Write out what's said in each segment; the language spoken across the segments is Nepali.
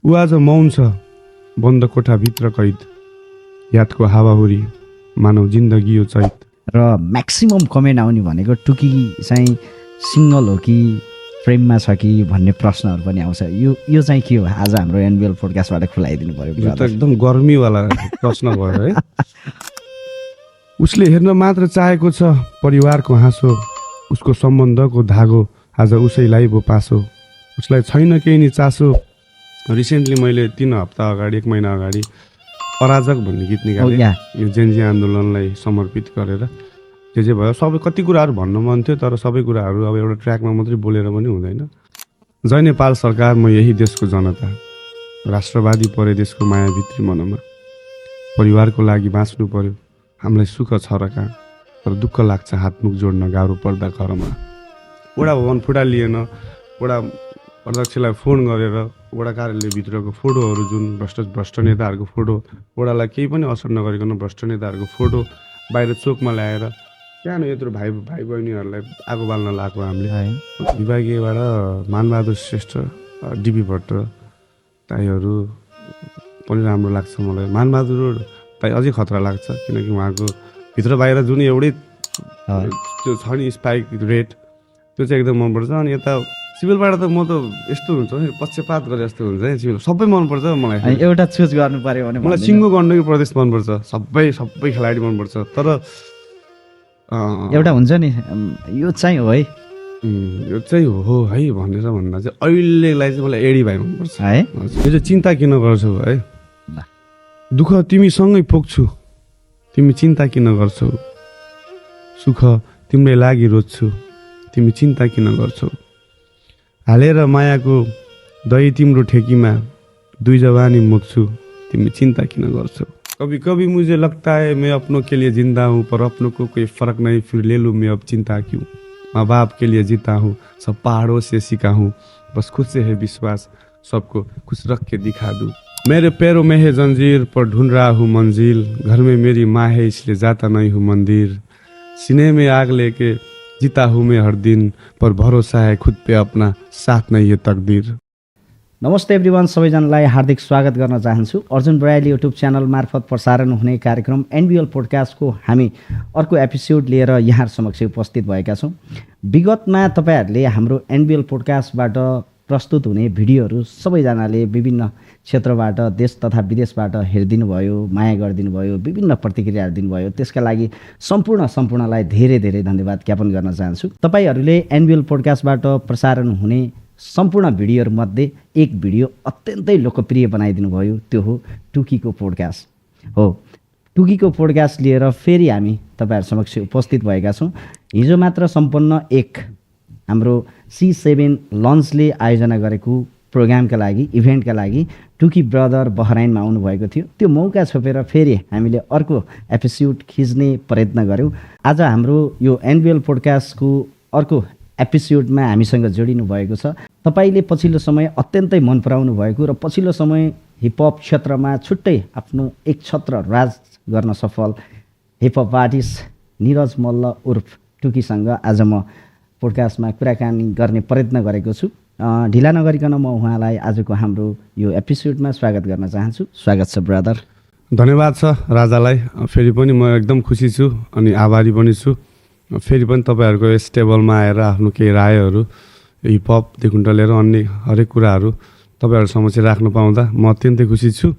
ऊ आज मौन छ बन्द कोठाभित्र कैद, यादको हावाहुरी मानव जिन्दगी यो चैत। र म्याक्सिमम कमेन्ट आउने भनेको टुकी चाहिँ सिङ्गल हो कि प्रेममा छ कि भन्ने प्रश्नहरू पनि आउँछ। यो चाहिँ के हो? आज हाम्रो एनबिएल पोडकास्टबाट खुलाइदिनु पर्यो। यो त एकदम गर्मीवाला प्रश्न भयो है। उसले हेर्न मात्र चाहेको छ परिवारको हाँसो, उसको सम्बन्धको धागो आज उसैलाई भो पासो, उसलाई छैन केही नि चासो। रिसेन्टली मैले 3 हप्ता अगाडि 1 महिना अगाडि अराजक भन्ने गीत निकालेँ, यो जेनजी आन्दोलनलाई समर्पित गरेर। जे भयो सबै कति कुराहरू भन्न मन थियो, तर सबै कुराहरू अब एउटा ट्र्याकमा मात्रै बोलेर पनि हुँदैन। जय नेपाल सरकार, म यही देशको जनता, राष्ट्रवादी परे देशको माया भित्री मनमा, परिवारको लागि बाँच्नु पर्यो, हामीलाई सुख छ र कहाँ, तर दुःख लाग्छ हातमुख जोड्न गाह्रो पर्दा घरमा। वडा भवन फुटालिएन, वडा अध्यक्षलाई फोन गरेर वडा कार्यालयभित्रको फोटोहरू जुन भ्रष्ट नेताहरूको फोटो, वडालाई केही पनि असर नगरिकन भ्रष्ट नेताहरूको फोटो बाहिर चोकमा ल्याएर सानो यत्रो भाइ बहिनीहरूलाई आगो बाल्न लगाएको हामीले। विभागीयबाट मानबहादुर श्रेष्ठ, डिबी भट्ट दाइहरू पनि राम्रो लाग्छ मलाई। मानबहादुर दाइ अझै खतरा लाग्छ, किनकि उहाँको भित्र बाहिर जुन एउटै त्यो छ नि स्पाइक रेट, त्यो चाहिँ एकदम मनपर्छ। अनि यता सिभिलबाट त म त यस्तो हुन्छ पक्षपात गरे जस्तो हुन्छ है, सिभिल सबै मनपर्छ मलाई। एउटा चुज गर्नु पर्यो भने मलाई सिङ्गो गण्डकी प्रदेश मनपर्छ, सबै खेलाडी मनपर्छ। तर एउटा हुन्छ नि यो चाहिँ हो है, यो चाहिँ हो है भनेर भन्दा चाहिँ अहिलेलाई चाहिँ मलाई एडी भाइ मनपर्छ है। यो चाहिँ चिन्ता किन गर्छौ है, दुःख तिमीसँगै पोख्छु, तिमी चिन्ता किन गर्छौ, सुख तिम्रै लागि रोज्छु, तिमी चिन्ता किन गर्छौ, हालेर मायाको दही तिम्रो ठेकीमा, 2 जवानी मुक्छु, तिमी चिन्ता किन गर्छौ। कभी कभी मुझे लगता है मैं अपनों के लिए जिंदा हूँ, पर अपनों को कोई फर्क नहीं, फिर ले लूँ मैं अब चिंता क्यों। माँ बाप के लिए जीता हूँ, सब पहाड़ों से सीखा हूँ, बस खुद से है विश्वास, सबको खुश रख के दिखा दूँ। मेरे पैरों में है जंजीर, पर ढूंढ रहा हूँ मंजिल, घर में मेरी माँ है इसलिए जाता नहीं हूँ मंदिर, सीने में आग लेके जीता हूँ मैं हर दिन, पर भरोसा है खुद पे अपना, साथ नहीं है तकदीर। नमस्ते एभ्रिवान, सबैजनालाई हार्दिक स्वागत गर्न चाहन्छु। अर्जुन बराइली युट्युब च्यानल मार्फत प्रसारण हुने कार्यक्रम एनबिएल पोडकास्टको हामी अर्को एपिसोड लिएर यहाँहरू समक्ष उपस्थित भएका छौँ। विगतमा तपाईँहरूले हाम्रो एनबिएल पोडकास्टबाट प्रस्तुत हुने भिडियोहरू सबैजनाले विभिन्न क्षेत्रबाट देश तथा विदेशबाट हेरिदिनु भयो, माया गरिदिनु भयो, विभिन्न प्रतिक्रियाहरू दिनुभयो। त्यसका लागि सम्पूर्णलाई धेरै धेरै धन्यवाद ज्ञापन गर्न चाहन्छु। तपाईँहरूले एनबिएल पोडकास्टबाट प्रसारण हुने सम्पूर्ण भिडियोहरूमध्ये एक भिडियो अत्यन्तै लोकप्रिय बनाइदिनु भयो, त्यो हो टुकीको पोडकास्ट हो। टुकीको पोडकास्ट लिएर फेरि हामी तपाईँहरू समक्ष उपस्थित भएका छौँ। हिजो मात्र सम्पन्न एक हाम्रो C7 लन्चले आयोजना गरेको प्रोग्रामका लागि, इभेन्टका लागि टुकी ब्रदर बहराइनमा आउनुभएको थियो। त्यो मौका छोपेर फेरि हामीले अर्को एपिसोड खिच्ने प्रयत्न गऱ्यौँ। आज हाम्रो यो एनबिएल पोडकास्टको अर्को एपिसोडमा हामीसँग जोडिनु भएको छ। तपाईँले पछिल्लो समय अत्यन्तै मन पराउनु भएको र पछिल्लो समय हिपहप क्षेत्रमा छुट्टै आफ्नो एक छत्र राज गर्न सफल हिपहप आर्टिस्ट निरज मल्ल उर्फ टुकीसँग आज म पोडकास्टमा कुराकानी गर्ने प्रयत्न गरेको छु। ढिला नगरिकन म उहाँलाई आजको हाम्रो यो एपिसोडमा स्वागत गर्न चाहन्छु। स्वागत छ ब्रदर। धन्यवाद छ राजालाई। फेरि पनि म एकदम खुसी छु अनि आभारी पनि छु। फेरि पनि तपाईँहरूको यस टेबलमा आएर आफ्नो केही रायहरू हिपहपदेखि लिएर अन्य हरेक कुराहरू तपाईँहरू समक्ष राख्नु पाउँदा म अत्यन्तै खुसी छु।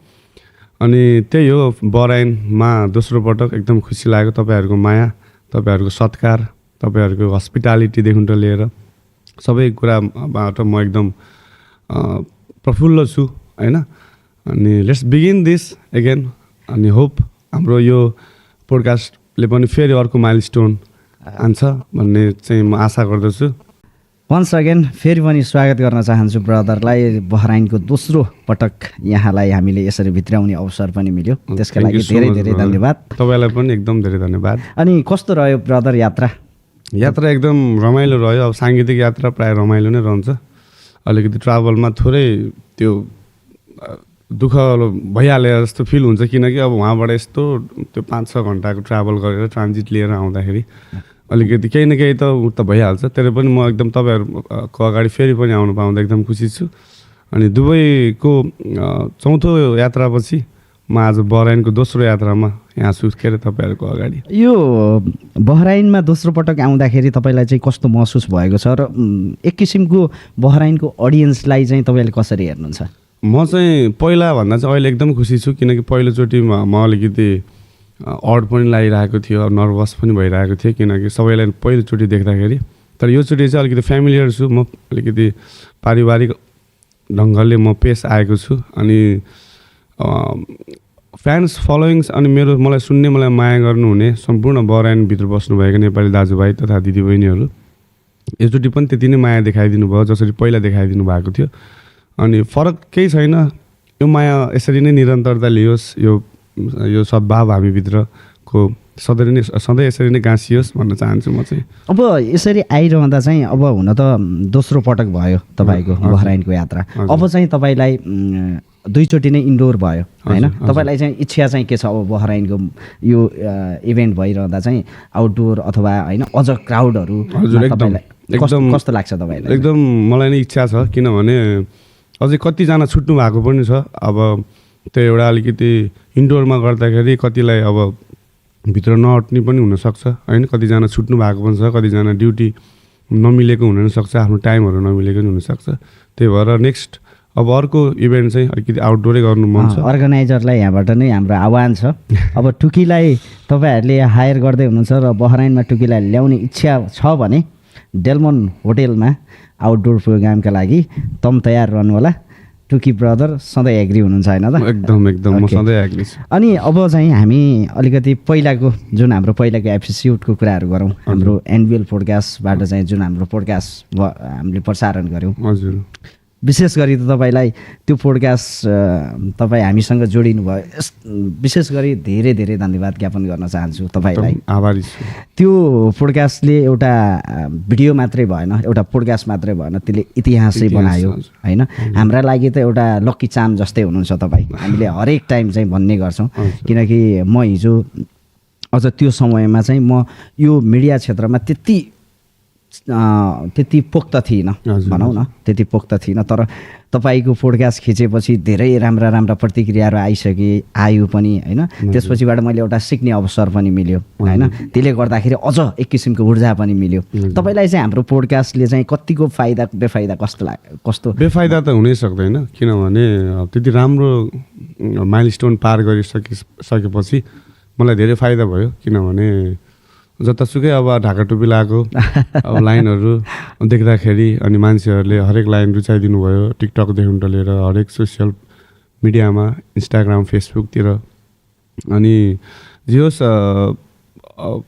अनि त्यही हो, बराइनमा दोस्रो पटक एकदम खुसी लाग्यो। तपाईँहरूको माया, तपाईँहरूको सत्कार, तपाईँहरूको हस्पिटालिटीदेखि लिएर सबै कुराबाट म एकदम प्रफुल्ल छु होइन। अनि लेट्स बिगिन दिस एगेन। अनि होप हाम्रो यो पोडकास्टले पनि फेरि अर्को माइलस्टोन आन्छ भन्ने चाहिँ म आशा गर्दछु। वन्स अगेन फेरि पनि स्वागत गर्न चाहन्छु ब्रदरलाई। बहराइनको दोस्रो पटक यहाँलाई हामीले यसरी भित्राउने अवसर पनि मिल्यो, त्यसका लागि धेरै धेरै धन्यवाद। तपाईँलाई पनि एकदम धेरै धन्यवाद। अनि कस्तो रह्यो ब्रदर यात्रा? यात्रा एकदम रमाइलो रह्यो। अब साङ्गीतिक यात्रा प्रायः रमाइलो नै रहन्छ। अलिकति ट्राभलमा थोरै त्यो दुःख भइहाले जस्तो फिल हुन्छ, किनकि अब उहाँबाट यस्तो त्यो 5-6 घन्टाको ट्राभल गरेर ट्रान्जिट लिएर आउँदाखेरि अलिकति केही न केही त भइहाल्छ। तर पनि म एकदम तपाईँहरूको अगाडि फेरि पनि आउनु पाउँदा एकदम खुसी छु। अनि दुबईको चौथो यात्रापछि म आज बहराइनको दोस्रो यात्रामा यहाँ छु के अरे तपाईँहरूको अगाडि। यो बहराइनमा दोस्रो पटक आउँदाखेरि तपाईँलाई चाहिँ कस्तो महसुस भएको छ र एक किसिमको बहराइनको अडियन्सलाई चाहिँ तपाईँले कसरी हेर्नुहुन्छ? म चाहिँ पहिलाभन्दा चाहिँ अहिले एकदम खुसी छु, किनकि पहिलोचोटि म अलिकति अड पनि लागिरहेको थियो, नर्भस पनि भइरहेको थियो, किनकि सबैलाई पहिलोचोटि देख्दाखेरि। तर योचोटि चाहिँ अलिकति फ्यामिलियर छु, म अलिकति पारिवारिक ढङ्गले म पेस आएको छु। अनि फ्यान्स फलोइङ्स अनि मलाई सुन्ने, मलाई माया गर्नुहुने सम्पूर्ण बहराइनभित्र बस्नुभएका नेपाली दाजुभाइ तथा दिदीबहिनीहरू योचोटि पनि त्यति नै माया देखाइदिनु भयो जसरी पहिला देखाइदिनु भएको थियो। अनि फरक केही छैन, यो माया यसरी नै निरन्तरता लियोस्, यो सद्भाव हामीभित्रको सधैँ यसरी नै गाँसियोस् भन्न चाहन्छु म चाहिँ। अब यसरी आइरहँदा चाहिँ अब हुन त दोस्रो पटक भयो तपाईँको बहराइनको यात्रा, अब चाहिँ तपाईँलाई दुईचोटि नै इन्डोर भयो होइन? तपाईँलाई चाहिँ इच्छा चाहिँ के छ अब बहराइनको यो इभेन्ट भइरहँदा चाहिँ आउटडोर अथवा होइन अझ क्राउडहरू कस्तो लाग्छ तपाईँलाई? एकदम मलाई नै इच्छा छ, किनभने अझै कतिजना छुट्नु भएको पनि छ। अब त्यो एउटा अलिकति इन्डोरमा गर्दाखेरि कतिलाई अब भित्र नअट्ने पनि हुनसक्छ होइन, कतिजना छुट्नु भएको पनि छ, कतिजना ड्युटी नमिलेको हुनसक्छ, आफ्नो टाइमहरू नमिलेको पनि हुनसक्छ। त्यही भएर नेक्स्ट अब अर्को इभेन्ट चाहिँ अलिकति आउटडोरै गर्नु मन छ। अर्गनाइजरलाई यहाँबाट नै हाम्रो आह्वान छ, अब टुकीलाई तपाईँहरूले हायर गर्दै हुनुहुन्छ र बहराइनमा टुकीलाई ल्याउने इच्छा छ भने डेलमोन होटेलमा आउटडोर प्रोग्रामका लागि तम तयार रहनु होला। टुकी ब्रदर सधैँ एग्री हुनुहुन्छ होइन त? एकदम म सधैँ एग्री छु। अनि अब चाहिँ हामी अलिकति पहिलाको जुन हाम्रो पहिलाको एपिसोडको कुराहरू गरौँ। हाम्रो एनबिएल पोडकास्टबाट चाहिँ जुन हाम्रो पोडकास्ट हामीले प्रसारण गऱ्यौँ, हजुर विशेष गरी त तपाईँलाई त्यो पोडकास्ट तपाईँ हामीसँग जोडिनु भयो, विशेष गरी धेरै धेरै धन्यवाद ज्ञापन गर्न चाहन्छु तपाईँलाई। आभारी छु। त्यो पोडकास्टले एउटा भिडियो मात्रै भएन, एउटा पोडकास्ट मात्रै भएन, त्यसले इतिहासै बनायो होइन? हाम्रा लागि त एउटा लक्की चाम जस्तै हुनुहुन्छ तपाईँ। हामीले हरेक टाइम चाहिँ भन्ने गर्छौँ, किनकि म हिजो अझ त्यो समयमा चाहिँ म यो मिडिया क्षेत्रमा त्यति पोख्त थिइनँ भनौँ न, त्यति पोख्त थिइनँ। तर तपाईँको पोडकास्ट खिचेपछि धेरै राम्रा राम्रा प्रतिक्रियाहरू आयो पनि होइन? त्यसपछिबाट मैले एउटा सिक्ने अवसर पनि मिल्यो होइन? त्यसले गर्दाखेरि अझ एक किसिमको ऊर्जा पनि मिल्यो। तपाईँलाई चाहिँ हाम्रो पोडकास्टले चाहिँ कतिको फाइदा बेफाइदा कस्तो? बेफाइदा त हुनै सक्दैन, किनभने त्यति राम्रो माइलस्टोन पार गरिसकेपछि मलाई धेरै फाइदा भयो। किनभने जतासुकै अब ढाका टोपी लगाएको अब लाइनहरू देख्दाखेरि अनि मान्छेहरूले हरेक लाइन रुचाइदिनु भयो, टिकटकदेखि लिएर हरेक सोसियल मिडियामा, इन्स्टाग्राम, फेसबुकतिर। अनि जे होस्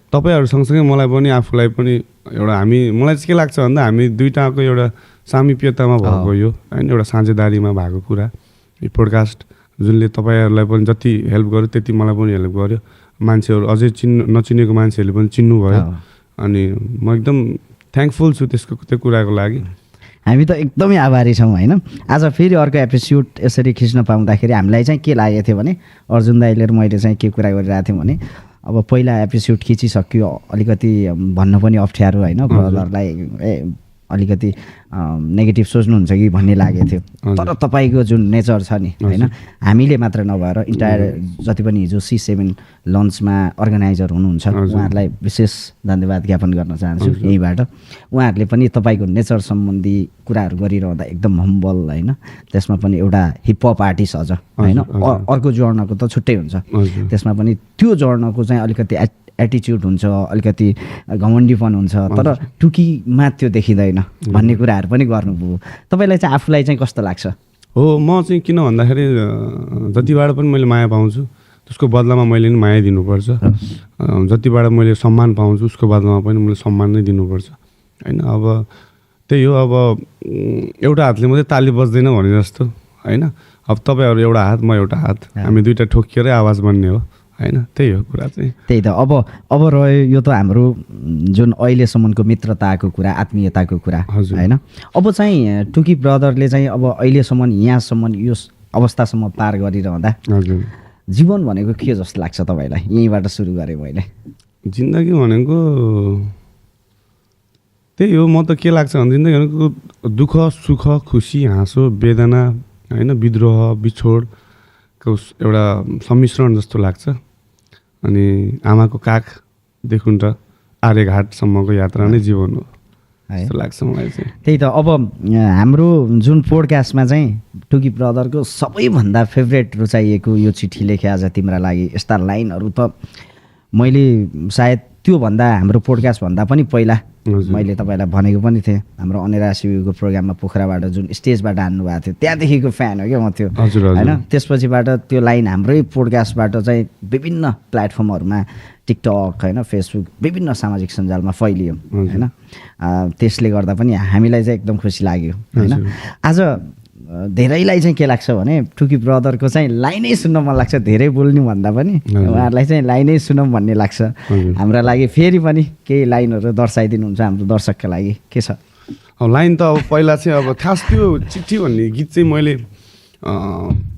तपाईँहरू सँगसँगै मलाई पनि आफूलाई पनि एउटा मलाई चाहिँ के लाग्छ भन्दा हामी दुईटाको एउटा सामिप्यतामा भएको यो होइन, एउटा साझेदारीमा भएको कुरा। यो पोडकास्ट जुनले तपाईँहरूलाई पनि जति हेल्प गर्यो त्यति मलाई पनि हेल्प गर्यो। मान्छेहरू अझै नचिनेको मान्छेहरूले पनि चिन्नुभयो। अनि म एकदम थ्याङ्कफुल छु त्यो कुराको लागि। हामी त एकदमै आभारी छौँ होइन? आज फेरि अर्को एपिसोड यसरी खिच्न पाउँदाखेरि हामीलाई चाहिँ के लागेको थियो भने, अर्जुन दाइले र मैले चाहिँ के कुरा गरिरहेको थियौँ भने, अब पहिला एपिसोड खिचिसक्यो, अलिकति भन्न पनि अप्ठ्यारो होइन, ब्रदरलाई अलिकति नेगेटिभ सोच्नुहुन्छ कि भन्ने लागेको थियो। तर तपाईँको जुन नेचर छ नि होइन, हामीले मात्र नभएर इन्टायर जति पनि हिजो C7 लन्चमा अर्गनाइजर हुनुहुन्छ उहाँहरूलाई विशेष धन्यवाद ज्ञापन गर्न चाहन्छु यहीँबाट। उहाँहरूले पनि तपाईँको नेचर सम्बन्धी कुराहरू गरिरहँदा एकदम हम्बल होइन, त्यसमा पनि एउटा हिपहप आर्टिस्ट अझ होइन, अर्को जोड्नको त छुट्टै हुन्छ, त्यसमा पनि त्यो जोड्नको चाहिँ अलिकति एटिच्युड हुन्छ, अलिकति घमण्डीपन हुन्छ, तर टुकीमा त्यो देखिँदैन भन्ने कुराहरू पनि गर्नुभयो। तपाईँलाई चाहिँ आफूलाई चाहिँ कस्तो लाग्छ? हो, म चाहिँ किन भन्दाखेरि जतिबाट पनि मैले माया पाउँछु त्यसको बदलामा मैले नि माया दिनुपर्छ, जतिबाट मैले सम्मान पाउँछु उसको बदलामा पनि मैले सम्मान नै दिनुपर्छ होइन? अब त्यही हो, अब एउटा हातले मात्रै ताली बज्दैन भने जस्तो होइन? अब तपाईँहरू एउटा हात, म एउटा हात, हामी दुइटा ठोकिएरै आवाज बन्ने हो होइन? त्यही हो कुरा चाहिँ। त्यही त अब रह्यो यो त हाम्रो जुन अहिलेसम्मको मित्रताको कुरा, आत्मीयताको कुरा होइन? अब चाहिँ टुकी ब्रदरले चाहिँ अब अहिलेसम्म यहाँसम्म यो अवस्थासम्म पार गरिरहँदा जीवन भनेको के जस्तो लाग्छ तपाईँलाई? यहीँबाट सुरु गरेँ मैले। जिन्दगी भनेको त्यही हो। म त के लाग्छ भने जिन्दगीको दुःख सुख खुसी हाँसो वेदना होइन विद्रोह बिछोडको एउटा सम्मिश्रण जस्तो लाग्छ। अनि आमाको काखदेखि र आर्यघाटसम्मको यात्रा नै जीवन हो जस्तो लाग्छ मलाई चाहिँ। त्यही त अब हाम्रो जुन पोडकास्टमा चाहिँ टुकी ब्रदरको सबैभन्दा फेभरेट रुचाइएको यो चिठी लेखे आज तिम्रा लागि यस्ता लाइनहरू त मैले सायद त्योभन्दा हाम्रो पोडकास्टभन्दा पनि पहिला मैले तपाईँलाई भनेको पनि थिएँ। हाम्रो अनेरा सिबीको प्रोग्राममा पोखराबाट जुन स्टेजबाट हान्नु भएको थियो त्यहाँदेखिको फ्यान हो क्या म त्यो होइन। त्यसपछिबाट त्यो लाइन हाम्रै पोडकास्टबाट चाहिँ विभिन्न प्लेटफर्महरूमा टिकटक होइन फेसबुक विभिन्न सामाजिक सञ्जालमा फैलियो होइन। त्यसले गर्दा पनि हामीलाई चाहिँ एकदम खुसी लाग्यो होइन। आज धेरैलाई चाहिँ के लाग्छ भने टुकी ब्रदरको चाहिँ लाइनै सुन्न मन लाग्छ, धेरै बोल्नु भन्दा पनि उहाँहरूलाई चाहिँ लाइनै सुनौँ भन्ने लाग्छ। हाम्रा लागि फेरि पनि केही लाइनहरू दर्शाइदिनुहुन्छ हाम्रो दर्शकका लागि के छ? लाइन त अब पहिला चाहिँ अब खास त्यो चिठी भन्ने गीत चाहिँ मैले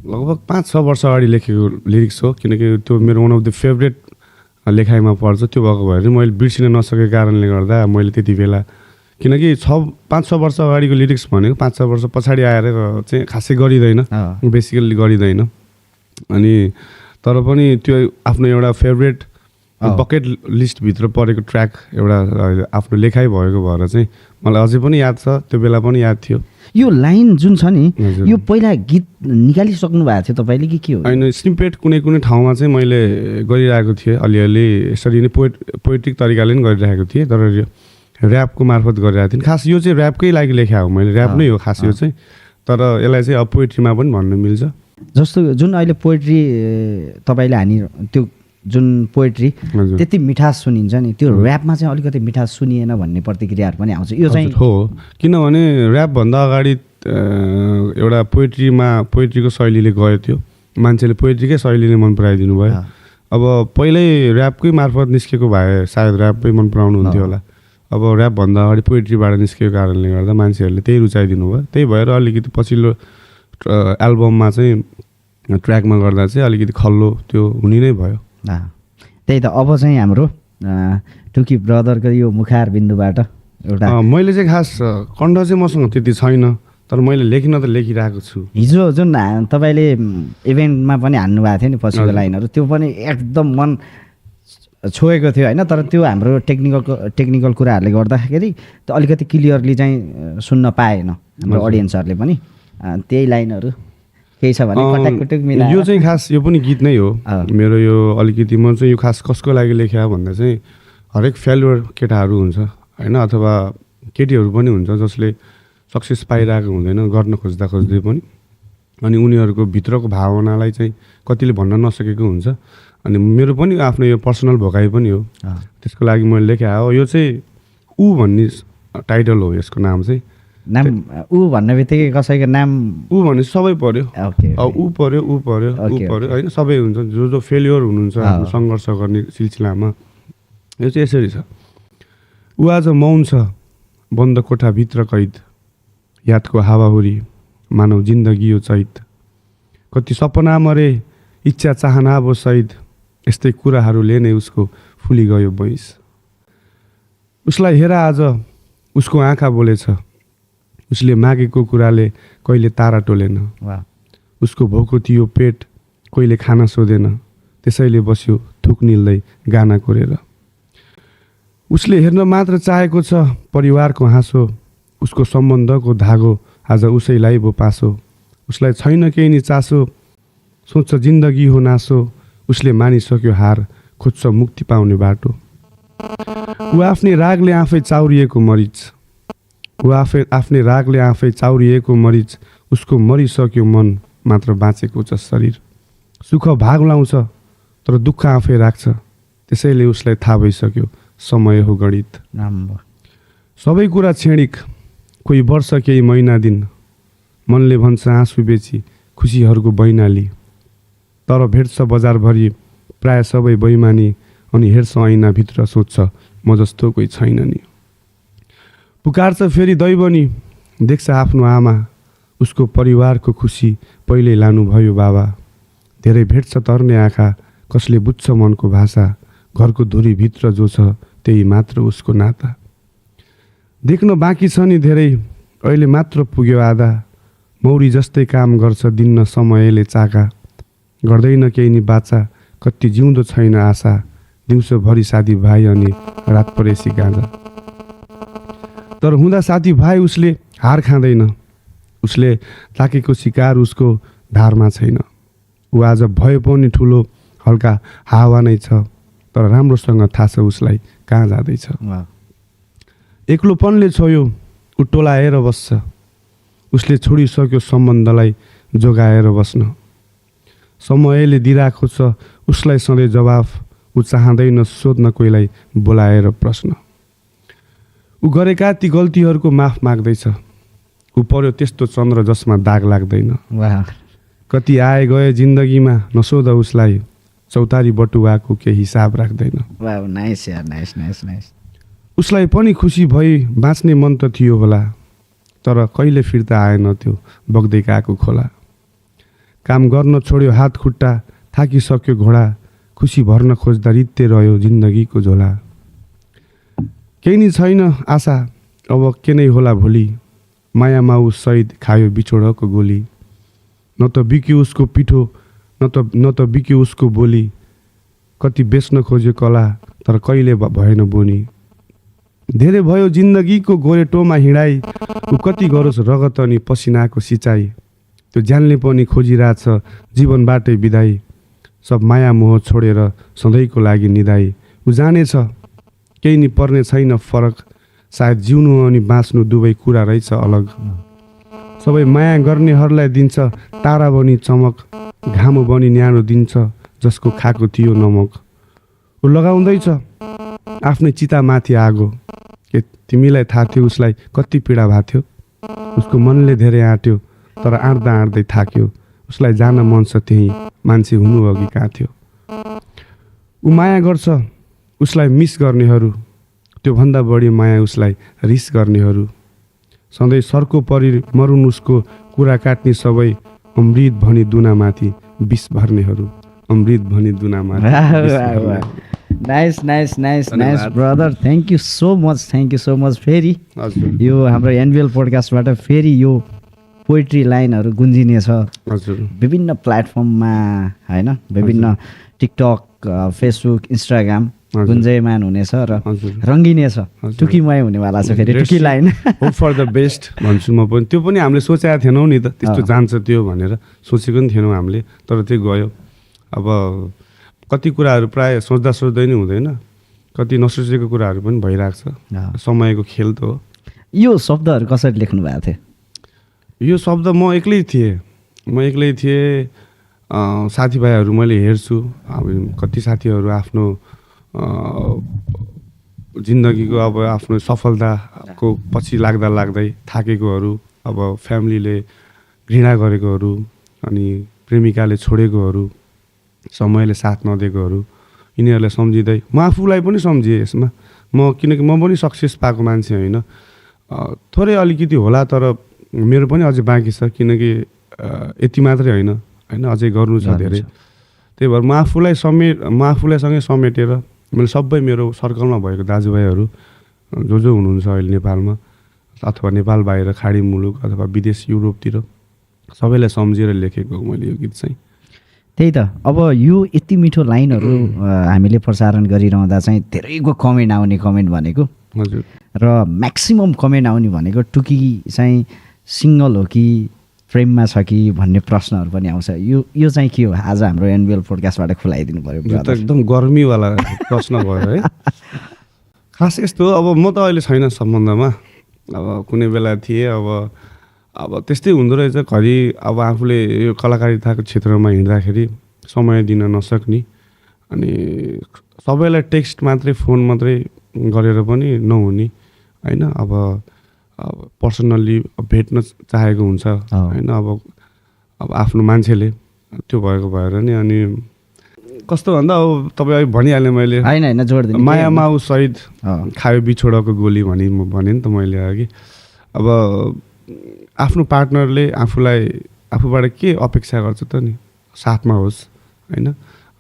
लगभग 5-6 वर्ष अगाडि लेखेको लिरिक्स हो। किनकि त्यो मेरो वान अफ द फेभरेट लेखाइमा पर्छ। त्यो भएको भएर मैले बिर्सिन नसकेको कारणले गर्दा मैले त्यति बेला, किनकि 5-6 वर्ष अगाडिको लिरिक्स भनेको 5-6 वर्ष पछाडि आएर चाहिँ खासै गरिँदैन, बेसिकल्ली गरिँदैन। अनि तर पनि त्यो आफ्नो एउटा फेभरेट बकेट लिस्टभित्र परेको ट्र्याक एउटा आफ्नो लेखाइ भएको भएर चाहिँ मलाई अझै पनि याद छ, त्यो बेला पनि याद थियो। यो लाइन जुन छ नि यो पहिला गीत निकालिसक्नु भएको थियो तपाईँले कि के हो? होइन, स्निपेट कुनै कुनै ठाउँमा चाहिँ मैले गरिरहेको थिएँ अलिअलि, यसरी नै पोएट्रिक तरिकाले पनि गरिरहेको थिएँ। तर ऱ्यापको मार्फत गरिरहेको थिएँ। खास यो चाहिँ ऱ्यापकै लागि लेखा हो मैले, ऱ्याप नै हो खास यो चाहिँ। तर यसलाई चाहिँ अब पोएट्रीमा पनि भन्नु मिल्छ। जस्तो जुन अहिले पोएट्री तपाईँले हानि त्यो जुन पोएट्री त्यति मिठास सुनिन्छ नि, त्यो ऱ्यापमा चाहिँ अलिकति मिठास सुनिएन भन्ने प्रतिक्रियाहरू पनि आउँछ। यो चाहिँ हो, किनभने ऱ्यापभन्दा अगाडि एउटा पोएट्रीको शैलीले गयो थियो, मान्छेले पोएट्रीकै शैलीले मन पराइदिनु भयो। अब पहिल्यै ऱ्यापकै मार्फत निस्केको भए सायद ऱ्यापै मन पराउनु हुन्थ्यो होला। अब ऱ्यापभन्दा अगाडि पोएट्रीबाट निस्केको कारणले गर्दा मान्छेहरूले त्यही रुचाइदिनु भयो। त्यही भएर अलिकति पछिल्लो एल्बममा चाहिँ ट्र्याकमा गर्दा चाहिँ अलिकति खल्लो त्यो हुने नै भयो। त्यही त अब चाहिँ हाम्रो टुकी ब्रदरको यो मुखार बिन्दुबाट एउटा मैले चाहिँ खास कण्ठ चाहिँ मसँग त्यति छैन, तर मैले लेखिन त लेखिरहेको छु। हिजो जुन तपाईँले इभेन्टमा पनि हान्नु भएको थियो नि पछिको लाइनहरू, त्यो पनि एकदम मन छोएको थियो होइन। तर त्यो हाम्रो टेक्निकल कुराहरूले गर्दाखेरि त्यो अलिकति क्लियरली चाहिँ सुन्न पाएन हाम्रो अडियन्सहरूले पनि। त्यही लाइनहरू केही छ भने कटाकटुक मिलाएर यो चाहिँ खास यो पनि गीत नै हो मेरो। यो अलिकति म चाहिँ यो खास कसको लागि लेख्या भन्दा चाहिँ हरेक फेलुवर केटाहरू हुन्छ होइन, अथवा केटीहरू पनि हुन्छ जसले सक्सेस पाइरहेको हुँदैन गर्न खोज्दै पनि, अनि उनीहरूको भित्रको भावनालाई चाहिँ कतिले भन्न नसकेको हुन्छ। अनि मेरो पनि आफ्नो यो पर्सनल भोकाइ पनि हो, त्यसको लागि मैले लेखे हो। यो चाहिँ ऊ भन्ने टाइटल हो, यसको नाम चाहिँ। नाम ऊ भन्ने बित्तिकै कसैको नाम ऊ भने सबै पर्यो, ऊ पर्यो होइन, सबै हुन्छ जो फेलियर हुनुहुन्छ सङ्घर्ष गर्ने सिलसिलामा। यो चाहिँ यसरी छ। ऊ आज मौन छ बन्द कोठाभित्र कैद, यादको हावाहुरी मानव जिन्दगी यो चैत, कति सपना मरे इच्छा चाहना अब सहित, यस्तै कुराहरूले नै उसको फुली गयो बैस। उसलाई हेर आज उसको आँखा बोलेछ, उसले मागेको कुराले कहिले तारा टोलेन, उसको भोको थियो पेट कहिले खाना सोधेन, त्यसैले बस्यो थुक निल्दै गाना कोरेर। उसले हेर्न मात्र चाहेको छ परिवारको हाँसो, उसको सम्बन्धको धागो आज उसैलाई भो पासो, उसलाई छैन केही नि चासो, सोच्छ जिन्दगी हो नासो, उसले मानिसक्यो हार खोज्छ मुक्ति पाउने बाटो। ऊ आफ्नै रागले आफै चाउरिएको मरिच, आफ्नै रागले आफै चाउरिएको मरिच, उसको मरिसक्यो मन मात्र बाँचेको छ शरीर। सुख भाग लाउँछ तर दुःख आफै राख्छ, त्यसैले उसलाई थाहा भइसक्यो समय हो गणित। सबै कुरा क्षणिक, कोही वर्ष केही महिना दिन, मनले भन्छ आँसु बेची खुसीहरूको बैनाली, तर भेट्छ बजारभरि प्राय सबै बैमानी, अनि हेर्छ ऐनाभित्र सोध्छ म जस्तो कोही छैन नि। पुकार्छ फेरि दैवनी, देख्छ आफ्नो आमा, उसको परिवारको खुसी पहिल्यै लानुभयो बाबा, धेरै भेट्छ तर्ने आँखा, कसले बुझ्छ मनको भाषा, घरको धुरीभित्र जो छ त्यही मात्र उसको नाता। देख्न बाँकी छ नि धेरै, अहिले मात्र पुग्यो आधा, मौरी जस्तै काम गर्छ दिन्न समयले चाका, गर्दैन केही नि बाचा, कति जिउँदो छैन आशा, दिउँसोभरि साथीभाइ अनि रात परेसी गाँजा। तर हुँदा साथीभाइ उसले हार खाँदैन, उसले ताकेको शिकार उसको धारमा छैन। ऊ आज भए पनि ठुलो हल्का हावा नै छ, तर राम्रोसँग थाहा छ उसलाई कहाँ जाँदैछ। एक्लोपनले छोयो, ऊ टोलाएर बस्छ, उसले छोडिसक्यो सम्बन्धलाई जोगाएर बस्न। समयले दिइरहेको छ उसलाई सधैँ जवाफ, ऊ चाहँदैन सोध्न कोहीलाई बोलाएर प्रश्न। ऊ गरेका ती गल्तीहरूको माफ माग्दैछ, ऊ पर्यो त्यस्तो चन्द्र जसमा दाग लाग्दैन। कति आए गए जिन्दगीमा नसोध उसलाई, चौतारी बटुवाको केही हिसाब राख्दैन। उसलाई पनि खुसी भई बाँच्ने मन त थियो होला, तर कहिले फिर्ता आएन त्यो बग्दै गएको खोला। काम गर्न छोड्यो हात खुट्टा, थाकिसक्यो घोडा, खुसी भर्न खोज्दा रित्ते रह्यो जिन्दगीको झोला। केही नि छैन आशा, अब के नै होला भोलि, मायामा ऊ सहित खायो बिछोडको गोली। न त बिक्यो उसको पिठो, न त बिक्यो उसको बोली, कति बेच्न खोज्यो कला तर कहिले भएन बोनी। धेरै भयो जिन्दगीको गोरेटोमा हिँडाइ, ऊ कति गरोस् रगत अनि पसिनाको सिँचाइ। त्यो ज्यानले पनि खोजिरहेछ जीवनबाटै बिदाई, सब माया मोह छोडेर सधैँको लागि निदाई। ऊ जानेछ केही नि पर्ने छैन फरक, सायद जिउनु अनि बाँच्नु दुवै कुरा रहेछ अलग। सबै माया गर्नेहरूलाई दिन्छ तारा बनी चमक, घाम बनी न्यानो दिन्छ जसको खाएको थियो नमक। ऊ लगाउँदैछ आफ्नै चितामाथि आगो, के तिमीलाई थाहा थियो उसलाई कति पीडा भएको थियो। उसको मनले धेरै आँट्यो तर आँट्दा आँट्दै थाक्यो, उसलाई जान मन छ त्यही मान्छे हुनु अघि कहाँ थियो। ऊ माया गर्छ उसलाई मिस गर्नेहरू, त्योभन्दा बढी माया उसलाई रिस गर्नेहरू। सधैँ सर्को परि मरुन् उसको कुरा काट्ने सबै, अमृत भनी दुनामाथि विष भर्नेहरू, अमृत भनी दुनामाथि। Nice brother, thank you so much. फेरि यो हाम्रो एनबिएल पोडकास्टबाट फेरि यो पोइट्री लाइनहरू गुन्जिनेछ विभिन्न प्लेटफर्ममा होइन, विभिन्न टिकटक, फेसबुक, इन्स्टाग्राम गुन्जयमान हुनेछ र रङ्गिनेछ, टुकीमय हुनेवाला छ फेरि Tuki line. Hope for the best भन्छु म पनि। त्यो पनि हामीले सोचेका थिएनौँ नि त, त्यस्तो जान्छ त्यो भनेर सोचेको पनि थिएनौँ हामीले, तर त्यो गयो। अब कति कुराहरू प्रायः सोच्दा सोच्दै नै हुँदैन, कति नसोचेको कुराहरू पनि भइरहेको छ, समयको खेल त हो। यो शब्दहरू कसरी लेख्नु भएको थियो? यो शब्द म एक्लै थिएँ, साथीभाइहरू मैले हेर्छु, अब कति साथीहरू आफ्नो जिन्दगीको अब आफ्नो सफलताको पछि लाग्दै थाकेकोहरू, अब फ्यामिलीले घृणा गरेकोहरू, अनि प्रेमिकाले छोडेकोहरू, समयले साथ नदिएकोहरू, यिनीहरूलाई सम्झिँदै म आफूलाई पनि सम्झिएँ यसमा। किनकि म पनि सक्सेस पाएको मान्छे होइन, थोरै अलिकति होला तर मेरो पनि अझै बाँकी छ, किनकि यति मात्रै होइन अझै गर्नु छ धेरै। त्यही भएर म आफूलाई सँगै समेटेर मैले सबै मेरो सर्कलमा भएको दाजुभाइहरू जो हुनुहुन्छ अहिले नेपालमा अथवा नेपाल बाहिर खाडी मुलुक अथवा विदेश युरोपतिर सबैलाई सम्झेर लेखेको मैले यो गीत चाहिँ। त्यही त, अब यो यति मिठो लाइनहरू हामीले प्रसारण गरिरहँदा चाहिँ धेरैको कमेन्ट भनेको, हजुर, र म्याक्सिमम कमेन्ट आउने भनेको टुकी चाहिँ सिङ्गल हो कि प्रेममा छ कि भन्ने प्रश्नहरू पनि आउँछ। यो चाहिँ के हो? आज हाम्रो एनबिएल पोडकास्टबाट खुलाइदिनु पर्यो। त एकदम गर्मीवाला प्रश्न भयो है। खास यस्तो हो, अब म त अहिले छैन सम्बन्धमा, अब कुनै बेला थिएँ, अब त्यस्तै हुँदो रहेछ घरि। अब आफूले यो कलाकारिताको क्षेत्रमा हिँड्दाखेरि समय दिन नसक्ने, अनि सबैलाई टेक्स्ट मात्रै, फोन मात्रै गरेर पनि नहुने होइन। अब पर्सनल्ली भेट्न चाहेको हुन्छ होइन, अब आफ्नो मान्छेले त्यो भएको भएर नि। अनि कस्तो भन्दा अब तपाईँ भनिहालेँ मैले, मायामा ऊ सहित खायो बिछोडको गोली भने नि त मैले अघि। अब आफ्नो पार्टनरले आफूबाट के अपेक्षा गर्छ त नि, साथमा होस् होइन,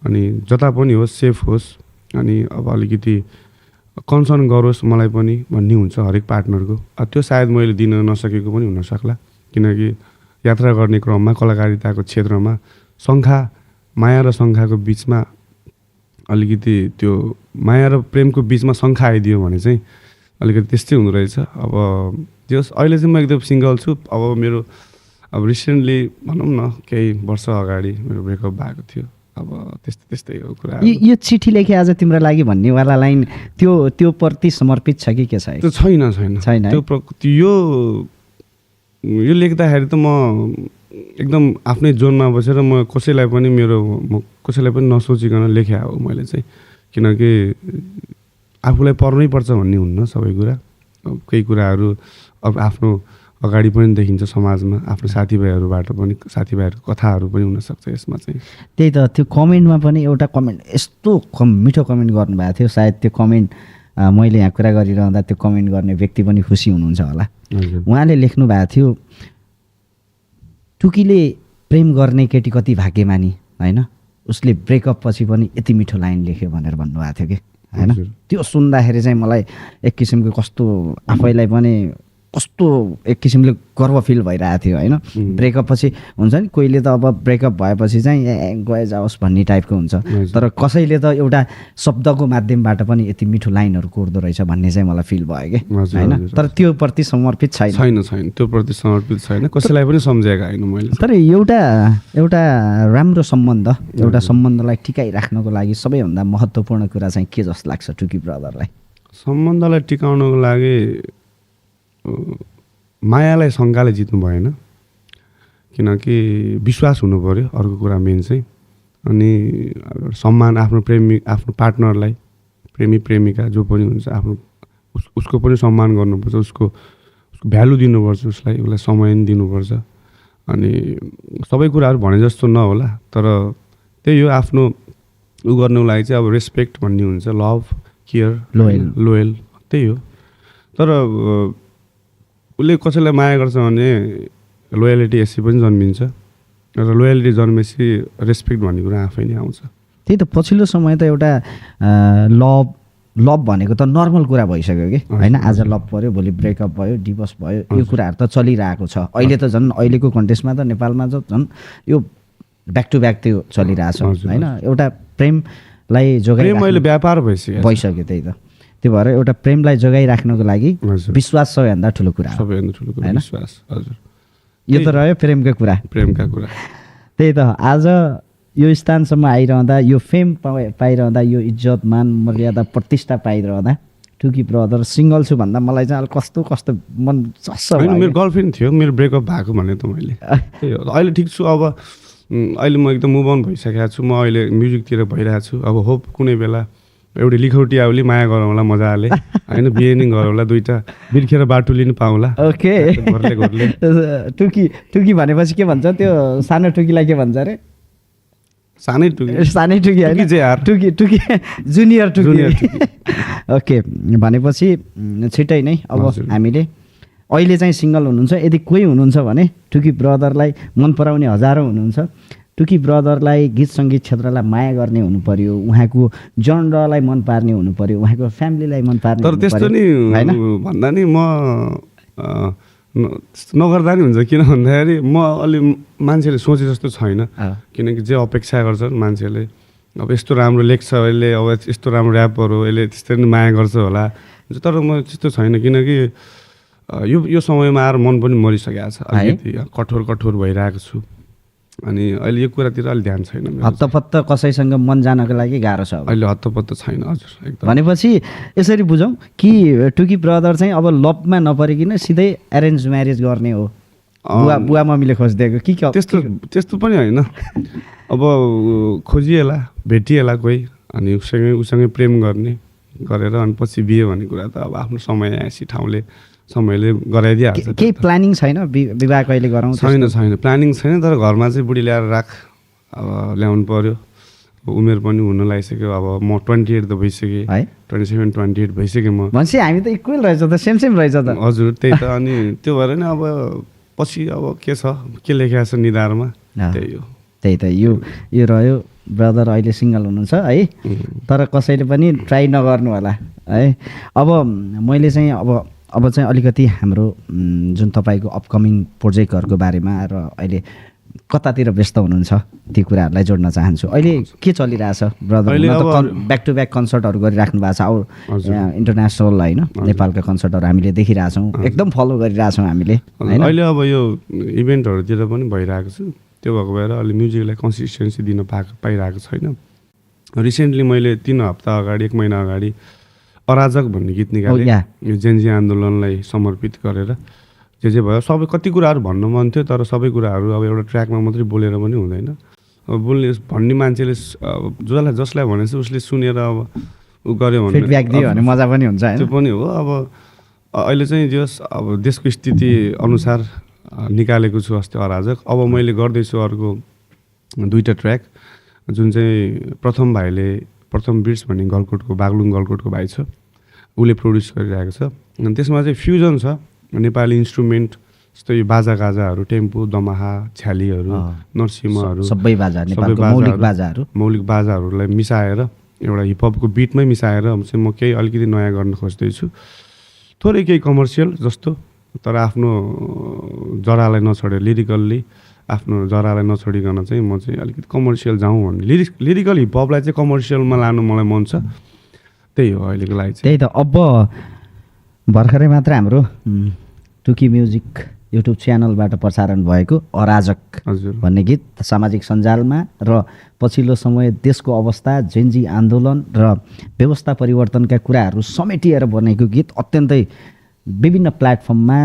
अनि जता पनि होस् सेफ होस्, अनि अब अलिकति कन्सर्न गरोस् मलाई पनि भन्ने हुन्छ हरेक पार्टनरको। त्यो सायद मैले दिन नसकेको पनि हुनसक्ला, किनकि यात्रा गर्ने क्रममा कलाकारिताको क्षेत्रमा माया र शङ्खाको बिचमा अलिकति त्यो माया र प्रेमको बिचमा शङ्खा आइदियो भने चाहिँ अलिकति त्यस्तै हुँदो रहेछ। अब त्यो अहिले चाहिँ म एकदम सिङ्गल छु। अब रिसेन्टली भनौँ न केही वर्ष अगाडि मेरो ब्रेकअप भएको थियो। अब त्यस्तै हो कुरा। यो चिठी लेखे आज तिम्रो लागि भन्नेवाला लाइन त्यो प्रति समर्पित छ कि के छ? त्यो छैन। यो लेख्दाखेरि त म एकदम आफ्नै जोनमा बसेर म कसैलाई पनि नसोचिकन लेखे हो मैले चाहिँ, किनकि आफूलाई पर्नै पर्छ भन्ने हुन्न सबै कुरा। अब केही कुराहरू अब आफ्नो अगाडि पनि देखिन्छ समाजमा, आफ्नो साथीभाइहरूको कथाहरू पनि हुनसक्छ यसमा चाहिँ। त्यही त त्यो कमेन्टमा पनि एउटा कमेन्ट यस्तो मिठो कमेन्ट गर्नुभएको थियो। सायद त्यो कमेन्ट मैले यहाँ कुरा गरिरहँदा त्यो कमेन्ट गर्ने व्यक्ति पनि खुसी हुनुहुन्छ होला। उहाँले लेख्नु भएको थियो, टुकीले प्रेम गर्ने केटी कति भाग्यमानी होइन, उसले ब्रेकअप पछि पनि यति मिठो लाइन लेख्यो भनेर भन्नुभएको थियो कि होइन। त्यो सुन्दाखेरि चाहिँ मलाई एक किसिमको कस्तो आफैलाई पनि कस्तो एक किसिमले गर्व फिल भइरहेको थियो होइन। ब्रेकअप पछि हुन्छ नि कोहीले त अब ब्रेकअप भएपछि चाहिँ गए जाओस् भन्ने टाइपको हुन्छ, तर कसैले त एउटा शब्दको माध्यमबाट पनि यति मिठो लाइनहरू कोर्दो रहेछ भन्ने चाहिँ मलाई फिल भयो कि होइन। तर त्यो प्रति समर्पित छैन, त्यो प्रति समर्पित छैन, कसैलाई पनि सम्झेको होइन मैले। तर एउटा राम्रो सम्बन्ध, एउटा सम्बन्धलाई टिकाइ राख्नको लागि सबैभन्दा महत्त्वपूर्ण कुरा चाहिँ के जस्तो लाग्छ टुकी ब्रदरलाई? सम्बन्धलाई टिकाउनको लागि मायालाई शङ्काले जित्नु भएन, किनकि विश्वास हुनु पऱ्यो अर्को कुरा मेन चाहिँ। अनि सम्मान, आफ्नो पार्टनरलाई, प्रेमिका जो पनि हुन्छ उसको पनि सम्मान गर्नुपर्छ, उसको भ्यालु दिनुपर्छ, उसलाई समय पनि दिनुपर्छ। अनि सबै कुराहरू भने जस्तो नहोला, तर त्यही हो आफ्नो गर्नुको लागि चाहिँ अब रेस्पेक्ट भन्ने हुन्छ, लभ, केयर, लोयल त्यही हो। तर उसले कसैलाई माया गर्छ भने लोयलिटी यसै पनि जन्मिन्छ, र लोयलिटी जन्मेपछि रेस्पेक्ट भन्ने कुरा आफै नै आउँछ। त्यही त पछिल्लो समय त एउटा लभ भनेको त नर्मल कुरा भइसक्यो कि होइन। आज लभ पऱ्यो, भोलि ब्रेकअप भयो, डिभोर्स भयो, यो कुराहरू त चलिरहेको छ अहिले त। झन् अहिलेको कन्टेक्स्टमा त नेपालमा त झन् यो ब्याक टु ब्याक त्यो चलिरहेछ होइन। एउटा प्रेमलाई अहिले व्यापार भइसक्यो। त्यही त त्यो भएर एउटा प्रेमलाई जोगाइराख्नको लागि विश्वास सबैभन्दा ठुलो कुरा हो होइन। यो त रह्यो प्रेमका कुरा। त्यही त आज यो स्थानसम्म आइरहँदा, यो फेम पाइरहँदा, यो इज्जत मान मर्यादा प्रतिष्ठा पाइरहँदा टुकी ब्रदर सिङ्गल छु भन्दा मलाई चाहिँ कस्तो मन चस्स भयो। मेरो गर्लफ्रेन्ड थियो, मेरो ब्रेकअप भएको भने त मैले अहिले ठिक छु। अब अहिले म एकदम मुभ अन भइसकेको छु, म अहिले म्युजिकतिर भइरहेको छु। अब होप कुनै बेला एउटी लिखौटी आउली माया गरौँला मजाले होइन, बिहे नि गरौँला, दुईवटा बिर्खेर बाटो लिनु पाउँला। ओके टुकी भनेपछि के भन्छ त्यो सानो टुकीलाई के भन्छ अरे? सानै टुकी होइन, टुकी जुनियर टुकी। ओके भनेपछि छिट्टै नै अब हामीले अहिले चाहिँ सिङ्गल हुनुहुन्छ। यदि कोही हुनुहुन्छ भने टुकी ब्रदरलाई मन पराउने हजारौँ हुनुहुन्छ। टुकी ब्रदरलाई गीत सङ्गीत क्षेत्रलाई माया गर्ने हुनु पर्यो, उहाँको जनरलाई मन पार्ने हुनु पर्यो, उहाँको फ्यामिलीलाई मन पार्ने। तर त्यस्तो नि भन्दा नि म नगर्दा नि हुन्छ, किन भन्दाखेरि म अलि मान्छेले सोचे जस्तो छैन, किनकि जे अपेक्षा गर्छन् मान्छेले। अब यस्तो राम्रो लेख्छ यसले, अब यस्तो राम्रो ऱ्यापर हो, यसले त्यस्तै नि माया गर्छ होला, तर म त्यस्तो छैन। किनकि यो समयमा आएर मन पनि मरिसकेको छ, अलिकति कठोर भइरहेको छु। अनि अहिले यो कुरातिर अलि ध्यान छैन। हत्तपत्त कसैसँग मन जानको लागि गाह्रो छ अहिले, हत्तपत्त छैन हजुर एकदम। भनेपछि यसरी बुझौँ कि टुकी ब्रदर चाहिँ अब लभमा नपरिकन सिधै एरेन्ज म्यारेज गर्ने हो, बुवा मम्मीले खोजिदिएको कि त्यस्तो पनि होइन। अब खोजिएला, भेटिएला कोही, अनि उसँगै प्रेम गरेर अनि पछि बिहे भन्ने कुरा त अब आफ्नो समय आएपछि समयले गराइदिइहाल्छ। केही प्लानिङ छैन विवाह कहिले गरौँ? छैन प्लानिङ छैन, तर घरमा चाहिँ बुढी ल्याएर अब ल्याउनु पर्यो। उमेर पनि हुन लागिसक्यो, अब म 28 त भइसकेँ, 27-28 भइसक्यो म। भनेपछि हामी त इक्वल रहेछ त, सेम रहेछ त। हजुर त्यही त। अनि त्यो भएर नि अब पछि अब के छ, के लेखेको छ निधारमा, त्यही हो। त्यही त यो रह्यो ब्रदर अहिले सिङ्गल हुनुहुन्छ है, तर कसैले पनि ट्राई नगर्नु होला है। अब मैले चाहिँ अब चाहिँ अलिकति हाम्रो जुन तपाईँको अपकमिङ प्रोजेक्टहरूको बारेमा र अहिले कतातिर व्यस्त हुनुहुन्छ ती कुराहरूलाई जोड्न चाहन्छु। अहिले के चलिरहेछ ब्रदर? ब्याक टु ब्याक कन्सर्टहरू गरिराख्नु भएको छ इन्टरनेसनल होइन, नेपालका कन्सर्टहरू हामीले देखिरहेछौँ, एकदम फलो गरिरहेछौँ हामीले होइन। अहिले अब यो इभेन्टहरूतिर पनि भइरहेको छु, त्यो भएको भएर अहिले म्युजिकलाई कन्सिस्टेन्सी दिन पाइरहेको छैन। रिसेन्टली मैले 3 हप्ता अगाडि 1 महिना अगाडि अराजक भन्ने गीत निकालेँ, यो जेनजी आन्दोलनलाई समर्पित गरेर। जे भयो सबै कति कुराहरू भन्नु मन थियो, तर सबै कुराहरू अब एउटा ट्र्याकमा मात्रै बोलेर पनि हुँदैन। अब भन्ने मान्छेले जसलाई भनेपछि उसले सुनेर अब उ गर्यो भने फिडब्याक दियो भने मजा पनि हुन्छ हैन? त्यो पनि हो। अब अहिले चाहिँ जस अब देशको स्थिति अनुसार निकालेको छु अस्ति अराजक। अब मैले गर्दैछु अर्को 2टा ट्र्याक, जुन चाहिँ प्रथम बिट्स भन्ने बागलुङ गलकोटको भाइ छ, उसले प्रड्युस गरिरहेको छ। अनि त्यसमा चाहिँ फ्युजन छ, नेपाली इन्स्ट्रुमेन्ट जस्तो यो बाजा गाजाहरू, टेम्पो, दमाहा, छ्यालीहरू, नरसिम्हाहरू, सबै बाजाहरू मौलिक बाजाहरूलाई मिसाएर एउटा हिपहपको बिटमै मिसाएर चाहिँ म केही अलिकति नयाँ गर्न खोज्दैछु। थोरै केही कमर्सियल जस्तो, तर आफ्नो जरालाई नछोडेर लिरिकल्ली आफ्नो जरालाई नछोडिकन चाहिँ म चाहिँ अलिकति कमर्सियल जाउँ भन्ने। लिरिकल हिपहपलाई चाहिँ कमर्सियलमा लानु मलाई मन छ, त्यही हो अहिलेको लागि चाहिँ। त्यही त अब भर्खरै मात्र हाम्रो टुकी म्युजिक युट्युब च्यानलबाट प्रसारण भएको अराजक भन्ने गीत सामाजिक सञ्जालमा र पछिल्लो समय देशको अवस्था, जेनजी आन्दोलन र व्यवस्था परिवर्तनका कुराहरू समेटिएर बनेको गीत अत्यन्तै विभिन्न प्लेटफर्ममा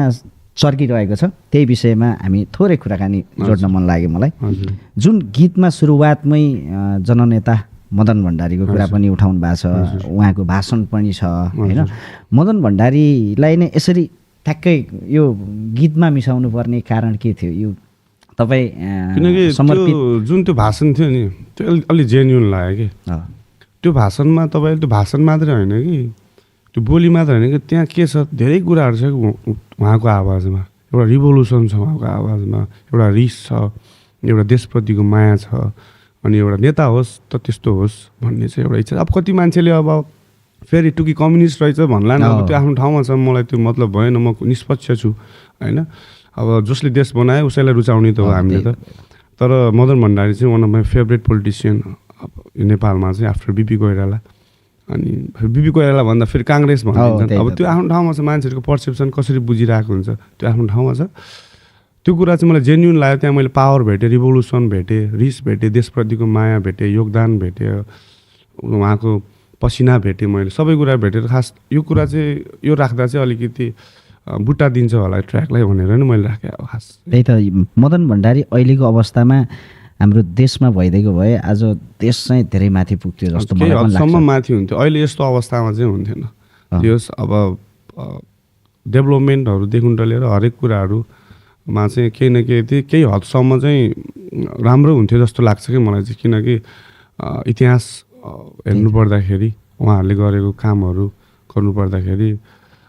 चर्किरहेको छ। त्यही विषयमा हामी थोरै कुराकानी जोड्न मन लाग्यो मलाई। जुन गीतमा सुरुवातमै जननेता मदन भण्डारीको कुरा पनि उठाउनु भएको छ, उहाँको भाषण पनि छ होइन। मदन भण्डारीलाई नै यसरी ठ्याक्कै यो गीतमा मिसाउनु पर्ने कारण के थियो? यो तपाईँ किनकि जुन त्यो भाषण थियो नि त्यो अलि जेन्युन लाग्यो कि। त्यो भाषणमा तपाईँले त्यो भाषण मात्रै होइन कि, त्यो बोली मात्रै होइन कि, त्यहाँ के छ धेरै कुराहरू छ कि उहाँको आवाजमा। एउटा रिभोल्युसन छ उहाँको आवाजमा, एउटा रिस छ, एउटा देशप्रतिको माया छ, अनि एउटा नेता होस् त त्यस्तो होस् भन्ने चाहिँ एउटा इच्छा। अब कति मान्छेले अब फेरि टुकी कम्युनिस्ट रहेछ भन्ला नि, अब त्यो आफ्नो ठाउँमा छ, मलाई त्यो मतलब भएन, म निष्पक्ष छु होइन। अब जसले देश बनायो उसैलाई रुचाउने त हो हामीले त। तर मदन भण्डारी चाहिँ one of my favourite politician नेपालमा चाहिँ आफ्टर बिपी कोइराला। अनि बिपी कोइराला भन्दा फेरि काङ्ग्रेस भनिन्छ। अब त्यो आफ्नो ठाउँमा छ, मान्छेहरूको पर्सेप्सन कसरी बुझिरहेको हुन्छ त्यो आफ्नो ठाउँमा छ। त्यो कुरा चाहिँ मलाई जेन्युन लाग्यो। त्यहाँ मैले पावर भेटेँ, रिभोल्युसन भेटेँ, रिस भेटेँ, देशप्रतिको माया भेटेँ, योगदान भेटेँ, उहाँको पसिना भेटेँ, मैले सबै कुरा भेटेर खास यो कुरा चाहिँ यो राख्दा चाहिँ अलिकति बुट्टा दिन्छ होला ट्र्याकलाई भनेर नि मैले राखेँ। अब खास त्यही त मदन भण्डारी अहिलेको अवस्थामा हाम्रो देशमा भइदिएको भए आज देश चाहिँ धेरै माथि पुग्थ्यो जस्तो मलाई पनि लाग्छ। हदसम्म माथि हुन्थ्यो, अहिले यस्तो अवस्थामा चाहिँ हुन्थेन। यस अब डेभलपमेन्टहरूदेखि लिएर हरेक कुराहरूमा चाहिँ केही न केही हदसम्म चाहिँ राम्रो हुन्थ्यो जस्तो लाग्छ कि मलाई चाहिँ। किनकि इतिहास हेर्नु पर्दाखेरि उहाँहरूले गरेको कामहरू गर्नु पर्दाखेरि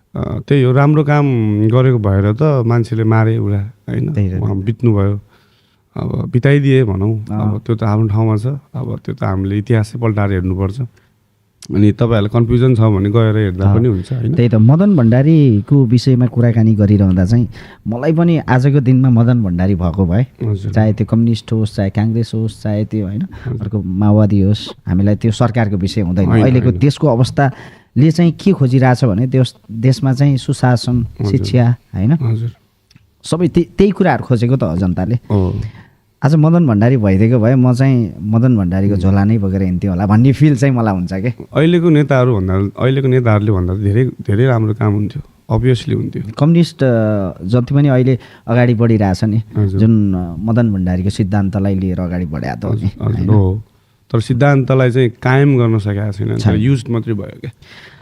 त्यही हो, राम्रो काम गरेको भएर त मान्छेले मारे उसलाई होइन, उहाँ बित्नुभयो, अब बिताइदिए भनौँ। अब त्यो त आफ्नो ठाउँमा छ, अब त्यो त हामीले इतिहासै पल्टाएर हेर्नुपर्छ। अनि तपाईँहरूलाई कन्फ्युजन छ भने गएर हेर्दा पनि हुन्छ होइन। त्यही त मदन भण्डारीको विषयमा कुराकानी गरिरहँदा चाहिँ मलाई पनि आजको दिनमा मदन भण्डारी भएको भए, चाहे त्यो कम्युनिस्ट होस्, चाहे काङ्ग्रेस होस्, चाहे त्यो होइन अर्को माओवादी होस्, हामीलाई त्यो सरकारको विषय हुँदैन। अहिलेको देशको अवस्थाले चाहिँ के खोजिरहेछ भने देशमा चाहिँ सुशासन, शिक्षा होइन, सबै त्यही कुराहरू खोजेको त हो जनताले। आज मदन भण्डारी भइदिएको भए म चाहिँ मदन भण्डारीको झोला नै बोकेर हिँड्थ्यो होला भन्ने फिल चाहिँ मलाई हुन्छ कि। अहिलेको नेताहरूले भन्दा धेरै धेरै राम्रो काम हुन्थ्यो, अभियसली हुन्थ्यो। कम्युनिस्ट जति पनि अहिले अगाडि बढिरहेछ नि, जुन मदन भण्डारीको सिद्धान्तलाई लिएर अगाडि बढ्या त हो, तर सिद्धान्तलाई चाहिँ कायम गर्न सकेको छैन, युज मात्रै भयो क्या।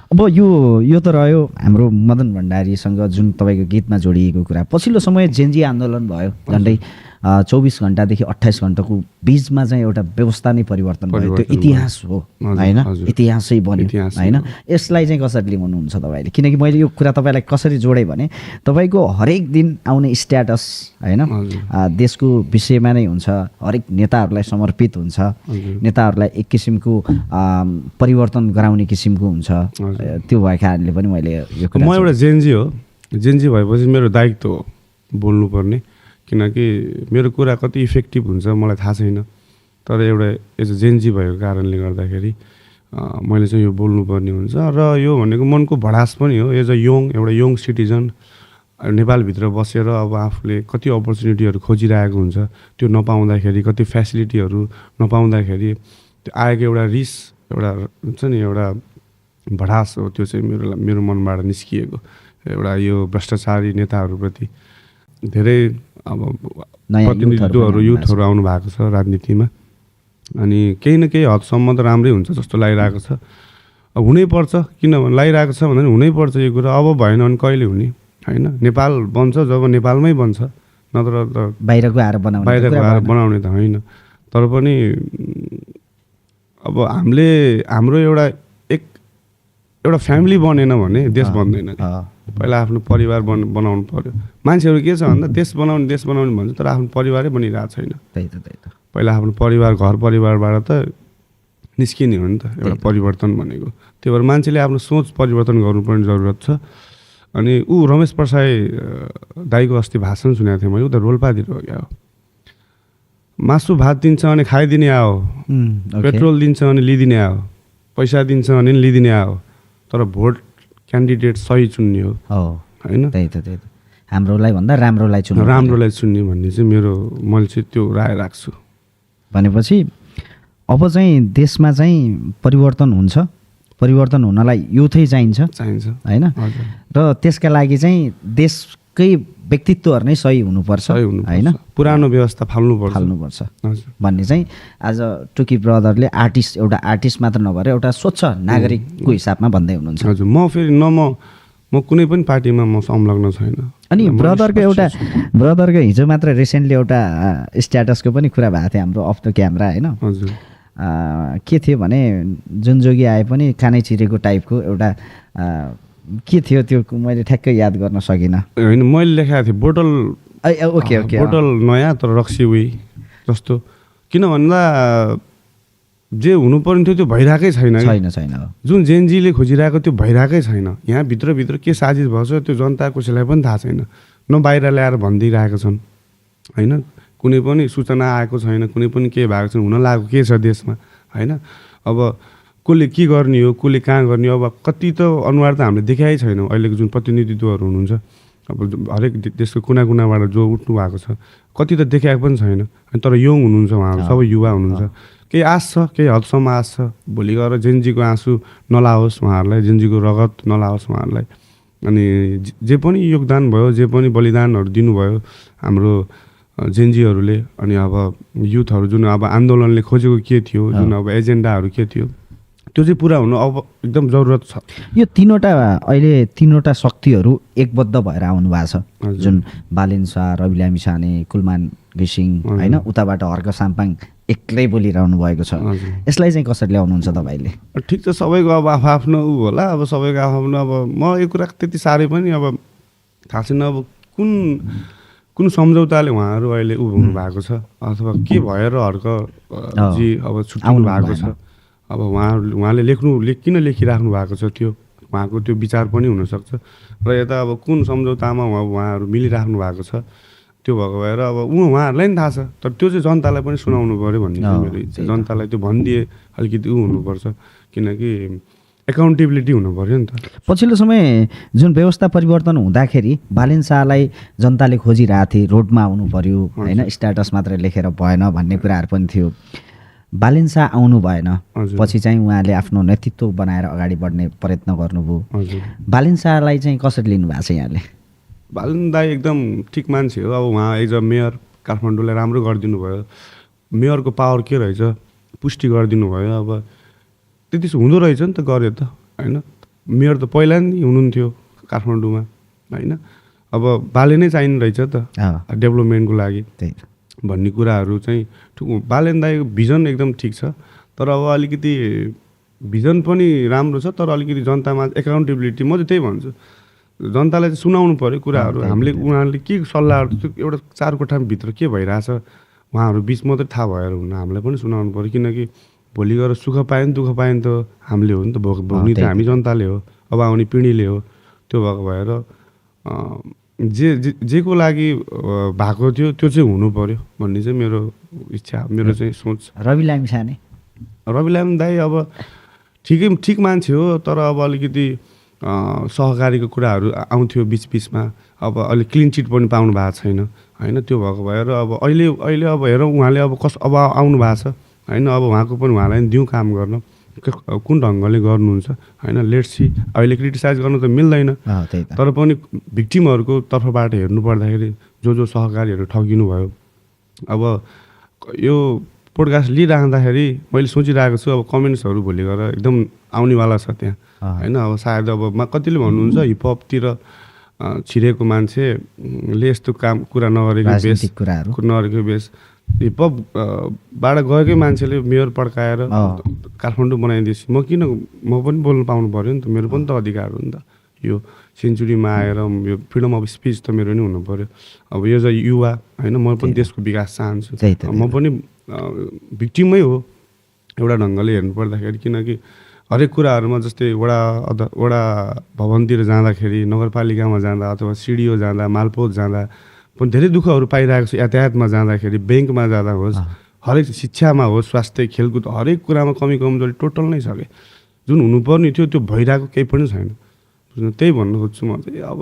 अब यो त रह्यो हाम्रो मदन भण्डारीसँग जुन तपाईँको गीतमा जोडिएको कुरा। पछिल्लो समय जेनजी आन्दोलन भयो, झन्डै 24 घण्टादेखि 28 घण्टाको बिचमा चाहिँ एउटा व्यवस्था नै परिवर्तन भयो, त्यो इतिहास हो होइन, इतिहासै बन्यो होइन। यसलाई चाहिँ कसरी लिनुहुन्छ तपाईँले? किनकि मैले यो कुरा तपाईँलाई कसरी जोडेँ भने तपाईँको हरेक दिन आउने स्ट्याटस होइन देशको विषयमा नै हुन्छ, हरेक नेताहरूलाई समर्पित हुन्छ, नेताहरूलाई एक किसिमको परिवर्तन गराउने किसिमको हुन्छ, त्यो भएका कारणले पनि मैले यो कुरा म एउटा जेन्जी हो, जेन्जी भएपछि मेरो दायित्व हो बोल्नुपर्ने, किनकि मेरो कुरा कति इफेक्टिभ हुन्छ मलाई थाहा छैन, तर एउटा एज अ जेन्जी भएको कारणले गर्दाखेरि मैले चाहिँ यो बोल्नुपर्ने हुन्छ। र यो भनेको मनको भडास पनि हो, एज अ एउटा यङ सिटिजन नेपालभित्र बसेर अब आफूले कति अपर्च्युनिटीहरू खोजिरहेको हुन्छ, त्यो नपाउँदाखेरि कति फेसिलिटीहरू नपाउँदाखेरि त्यो आएको एउटा रिस एउटा हुन्छ नि, एउटा भडास हो, त्यो चाहिँ मेरो मनबाट निस्किएको एउटा यो भ्रष्टाचारी नेताहरूप्रति धेरै अब प्रतिनिधित्वहरू युथहरू आउनु भएको छ राजनीतिमा, अनि केही न केही हदसम्म त राम्रै हुन्छ जस्तो लागिरहेको छ। अब हुनैपर्छ, किनभने लागिरहेको छ भने हुनैपर्छ यो कुरा, अब भएन भने कहिले हुने होइन। नेपाल बन्छ जब नेपालमै बन्छ, नत्र त बाहिरको आएर बनाउने त होइन। तर पनि अब हाम्रो एउटा फ्यामिली बनेन भने देश बन्दैन। पहिला आफ्नो परिवार बनाउनु पर्यो। मान्छेहरू के छ भन्दा देश बनाउने भन्छ, तर आफ्नो परिवारै बनिरहेको छैन। पहिला आफ्नो घर परिवारबाट त निस्किने हो नि त एउटा परिवर्तन भनेको। त्यही भएर मान्छेले आफ्नो सोच परिवर्तन गर्नुपर्ने जरुरत छ। अनि रमेश प्रसाई दाईको अस्ति भाषण सुनेको थिएँ मैले, ऊ त रोल्पातिर हो क्या, मासु भात दिन्छ अनि खाइदिने आओ, पेट्रोल दिन्छ अनि लिदिने आओ, पैसा दिन्छ अनि लिदिने आओ, तर भोट क्यान्डिडेट सही चुन्ने हो होइन। हाम्रोलाई भन्दा राम्रोलाई चुन्ने भन्ने चाहिँ मैले चाहिँ त्यो राय राख्छु। भनेपछि अब चाहिँ देशमा चाहिँ परिवर्तन हुन्छ, परिवर्तन हुनलाई युथै चाहिन्छ होइन। र त्यसका लागि चाहिँ देशकै व्यक्तित्वहरू नै सही हुनुपर्छ होइन, पुरानो व्यवस्था फाल्नुपर्छ भन्ने चाहिँ आज टुकी ब्रदरले एउटा आर्टिस्ट मात्र नभएर एउटा स्वच्छ नागरिकको हिसाबमा भन्दै हुनुहुन्छ। हजुर, म कुनै पनि पार्टीमा म संलग्न छैन। अनि ब्रदरको हिजो मात्र रिसेन्टली एउटा स्ट्याटसको पनि कुरा भएको थियो हाम्रो अफ द क्यामेरा होइन। हजुर, के थियो भने जुन जोगी आए पनि कानै चिरेको टाइपको एउटा के थियो त्यो मैले ठ्याक्कै याद गर्न सकिनँ। होइन, मैले लेखाएको थिएँ बोतल बोतल नयाँ तर रक्सी उही जस्तो, किन भन्दा जे हुनुपर्ने थियो त्यो भइरहेकै छैन। जुन जेनजीले खोजिरहेको त्यो भइरहेकै छैन। यहाँ भित्र के साजिस भएछ त्यो जनता कसैलाई पनि थाहा छैन, न बाहिर ल्याएर भनिदिइरहेको छन् होइन। कुनै पनि सूचना आएको छैन, कुनै पनि के भएको छैन, हुन लागेको के छ देशमा होइन। अब कसले के गर्ने हो, कसले कहाँ गर्ने हो, अब कति त अनुहार त हामीले देखाएकै छैनौँ। अहिलेको जुन प्रतिनिधित्वहरू हुनुहुन्छ अब हरेक देशको कुनाबाट जो उठ्नु भएको छ कति त देखाएको पनि छैन, तर यङ हुनुहुन्छ उहाँहरू, सबै युवा हुनुहुन्छ। केही आश छ, केही हदसम्म आश छ, भोलि गएर जेनजीको आँसु नलाओस् उहाँहरूलाई, जेनजीको रगत नलाओस् उहाँहरूलाई। अनि जे पनि योगदान भयो, जे पनि बलिदानहरू दिनुभयो हाम्रो जेनजीहरूले, अनि अब युथहरू जुन अब आन्दोलनले खोजेको के थियो, जुन अब एजेन्डाहरू के थियो, त्यो चाहिँ पुरा हुनु अब एकदम जरुरत छ। यो अहिले तीनवटा शक्तिहरू एकबद्ध भएर आउनु भएको छ, जुन बालेन शाह, रवि लामिछाने, कुलमान घिसिङ होइन, उताबाट हर्क साम्पाङ एक्लै बोलिरहनु भएको छ। यसलाई चाहिँ कसरी ल्याउनुहुन्छ तपाईँले? ठिक छ, सबैको अब आफ्नो होला, अब सबैको आफ्नो। अब म यो कुरा त्यति साह्रै पनि अब थाहा छैन अब कुन सम्झौताले उहाँहरू अहिले हुनु भएको छ, अथवा के भएर हर्क जी अब छुट्टिनु भएको छ। अब उहाँले किन लेखिराख्नु भएको छ, त्यो उहाँको त्यो विचार पनि हुनसक्छ। र यता अब कुन सम्झौतामा उहाँहरू मिलिराख्नु भएको छ, त्यो भएको भएर अब उहाँहरूलाई नि थाहा छ, तर त्यो चाहिँ जनतालाई पनि सुनाउनु पऱ्यो भन्ने मेरो इच्छा। जनतालाई त्यो भनिदिए अलिकति हुनुपर्छ, किनकि एकाउन्टेबिलिटी हुनु पऱ्यो नि त। पछिल्लो समय जुन व्यवस्था परिवर्तन हुँदाखेरि बालेन शाहलाई जनताले खोजिरहेको थिए, रोडमा आउनु पर्यो होइन, स्ट्याटस मात्र लेखेर भएन भन्ने कुराहरू पनि थियो। बालेन शाह आउनु भएन, पछि चाहिँ उहाँले आफ्नो नेतृत्व बनाएर अगाडि बढ्ने प्रयत्न गर्नुभयो। बालेन शाहलाई चाहिँ कसरी लिनु भएको छ यहाँले? बालेन दाई एकदम ठिक मान्छे हो। अब उहाँ एज अ मेयर काठमाडौँलाई राम्रो गरिदिनु भयो। मेयरको पावर के रहेछ पुष्टि गरिदिनु भयो। अब त्यति हुँदो रहेछ नि त, गऱ्यो त होइन। मेयर त पहिला नि हुनुहुन्थ्यो काठमाडौँमा होइन। अब बाले नै चाहिने रहेछ त डेभलपमेन्टको लागि। भन्ने कुराहरू चाहिँ बालेन दाईको भिजन एकदम ठिक छ। तर अब अलिकति भिजन पनि राम्रो छ, तर अलिकति जनतामा एकाउन्टेबिलिटी, म चाहिँ त्यही भन्छु, जनतालाई चाहिँ सुनाउनु पऱ्यो कुराहरू। हामीले उहाँहरूले के सल्लाहहरू एउटा 4 कोठाभित्र के भइरहेछ उहाँहरू बिच मात्रै थाहा भएर हुन्न, हामीलाई पनि सुनाउनु पऱ्यो। किनकि भोलि गएर सुख पायो नि दुःख पायो नि त हामीले हो नि त, भोग्ने त हामी जनताले हो, अब आउने पिँढीले हो। त्यो भएको भएर जेको लागि भएको थियो त्यो चाहिँ हुनु पऱ्यो भन्ने चाहिँ मेरो इच्छा, मेरो चाहिँ सोच। रवि लामिछाने दाई अब ठिक मान्छे हो, तर अब अलिकति सहकारीको कुराहरू आउँथ्यो बिचमा। अब अहिले क्लिन चिट पनि पाउनु भएको छैन होइन। त्यो भएको भएर अब अहिले अब हेरौँ उहाँले अब अब आउनु भएको छ होइन। अब उहाँको पनि उहाँलाई दिउँ काम गर्न, कुन ढङ्गले गर्नुहुन्छ होइन। Let's see. अहिले क्रिटिसाइज गर्नु त मिल्दैन, तर पनि भिक्टिमहरूको तर्फबाट हेर्नु पर्दाखेरि जो सहकारीहरू ठगिनु भयो, अब यो पोडकास्ट लिइराख्दाखेरि मैले सोचिरहेको छु अब कमेन्ट्सहरू भोलि गएर एकदम आउनेवाला छ त्यहाँ होइन। अब सायद अब कतिले भन्नुहुन्छ हिपहपतिर छिरेको मान्छेले यस्तो कुरा नगरेको बेस हिपहपबाट गएकै मान्छेले मेयर पड्काएर काठमाडौँ बनाइदिएपछि म पनि बोल्नु पाउनु पऱ्यो नि त, मेरो पनि त अधिकार हो नि त। यो सेन्चुरीमा आएर यो फ्रिडम अफ स्पिच त मेरो नि हुनु पऱ्यो। अब यो चाहिँ युवा होइन, म पनि देशको विकास चाहन्छु, म पनि भिक्टिमै हो एउटा ढङ्गले हेर्नु पर्दाखेरि। किनकि हरेक कुराहरूमा जस्तै वडा भवनतिर जाँदाखेरि, नगरपालिकामा जाँदा अथवा सिडिओ जाँदा, मालपोत जाँदा पनि धेरै दुःखहरू पाइरहेको छु। यातायातमा जाँदाखेरि, ब्याङ्कमा जाँदा होस्, हरेक शिक्षामा होस्, स्वास्थ्य, खेलकुद, हरेक कुरामा कमी कमजोरी टोटल नै छ कि जुन हुनुपर्ने थियो त्यो भइरहेको केही पनि छैन। त्यही भन्नु खोज्छु म चाहिँ। अब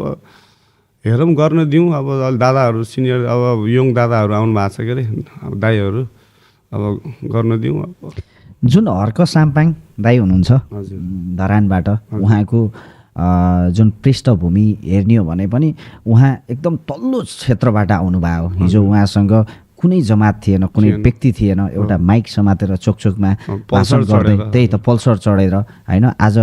हेरौँ, गर्न दिउँ। अब दादाहरू सिनियर अब यङ दादाहरू आउनु भएको छ के अरे, अब दाईहरू, अब गर्न दिउँ। अब जुन हर्क साम्पाङ दाई हुनुहुन्छ धरानबाट, उहाँको जुन पृष्ठभूमि हेर्ने हो भने पनि उहाँ एकदम तल्लो क्षेत्रबाट आउनुभयो। हिजो उहाँसँग कुनै जमात थिएन, कुनै व्यक्ति थिएन, एउटा माइक समातेर चोकचोकमा भाषण गर्दै, त्यही त पल्सर चढेर होइन। आज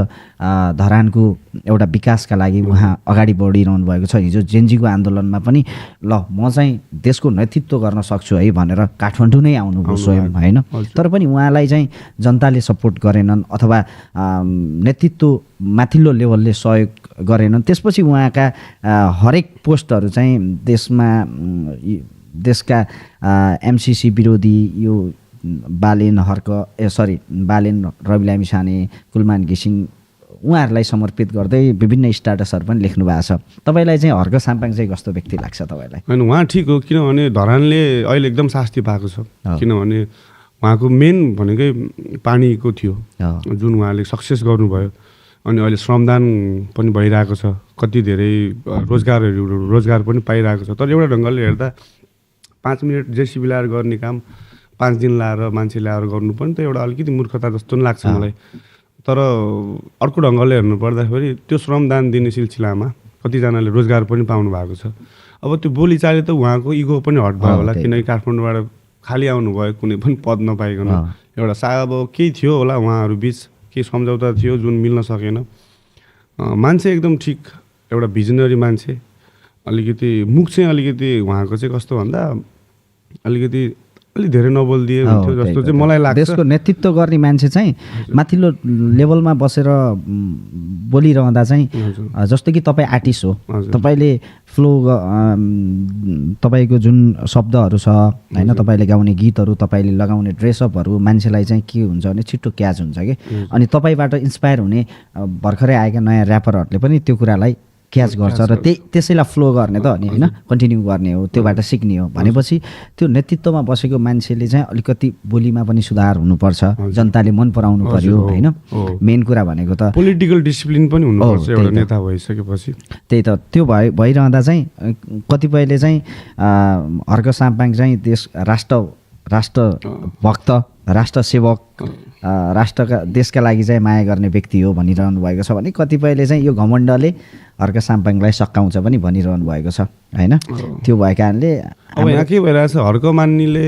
धरानको एउटा विकासका लागि उहाँ अगाडि बढिरहनु भएको छ। हिजो जेनजीको आन्दोलनमा पनि ल म चाहिँ देशको नेतृत्व गर्न सक्छु है भनेर काठमाडौँ नै आउनुभयो स्वयं होइन। तर पनि उहाँलाई चाहिँ जनताले सपोर्ट गरेनन् अथवा नेतृत्व माथिल्लो लेभलले सहयोग गरेनन्। त्यसपछि उहाँका हरेक पोस्टहरू चाहिँ देशका एमसिसी विरोधी यो बालेन रवि लामिछाने, कुलमान घिसिङ उहाँहरूलाई समर्पित गर्दै विभिन्न स्ट्याटसहरू पनि लेख्नु भएको छ। तपाईँलाई चाहिँ हर्क साम्पाङ चाहिँ कस्तो व्यक्ति लाग्छ तपाईँलाई? होइन, उहाँ ठिक हो, किनभने धरानले अहिले एकदम शास्ति पाएको छ। किनभने उहाँको मेन भनेकै पानीको थियो जुन उहाँले सक्सेस गर्नुभयो। अनि अहिले श्रमदान पनि भइरहेको छ, कति धेरै रोजगार पनि पाइरहेको छ। तर एउटा ढङ्गले हेर्दा 5 मिनट जेसिबी ल्याएर गर्ने काम 5 दिन लाएर मान्छे ल्याएर गर्नु पनि त एउटा अलिकति मूर्खता जस्तो पनि लाग्छ मलाई। तर अर्को ढङ्गले हेर्नु पर्दाखेरि त्यो श्रमदान दिने सिलसिलामा कतिजनाले रोजगार पनि पाउनु भएको छ। अब त्यो बोलीचाली त उहाँको इगो पनि हट भयो होला, किनकि काठमाडौँबाट खाली आउनुभयो, कुनै पनि पद नपाइकन। एउटा सायद अब केही थियो होला उहाँहरू बिच, केही सम्झौता थियो जुन मिल्न सकेन। मान्छे एकदम ठिक, एउटा भिजनरी मान्छे। अलिकति मुख चाहिँ अलिकति उहाँको चाहिँ कस्तो भन्दा अलिक धेरै नबोलिदिए हुन्थ्यो जस्तो चाहिँ मलाई लाग्छ। देशको नेतृत्व गर्ने मान्छे चाहिँ माथिल्लो लेभलमा बसेर बोलिरहँदा चाहिँ जस्तो कि तपाईँ आर्टिस्ट हो, तपाईँले फ्लो तपाईँको जुन शब्दहरू छ होइन, तपाईँले गाउने गीतहरू, तपाईँले लगाउने ड्रेसअपहरू मान्छेलाई चाहिँ के हुन्छ भने छिट्टो क्याच हुन्छ कि। अनि तपाईँबाट इन्सपायर हुने भर्खरै आएका नयाँ ऱ्यापरहरूले पनि त्यो कुरालाई क्याच गर्छ र त्यसैलाई फ्लो गर्ने त अनि होइन, कन्टिन्यू गर्ने हो, त्योबाट सिक्ने हो भनेपछि त्यो नेतृत्वमा बसेको मान्छेले चाहिँ अलिकति बोलीमा पनि सुधार हुनुपर्छ, जनताले मन पराउनु पर्यो होइन। मेन कुरा भनेको त पोलिटिकल डिसिप्लिन पनि हुनुपर्छ एउटा नेता भइसकेपछि। त्यही त त्यो भइरहँदा चाहिँ कतिपयले चाहिँ हर्क साम्पाङ चाहिँ राष्ट्रभक्त, राष्ट्रसेवक, देशका लागि चाहिँ माया गर्ने व्यक्ति हो भनिरहनु भएको छ भने कतिपयले चाहिँ यो घमण्डले हर्क साम्पाङलाई सकाउँछ पनि भनिरहनु भएको छ होइन। त्यो भएको कारणले अब यहाँ के भइरहेछ, हर्क मान्नेले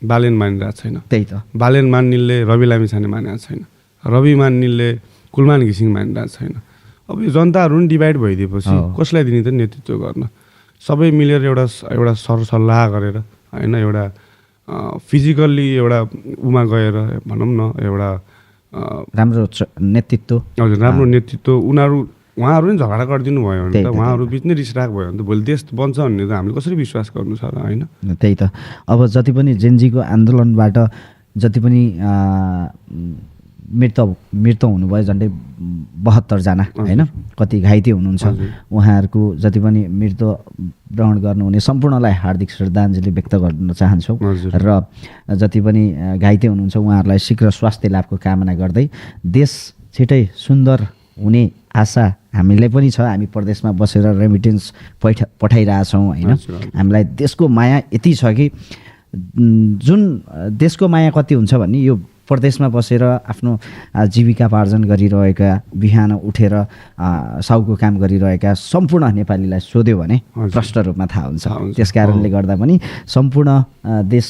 बालेन मानिरहेको छैन, त्यही त बालेन मान्नेले रवि लामिछाने मानिरहेको छैन, रवि मान्नेले कुलमान घिसिङ मानिरहेको छैन। अब यो जनताहरू पनि डिभाइड भइदिएपछि कसलाई दिने त नेतृत्व गर्न? सबै मिलेर एउटा सरसल्लाह गरेर होइन, एउटा फिजिकल्ली एउटा उमा गएर भनौँ न एउटा राम्रो नेतृत्व हजुर राम्रो नेतृत्व उहाँहरू नै झगडा गरिदिनु भयो भने त उहाँहरू बिच नै रिसराग भयो भने त भोलि देश बन्छ भन्ने त हामीले कसरी विश्वास गर्नु छ र होइन त्यही त अब जति पनि जेनजीको आन्दोलनबाट जति पनि मृत हुनुभयो झन्डै 72 जना होइन कति घाइते हुनुहुन्छ उहाँहरूको जति पनि मृत्युवरण गर्नुहुने सम्पूर्णलाई हार्दिक श्रद्धाञ्जली व्यक्त गर्न चाहन्छौँ र जति पनि घाइते हुनुहुन्छ उहाँहरूलाई शीघ्र स्वास्थ्य लाभको कामना गर्दै देश छिटै सुन्दर हुने आशा हामीलाई पनि छ। हामी परदेशमा बसेर रेमिटेन्स पठाइरहेछौँ होइन हामीलाई देशको माया यति छ कि जुन देशको माया कति हुन्छ भन्ने यो परदेशमा बसेर आफ्नो जीविकापार्जन गरिरहेका बिहान उठेर साउको काम गरिरहेका सम्पूर्ण नेपालीलाई सोध्यो भने प्रष्ट रूपमा थाहा हुन्छ। त्यस कारणले गर्दा पनि सम्पूर्ण देश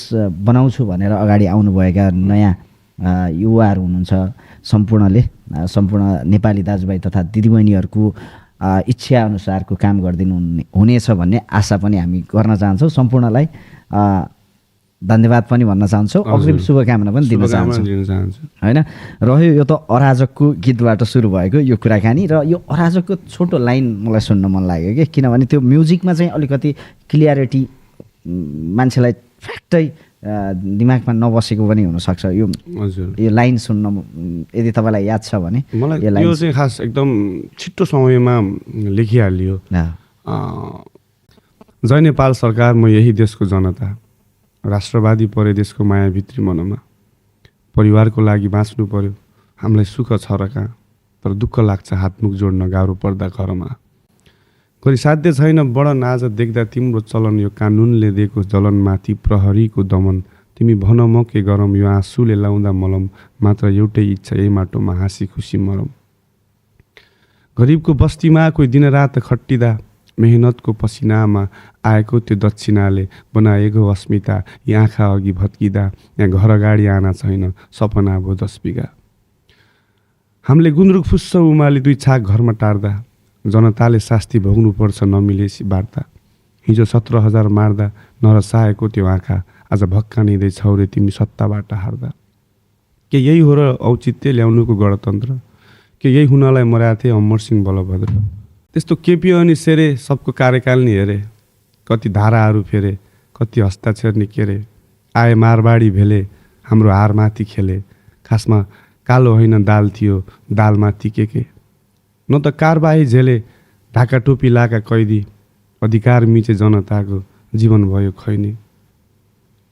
बनाउँछु भनेर अगाडि आउनुभएका नयाँ युवाहरू हुनुहुन्छ सम्पूर्ण नेपाली दाजुभाइ तथा दिदीबहिनीहरूको इच्छा अनुसारको काम गरिदिनु हुनेछ भन्ने आशा पनि हामी गर्न चाहन्छौँ। सम्पूर्णलाई धन्यवाद पनि भन्न चाहन्छौँ, अग्रिम शुभकामना पनि दिन चाहन्छौँ होइन। रह्यो यो त अराजकको गीतबाट सुरु भएको यो कुराकानी र यो अराजकको छोटो लाइन मलाई सुन्न मन लाग्यो कि किनभने त्यो म्युजिकमा चाहिँ अलिकति क्लियरिटी मान्छेलाई फ्याक्टै दिमागमा नबसेको पनि हुनसक्छ। यो लाइन सुन्न यदि तपाईँलाई याद छ भने मलाई यो चाहिँ खास एकदम छिट्टो समयमा लेखिहालियो। जय नेपाल सरकार, म यही देशको जनता, राष्ट्रवादी परदेशको मायाभित्री मनमा, परिवारको लागि बाँच्नु पर्यो, हामीलाई सुख छ र कहाँ, तर दुःख लाग्छ हातमुख जोड्न गाह्रो पर्दा घरमा। गरी साध्य छैन बढन आज देख्दा तिम्रो चलन, यो कानुनले दिएको जलनमाथि प्रहरीको दमन। तिमी भन म के गरम, यो आँसुले लाउँदा मलम, मात्र एउटै इच्छा यही माटोमा हाँसी खुसी मरम। गरिबको बस्तीमा कोही दिन रात खट्टिँदा, मेहनतको पसिनामा आएको त्यो दक्षिणाले बनाएको अस्मिता, यी आँखा अघि भत्किँदा यहाँ घर अगाडि आना छैन, सपना भो 10 बिघा। हामीले गुन्द्रुक फुस्स उमाली 2 छाक घरमा टार्दा, जनताले शास्ति भोग्नुपर्छ नमिलेसी वार्ता। हिजो 17,000 मार्दा नरसाएको त्यो आँखा, आज भक्कानिँदै छौरे तिमी सत्ताबाट हार्दा। के यही हो र औचित्य ल्याउनुको गणतन्त्र, के यही हुनलाई मर्याथे अमरसिंह बलभद्र। त्यस्तो केपी अनि सेरे सबको कार्यकाल नि हेरे, कति धाराहरू फेरे, कति हस्ताक्षर नि केरे। आए मारवाडी भेले, हाम्रो हारमाथि खेले, खासमा कालो होइन दाल थियो, दालमाथि के न त कारबाही झेले, ढाका टोपी लाका कैदी, अधिकार मिचे जनताको जीवन भयो खैनी।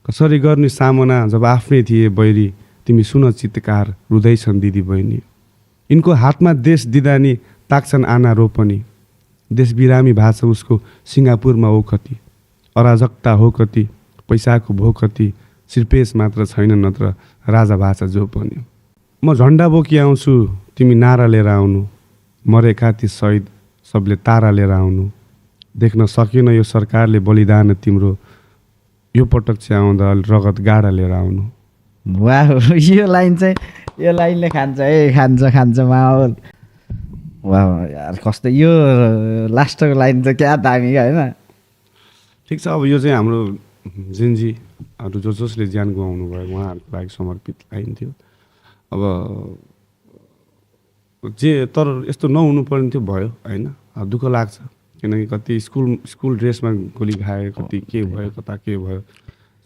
कसरी गर्ने सामना जब आफ्नै थिए बैरी, तिमी सुन चित्कार रुँदैछन् दिदी बहिनी। यिनको हातमा देश दिँदा नि ताक्छन् आना रोपनी, देश बिरामी भाछ उसको सिङ्गापुरमा ओखती। अराजकता हो कति, पैसाको भो कति, सिर्पेस मात्र छैन नत्र राजा भाषा जो पनि। म झन्डा बोकी आउँछु, तिमी नारा लिएर आउनु, मरेका ती शहीद सबले तारा लिएर आउनु। देख्न सकेन यो सरकारले बलिदान तिम्रो, यो पटक चाहिँ आउँदा रगत गाडा लिएर आउनु। वाह, यो लाइनले खान्छ माहौल। वाह यार, कस्तो यो लास्टको लाइन चाहिँ क्या दामी होइन। ठिक छ, अब यो चाहिँ हाम्रो जेनजीहरू जसले ज्यान गुमाउनु भयो उहाँहरूको लागि समर्पित लाइन थियो। अब तर यस्तो नहुनु पर्ने थियो, भयो होइन। दुःख लाग्छ किनकि कति स्कुल ड्रेसमा गोली खाए, कति के भयो, कता के भयो,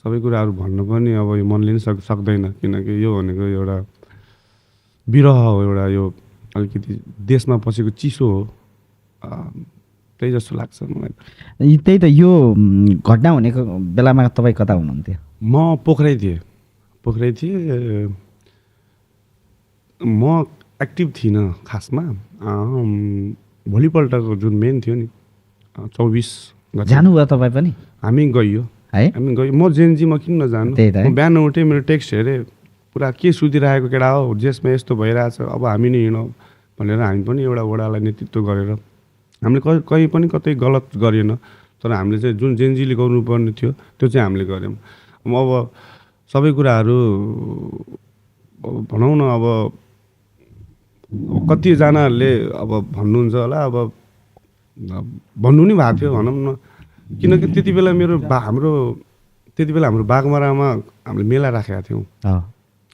सबै कुराहरू भन्नु पनि अब यो मनले नि सक्दैन। किनकि यो भनेको एउटा विरह हो, एउटा यो अलिकति देशमा पसेको चिसो हो, त्यही जस्तो लाग्छ मलाई। त्यही त यो घटना हुनेको बेलामा तपाईँ कता हुनुहुन्थ्यो? म पोखरै थिएँ। म एक्टिभ थिइनँ खासमा। भोलिपल्टको जुन मेन थियो नि 24 जानुभयो तपाईँ पनि? हामी गइयो है, हामी गयो। म जेनजीमा किन नजानु, म बिहान उठेँ, मेरो टेक्स्ट हेरेँ, पुरा के सुतिरहेको केटा हो, जेसमा यस्तो भइरहेछ, अब हामी नै हिँडौँ भनेर हामी पनि एउटा वडालाई नेतृत्व गरेर हामीले कहीँ पनि कतै गलत गरेन। तर हामीले चाहिँ जुन जेनजीले गर्नुपर्ने थियो त्यो चाहिँ हामीले गऱ्यौँ। अब सबै कुराहरू भनौँ न, अब कतिजनाहरूले अब भन्नुहुन्छ होला, अब भन्नु नि भएको थियो भनौँ न, किनकि त्यति बेला हाम्रो त्यति बेला हाम्रो बागमारामा हामीले मेला राखेका थियौँ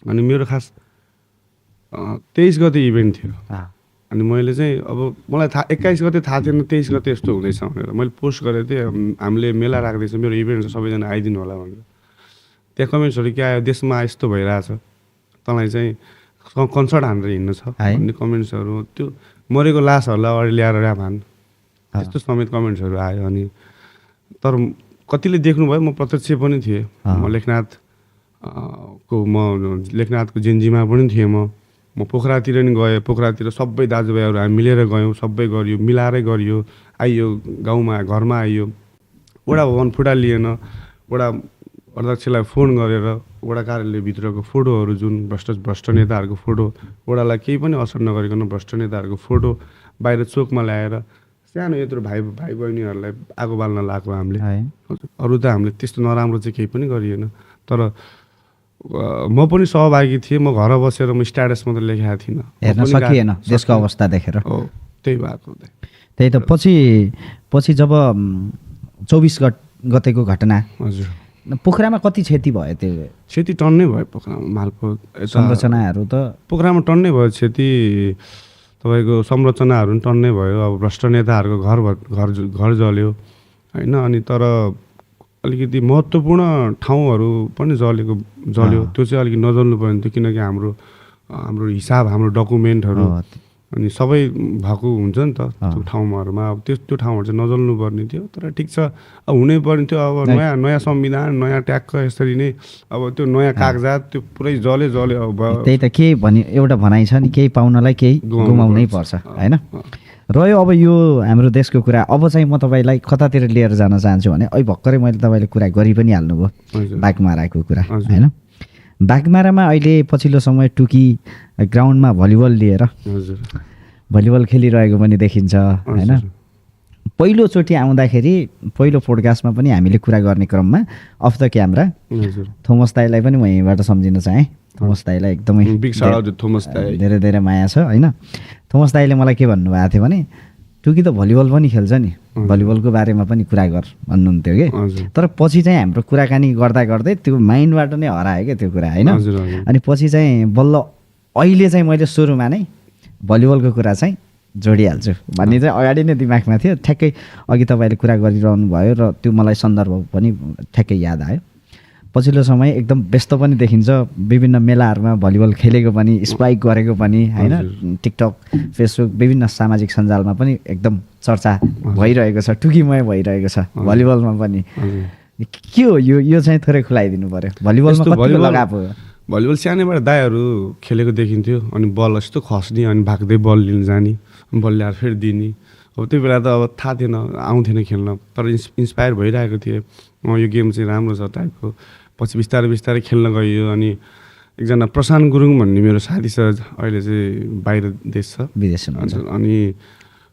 अनि मेरो खास 23 गते इभेन्ट थियो अनि मैले चाहिँ अब मलाई 21 गते थाहा थिएन 23 गते यस्तो हुँदैछ भनेर मैले पोस्ट गरेको थिएँ हामीले मेला राख्दैछ मेरो इभेन्ट छ सबैजना आइदिनु होला भनेर त्यहाँ कमेन्ट्सहरू के आयो देशमा यस्तो भइरहेछ तँलाई चाहिँ कन्सर्ट हानेर हिँड्नु छ भन्ने कमेन्ट्सहरू त्यो मरेको लासहरूलाई अगाडि ल्याएर भान त्यस्तो समेत कमेन्ट्सहरू आयो अनि तर कतिले देख्नुभयो म प्रत्यक्ष पनि थिएँ म लेखनाथको जेन्जीमा पनि थिएँ म पोखरातिर नि गएँ पोखरातिर सबै दाजुभाइहरू हामी मिलेर गयौँ सबै गरियो मिलाएरै गरियो आइयो गाउँमा घरमा आइयो वडा भवन फुटा लिएन वडा अध्यक्षलाई फोन गरेर वडा कार्यालयभित्रको फोटोहरू जुन भ्रष्ट नेताहरूको फोटो वडालाई केही पनि असर नगरिकन भ्रष्ट नेताहरूको फोटो बाहिर चोकमा ल्याएर सानो यत्रो भाइ बहिनीहरूलाई आगो बाल्न लगाएको हामीले अरू त हामीले त्यस्तो नराम्रो चाहिँ केही पनि गरिएन तर म पनि सहभागी थिएँ म घर बसेर म स्ट्याटस मात्रै लेखेको थिइनँ हेर्न सकिएन देशको अवस्था देखेर हो त्यही भएको त्यही त पछि जब 24 गतेको घटना हजुर पोखरामा कति क्षति भयो त्यो क्षति टन्नै भयो पोखरामा मालको संरचनाहरू त पोखरामा टन्नै भयो क्षति तपाईँको संरचनाहरू पनि टन्नै भयो अब भ्रष्ट नेताहरूको घर जल्यो होइन अनि तर अलिकति महत्त्वपूर्ण ठाउँहरू पनि जल्यो त्यो चाहिँ अलिकति नजल्नु पर्ने थियो किनकि हाम्रो हिसाब हाम्रो डकुमेन्टहरू अनि सबै भएको हुन्छ नि त त्यो ठाउँहरूमा अब त्यो ठाउँहरू चाहिँ नजल्नु पर्ने थियो तर ठिक छ अब हुनै पर्ने थियो अब नयाँ संविधान नयाँ ट्याक्क यसरी नै अब त्यो नयाँ कागजात त्यो पुरै जल्यो अब त्यही त के भने एउटा भनाइ छ नि केही पाउनलाई केही गुमाउनै पर्छ होइन रह्यो अब यो हाम्रो देशको कुरा अब चाहिँ म तपाईँलाई कतातिर लिएर जान चाहन्छु भने अहिले भर्खरै मैले तपाईँले कुरा गरि पनि हाल्नुभयो बाघमाराको कुरा होइन बाघमारामा अहिले पछिल्लो समय टुकी ग्राउन्डमा भलिबल लिएर भलिबल खेलिरहेको पनि देखिन्छ होइन पहिलोचोटि आउँदाखेरि पहिलो पोडकास्टमा पनि हामीले कुरा गर्ने क्रममा अफ द क्यामेरा थोमस दाईलाई पनि म यहीँबाट सम्झिन चाहेँ थोमस दाईलाई एकदमै धेरै धेरै माया छ होइन थोमस दाईले मलाई के भन्नुभएको थियो भने टुकी त भलिबल पनि खेल्छ नि भलिबलको बारेमा पनि कुरा गर भन्नुहुन्थ्यो कि तर पछि चाहिँ हाम्रो कुराकानी गर्दा गर्दै त्यो माइन्डबाट नै हरायो क्या त्यो कुरा होइन अनि पछि चाहिँ बल्ल अहिले चाहिँ मैले सुरुमा नै भलिबलको कुरा चाहिँ जोडिहाल्छु भन्ने चाहिँ अगाडि नै दिमागमा थियो ठ्याक्कै अघि तपाईँले कुरा गरिरहनु भयो र त्यो मलाई सन्दर्भ पनि ठ्याक्कै याद आयो पछिल्लो समय एकदम व्यस्त पनि देखिन्छ विभिन्न मेलाहरूमा भलिबल खेलेको पनि स्पाइक गरेको पनि होइन टिकटक फेसबुक विभिन्न सामाजिक सञ्जालमा पनि एकदम चर्चा भइरहेको छ टुकीमय भइरहेको छ भलिबलमा पनि के हो यो चाहिँ थोरै खुलाइदिनु पर्यो भलिबलमा कति लगाएको भलिबल सानैबाट दाइहरू खेलेको देखिन्थ्यो अनि बल यस्तो खस्ने अनि भाग्दै बल लिन जाने बल ल्याएर फेरि दिने अब त्यो बेला त अब थाहा थिएन आउँथेन खेल्न तर इन्सपायर भइरहेको थिएँ यो गेम चाहिँ राम्रो छ टाइपको पछि बिस्तारै खेल्न गइयो अनि एकजना प्रशान्त गुरुङ भन्ने मेरो साथी छ अहिले चाहिँ बाहिर देश छ विदेशमा अनि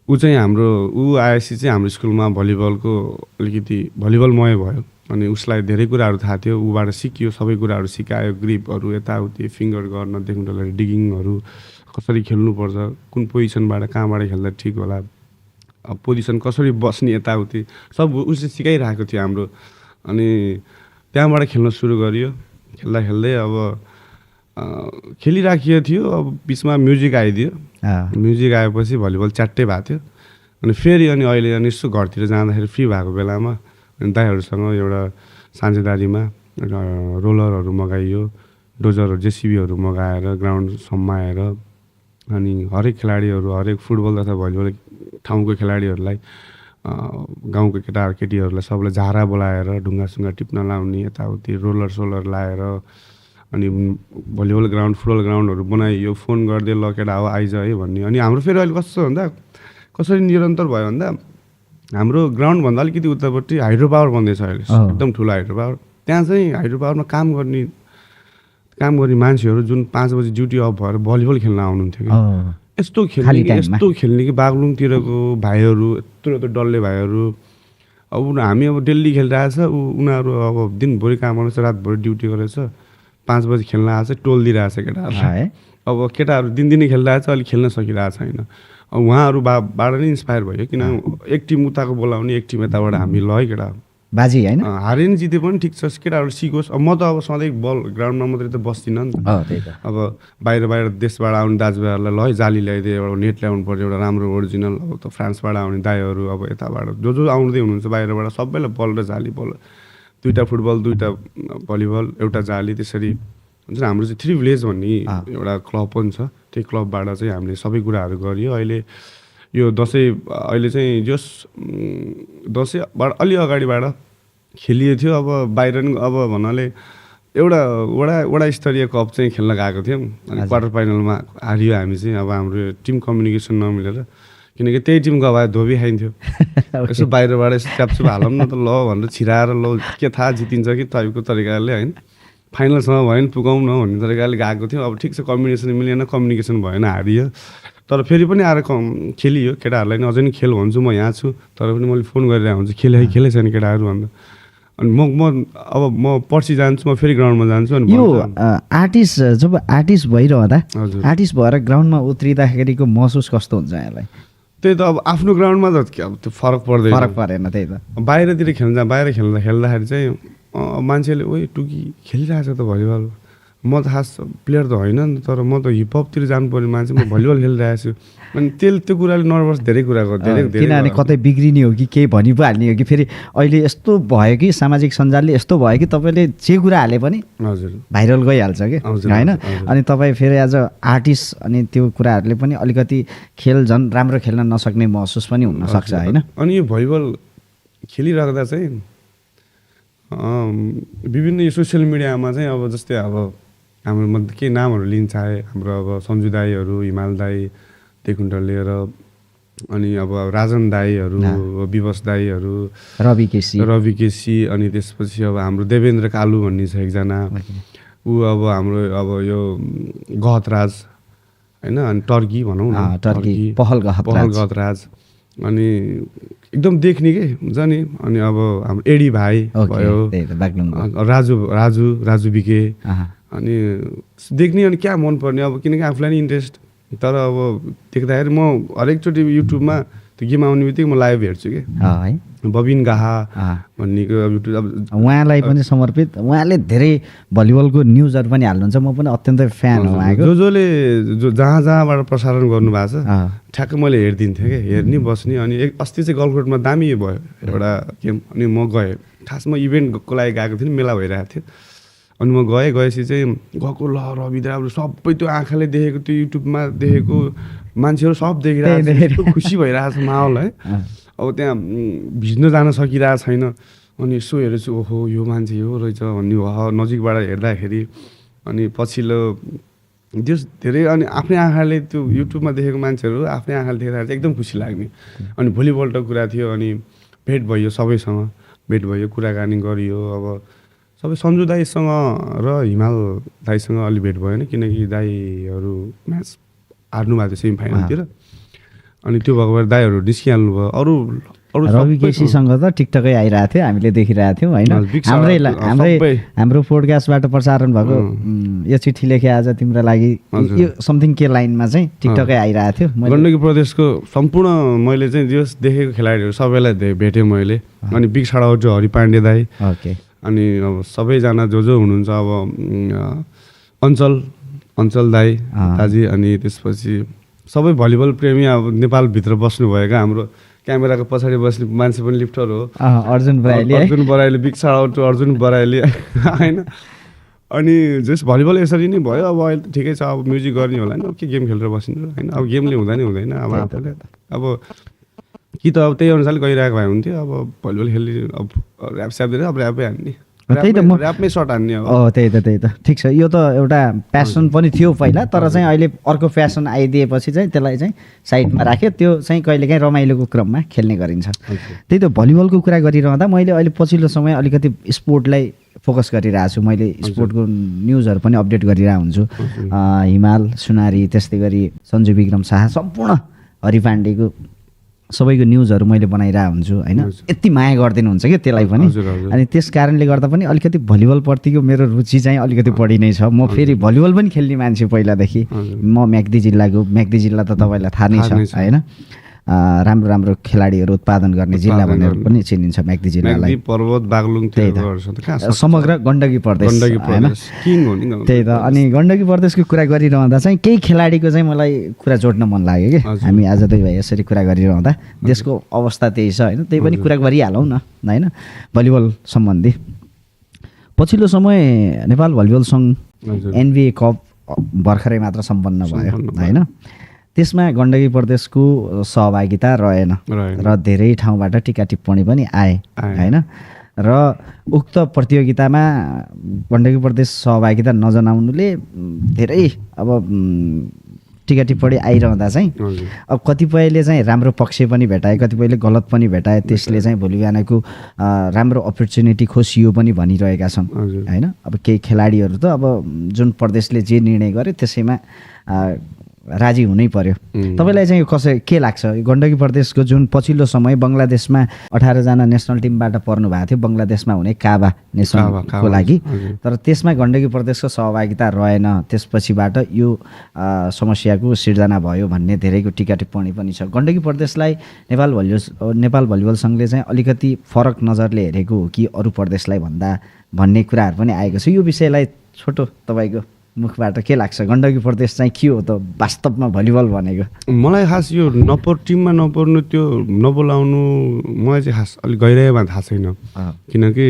ऊ चाहिँ ऊ आएपछि चाहिँ हाम्रो स्कुलमा भलिबलको अलिकति भलिबलमय भयो अनि उसलाई धेरै कुराहरू थाहा थियो ऊबाट सिकियो सबै कुराहरू सिकायो ग्रिपहरू यताउति फिङ्गर गर्नदेखि लिएर डिगिङहरू कसरी खेल्नुपर्छ कुन पोजिसनबाट कहाँबाट खेल्दा ठिक होला अब पोजिसन कसरी बस्ने यताउति सब उसले सिकाइरहेको थियो हाम्रो अनि त्यहाँबाट खेल्न सुरु गरियो खेल्दै अब खेलिराखिएको थियो अब बिचमा म्युजिक आइदियो म्युजिक आएपछि भलिबल च्याट्टै भएको थियो अनि फेरि अनि अहिले अनि यसो घरतिर जाँदाखेरि फ्री भएको बेलामा अनि दाइहरूसँग एउटा साझेदारीमा रोलरहरू मगाइयो डोजरहरू जेसिबीहरू मगाएर ग्राउन्ड सम्माएर अनि हरेक खेलाडीहरू हरेक फुटबल तथा भलिबल ठाउँको खेलाडीहरूलाई गाउँको केटीहरूलाई सबलाई झारा बोलाएर ढुङ्गासुङ्गा टिप्न लाउने यताउति रोलर सोलर लाएर अनि भलिबल ग्राउन्ड फुटबल ग्राउन्डहरू बनाइयो फोन गरिदियो ल केटा हो आइज है भन्ने अनि हाम्रो फेरि अहिले कस्तो भन्दा कसरी निरन्तर भयो भन्दा हाम्रो ग्राउन्डभन्दा अलिकति उतापट्टि हाइड्रो पावर बन्दैछ अहिले एकदम ठुलो हाइड्रो पावर त्यहाँ चाहिँ हाइड्रो पावरमा काम गर्ने मान्छेहरू जुन 5 बजी ड्युटी अफ भएर भलिबल खेल्न आउनुहुन्थ्यो कि यस्तो खेल्ने कि बागलुङतिरको भाइहरू यत्रो डल्ले भाइहरू अब हामी अब डेली खेलिरहेछ उनीहरू अब दिनभरि काम गरेछ रातभरि ड्युटी गरेछ 5 बजी खेल्न आएछ टोल दिइरहेछ केटाहरूलाई अब केटाहरू दिनदिनै खेलिरहेछ अलिक खेल्न सकिरहेको छैन उहाँहरूबाट नै इन्सपायर भयो किन एक टिम उताको बोलाउने एक टिम यताबाट हामी ल है केटा बाजी होइन हारे नि जिते पनि ठिक छ केटाहरू सिकोस्। अब म त अब सधैँ बल ग्राउन्डमा मात्रै त बस्दिनँ नि त। त्यही त अब बाहिर देशबाट आउने दाजुभाइहरूलाई ल है जाली ल्याइदियो, एउटा नेट ल्याउनु पर्यो, एउटा राम्रो ओरिजिनल। अब त फ्रान्सबाट आउने दाइहरू, अब यताबाट जो आउँदै हुनुहुन्छ बाहिरबाट सबैलाई बल र जाली, बल 2टा फुटबल 2टा भलिबल, एउटा जाली, त्यसरी हुन्छ नि। हाम्रो चाहिँ 3 भिलेज भन्ने एउटा क्लब पनि छ, त्यही क्लबबाट चाहिँ हामीले सबै कुराहरू गरियो। अहिले यो दसैँ अहिले चाहिँ जस दसैँबाट अलि अगाडिबाट खेलिएको थियो। अब बाहिर नि अब भन्नाले एउटा वडा स्तरीय कप चाहिँ खेल्न गएको थियौँ, अनि क्वार्टर फाइनलमा हारियो हामी चाहिँ। अब हाम्रो टिम कम्युनिकेसन नमिलेर, किनकि त्यही टिमको भए धोबी खाइन्थ्यो। यसो बाहिरबाट यसो च्यापचुप हालौँ न त ल भनेर छिराएर ल के थाहा जितिन्छ कि टाइपको तरिकाले होइन, फाइनलसम्म भयो नि पुगाउँ न भन्ने तरिकाले गएको थियो। अब ठिक छ कम्बिनेसन मिलेन, कम्युनिकेसन भएन, हारियो। तर फेरि पनि आएर खेलियो, केटाहरूलाई नि अझै नि खेल भन्छु, म यहाँ छु तर पनि मैले फोन गरिरहेको हुन्छु खेले छैन केटाहरू भन्दा। अनि म पर्सि जान्छु, म फेरि ग्राउन्डमा जान्छु। अनि यो आर्टिस्ट जब आर्टिस्ट भइरहँदा आर्टिस्ट भएर ग्राउन्डमा उत्रिँदाखेरिको महसुस कस्तो हुन्छ यहाँलाई? त्यही त अब आफ्नो ग्राउन्डमा त अब त्यो फरक परेन। त्यही त बाहिर खेल्दाखेरि चाहिँ मान्छेले ओइ टुकी खेलिरहेछ त भलिबल, म त खास प्लेयर त होइन नि, तर म त हिपहपतिर जानु पर्ने मान्छे, म भलिबल खेलिरहेको छु। अनि त्यो कुराले नर्भस धेरै कुरा गर्छ, किनभने कतै बिग्रिने हो कि केही भनि पो हाल्ने हो कि। फेरि अहिले यस्तो भयो कि सामाजिक सञ्जालले यस्तो भयो कि तपाईँले जे कुरा हाले पनि हजुर भाइरल गइहाल्छ कि होइन। अनि तपाईँ फेरि एज अ आर्टिस्ट, अनि त्यो कुराहरूले पनि अलिकति खेल झन् राम्रो खेल्न नसक्ने महसुस पनि हुनसक्छ होइन। अनि यो भलिबल खेलिराख्दा चाहिँ विभिन्न यो सोसियल मिडियामा चाहिँ अब जस्तै अब हाम्रो मध्ये केही नामहरू लिन्छ है, हाम्रो अब सन्जु दाईहरू, हिमाल दाई देखुन्ट लिएर, अनि अब राजन दाईहरू, विवश दाईहरू, रवि केसी, अनि त्यसपछि अब हाम्रो देवेन्द्र कालु भन्ने छ एकजना, ऊ अब हाम्रो अब यो गहतराज होइन, अनि टर्की भनौँ न, पहल गहतराज, अनि एकदम देख्ने के हुन्छ नि। अनि अब हाम्रो एडी भाइ भयो, राजु बिके, अनि देख्ने अनि क्या मनपर्ने अब, किनकि आफूलाई नि इन्ट्रेस्ट। तर अब देख्दाखेरि म हरेकचोटि युट्युबमा त्यो गेम आउने बित्तिकै म लाइभ हेर्छु कि बबिन गाहा भन्नेको युट्युब। अब उहाँलाई पनि समर्पित, उहाँले धेरै भलिबलको न्युजहरू पनि हाल्नुहुन्छ, म पनि अत्यन्तै फ्यान हो उहाँको। जसले जहाँबाट प्रसारण गर्नुभएको छ ठ्याक्कै मैले हेरिदिन्थेँ क्या, हेर्ने बस्ने। अनि अस्ति चाहिँ गलकोटमा दामी भयो एउटा गेम, अनि म गएँ। खासमा इभेन्टको लागि गएको थिएँ, मेला भइरहेको थियो। अनि म गएपछि चाहिँ गएको ल रविदा अब सबै त्यो आँखाले देखेको, त्यो युट्युबमा देखेको मान्छेहरू सब देखिरहेको, खुसी भइरहेको छ माहौल है। अब त्यहाँ भिज्न जान सकिरहेको छैन। अनि यसो हेरेछु, ओहो यो मान्छे यो रहेछ भन्ने भयो नजिकबाट हेर्दाखेरि। अनि पछिल्लो त्यो धेरै, अनि आफ्नै आँखाले त्यो युट्युबमा देखेको मान्छेहरू आफ्नै आँखाले देख्दाखेरि चाहिँ एकदम खुसी लाग्ने। अनि भोलिपल्ट कुरा थियो, अनि भेट भयो, सबैसँग भेट भयो, कुराकानी गरियो। अब सबै सन्जु दाईसँग र हिमाल दाईसँग अलि भेट भएन, किनकि दाईहरू म्याच हार्नु भएको थियो सेमी फाइनलतिर। अनि त्यो भएको भएर दाईहरू निस्किहाल्नु भयो। अरू रवि केसीसँग त टिकटकै आइरहेको थियो, हामीले देखिरहेको थियौँ होइन। हाम्रो पोडकास्टबाट प्रसारण भएको यो चिठी लेखे आज तिम्रो लागि, यो समथिङ के लाइनमा चाहिँ टिकटकै आइरहेको थियो। गण्डकी प्रदेशको सम्पूर्ण मैले चाहिँ जस देखेको खेलाडीहरू सबैलाई भेटेँ मैले। अनि big shout out Hari Pandey दाई, अनि अब सबैजना जो हुनुहुन्छ, अब अञ्चल दाई दाजी, अनि त्यसपछि सबै भलिबल प्रेमी अब नेपालभित्र बस्नुभएका हाम्रो क्यामेराको पछाडि बस्ने मान्छे पनि लिफ्टर हो Arjun Baraili, big shout out Arjun Baraili होइन। अनि जस भलिबल यसरी नै भयो। अब अहिले त ठिकै छ, अब म्युजिक गर्ने होला नि, के गेम खेलेर बसिन्छ होइन। अब गेमले हुँदैन अब आफूले अब कि त अब त्यही अनुसारले गइरहेको भए हुन्थ्यो। अब भलिबल खेल्ने अब ऱ्याप स्याप्दैन, अब ऱ्यापै हान्ने, त्यही त म ऱ्यापमै सर्ट हान्ने। त्यही त ठिक छ। यो त एउटा प्यासन पनि थियो पहिला, तर चाहिँ अहिले अर्को प्यासन आइदिएपछि चाहिँ त्यसलाई चाहिँ साइडमा राख्यो। त्यो चाहिँ कहिलेकाहीँ रमाइलोको क्रममा खेल्ने गरिन्छ। त्यही त भलिबलको कुरा गरिरहँदा मैले अहिले पछिल्लो समय अलिकति स्पोर्टलाई फोकस गरिरहेको छु। मैले स्पोर्टको न्युजहरू पनि अपडेट गरिरहेको हुन्छु। हिमाल सुनारी, त्यस्तै गरी सन्जु विक्रम शाह, सम्पूर्ण हरि पाण्डेको सबैको न्युजहरू मैले बनाइरहेको हुन्छु होइन। यति माया गरिदिनुहुन्छ कि त्यसलाई पनि। अनि त्यस कारणले गर्दा पनि अलिकति भलिबलप्रतिको मेरो रुचि चाहिँ अलिकति बढी नै छ। म फेरि भलिबल पनि खेल्ने मान्छे पहिलादेखि। म म्याग्दी जिल्लाको, म्याग्दी जिल्ला त तपाईँलाई थाहा नै छ होइन। राम्रो राम्रो खेलाडीहरू उत्पादन गर्ने जिल्ला भनेर पनि चिनिन्छ म्याग्दी जिल्लालाई। पर्वत बागलुङ समग्र गण्डकी प्रदेश हैन त्यही त। अनि गण्डकी प्रदेशको कुरा गरिरहँदा चाहिँ केही खेलाडीको चाहिँ मलाई कुरा जोड्न मन लाग्यो कि हामी आज दुई भाइ यसरी कुरा गरिरहँदा देशको अवस्था त्यही छ होइन, त्यही पनि कुरा गरिहालौँ न होइन। भलिबल सम्बन्धी पछिल्लो समय नेपाल भलिबल सङ्घ NBA कप भर्खरै मात्र सम्पन्न भयो होइन। त्यसमा गण्डकी प्रदेशको सहभागिता रहेन र धेरै ठाउँबाट टिका टिप्पणी पनि आए होइन। र उक्त प्रतियोगितामा गण्डकी प्रदेश सहभागिता नजनाउनुले धेरै अब टिका टिप्पणी आइरहँदा चाहिँ अब कतिपयले चाहिँ राम्रो पक्ष पनि भेटाए, कतिपयले गलत पनि भेटाए। त्यसले चाहिँ भोलि बिहानको राम्रो अपर्च्युनिटी खोसियो पनि भनिरहेका छन् होइन। अब केही खेलाडीहरू त अब जुन प्रदेशले जे निर्णय गर्यो त्यसैमा राजी हुनै पर्यो। तपाईँलाई चाहिँ के लाग्छ गण्डकी प्रदेशको जुन पछिल्लो समय बङ्गलादेशमा 18 जना नेसनल टिमबाट पर्नु भएको थियो बङ्गलादेशमा हुने काबा नेसनलको लागि, तर त्यसमा गण्डकी प्रदेशको सहभागिता रहेन, त्यसपछिबाट यो समस्याको सिर्जना भयो भन्ने धेरैको टिका टिप्पणी पनि छ। गण्डकी प्रदेशलाई नेपाल भलिबल सङ्घले चाहिँ अलिकति फरक नजरले हेरेको हो कि अरू प्रदेशलाई भन्ने कुराहरू पनि आएको छ। यो विषयलाई छोटो तपाईँको मुखबाट के लाग्छ? गण्डकी प्रदेश चाहिँ के हो त वास्तवमा भलिबल भनेको? मलाई खास यो टिममा नपर्नु त्यो नबोलाउनु मलाई चाहिँ खास अलिक गहिराइमा थाहा छैन, किनकि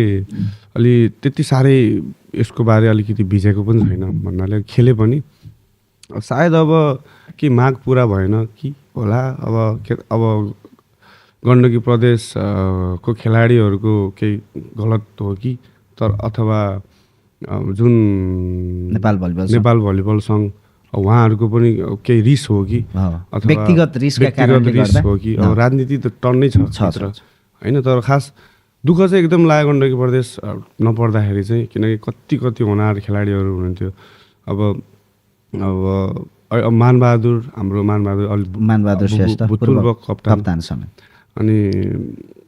अलि त्यति साह्रै यसको बारे अलिकति भिजेको पनि छैन भन्नाले खेले पनि सायद अब के माग पुरा भएन कि होला। अब गण्डकी प्रदेश को खेलाडीहरूको केही गलत हो कि तर अथवा जुन नेपाल भलिबल सङ्घ उहाँहरूको पनि केही रिस हो कि अथवा व्यक्तिगत रिस हो कि राजनीति त टन्नै छ होइन। तर खास दुःख चाहिँ एकदम लाग्यो गण्डकी प्रदेश नपर्दाखेरि चाहिँ, किनकि कति होनार खेलाडीहरू हुनुहुन्थ्यो। अब मानबहादुर श्रेष्ठ पूर्व कप्तान समेत, अनि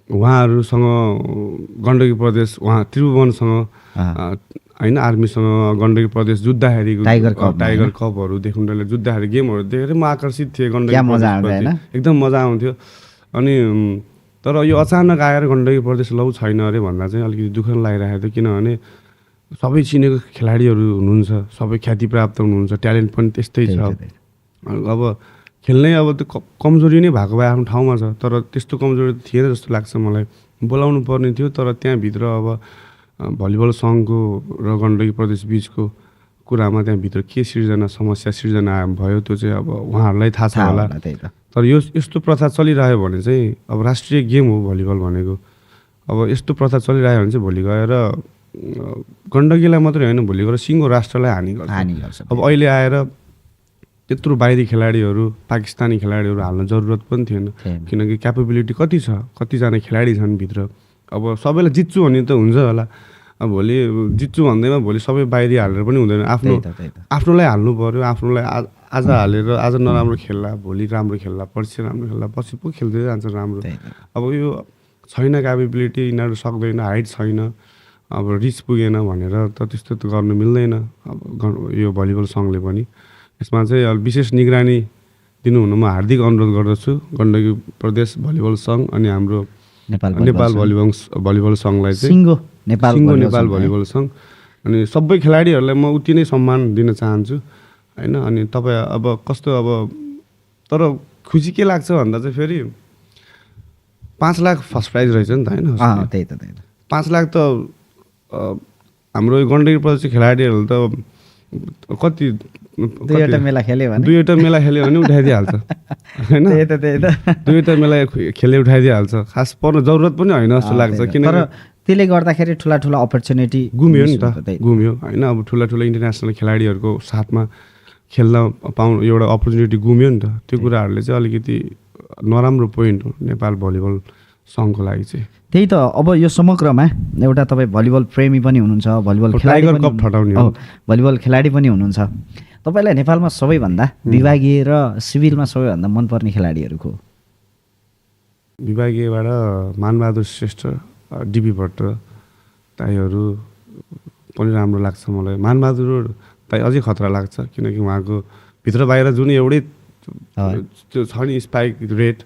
उहाँहरूसँग गण्डकी प्रदेश उहाँ त्रिभुवनसँग होइन आर्मीसँग गण्डकी प्रदेश जुत्दाखेरि टाइगर कपहरू देख्नुले जुत्दाखेरि गेमहरू देखेर म आकर्षित थिएँ गण्डकी प्रदेश, एकदम मजा आउँथ्यो। अनि तर यो अचानक आएर गण्डकी प्रदेश लौ छैन अरे भन्दा चाहिँ अलिकति दुःख लागिरहेको थियो, किनभने सबै चिनेको खेलाडीहरू हुनुहुन्छ, सबै ख्याति प्राप्त हुनुहुन्छ, ट्यालेन्ट पनि त्यस्तै छ। अब खेल्नै अब त्यो कमजोरी नै भएको भए आफ्नो ठाउँमा छ, तर त्यस्तो कमजोरी थिएन जस्तो लाग्छ मलाई। बोलाउनु पर्ने थियो, तर त्यहाँभित्र अब भलिबल सङ्घको र गण्डकी प्रदेश बिचको कुरामा त्यहाँभित्र के समस्या सिर्जना भयो त्यो चाहिँ अब उहाँहरूलाई थाहा छ होला। तर यस्तो प्रथा चलिरह्यो भने चाहिँ अब राष्ट्रिय गेम हो भलिबल भनेको, अब यस्तो प्रथा चलिरह्यो भने चाहिँ भोलि गएर गण्डकीलाई मात्रै होइन भोलि गएर सिङ्गो राष्ट्रलाई हानि गर्छ। अब अहिले आएर त्यत्रो बाहिरी खेलाडीहरू पाकिस्तानी खेलाडीहरू हाल्न जरुरत पनि थिएन, किनकि क्यापेबिलिटी कति छ, कतिजना खेलाडी छन् भित्र। अब सबैलाई जित्छु भन्ने त हुन्छ होला, अब भोलि जित्छु भन्दैमा भोलि सबै बाहिरी हालेर पनि हुँदैन। आफ्नोलाई हाल्नु पर्यो, आफ्नोलाई आज हालेर आज नराम्रो खेल्ला, भोलि राम्रो खेल्ला, पर्सि राम्रो खेल्ला, पछि पो खेल्दै जान्छ राम्रो। अब यो छैन क्यापेबिलिटी, यिनीहरू सक्दैन, हाइट छैन, अब रिच पुगेन भनेर त त्यस्तो त गर्नु मिल्दैन। अब यो भलिबल सङ्घले पनि यसमा चाहिँ विशेष निगरानी दिनु हुन म हार्दिक अनुरोध गर्दछु गण्डकी प्रदेश भलिबल सङ्घ अनि हाम्रो नेपाल भलिबल सङ्घलाई चाहिँ सिङ्गो नेपाल भलिबल सङ्घ अनि सबै खेलाडीहरूलाई म उति नै सम्मान दिन चाहन्छु होइन। अनि तपाईँ अब कस्तो अब तर खुसी के लाग्छ भन्दा चाहिँ फेरि 5 लाख फर्स्ट प्राइज रहेछ नि त होइन। त्यही त 5 लाख त हाम्रो गण्डकी प्रदेश खेलाडीहरूले त कति दुईवटा मेला खेल्यो भने उठाइदिइहाल्छ होइन। दुईवटा मेला खेले उठाइदिइहाल्छ, खास पर्न जरुरत पनि होइन जस्तो लाग्छ, किनकि त्यसले गर्दाखेरि ठुला अपर्च्युनिटी गुम्यो नि त, गुम्यो होइन। अब ठुला इन्टरनेसनल खेलाडीहरूको साथमा खेल्न पाउनु एउटा अपर्च्युनिटी गुम्यो नि त। त्यो कुराहरूले चाहिँ अलिकति नराम्रो पोइन्ट हो नेपाल भलिबल सङ्घको लागि चाहिँ। त्यही त अब यो समग्रमा एउटा तपाईँ भलिबल प्रेमी पनि हुनुहुन्छ, भलिबल टाइगर कप ठटाउने भलिबल खेलाडी पनि हुनुहुन्छ। तपाईँलाई नेपालमा सबैभन्दा विभागीय र सिभिलमा सबैभन्दा मनपर्ने खेलाडीहरूको? विभागीयबाट मानबहादुर श्रेष्ठ, डिबी भट्ट ताईहरू पनि राम्रो लाग्छ मलाई। मानबहादुर ताई अझै खतरा लाग्छ, किनकि उहाँको भित्र बाहिर जुन एउटै त्यो छ नि स्पाइक रेट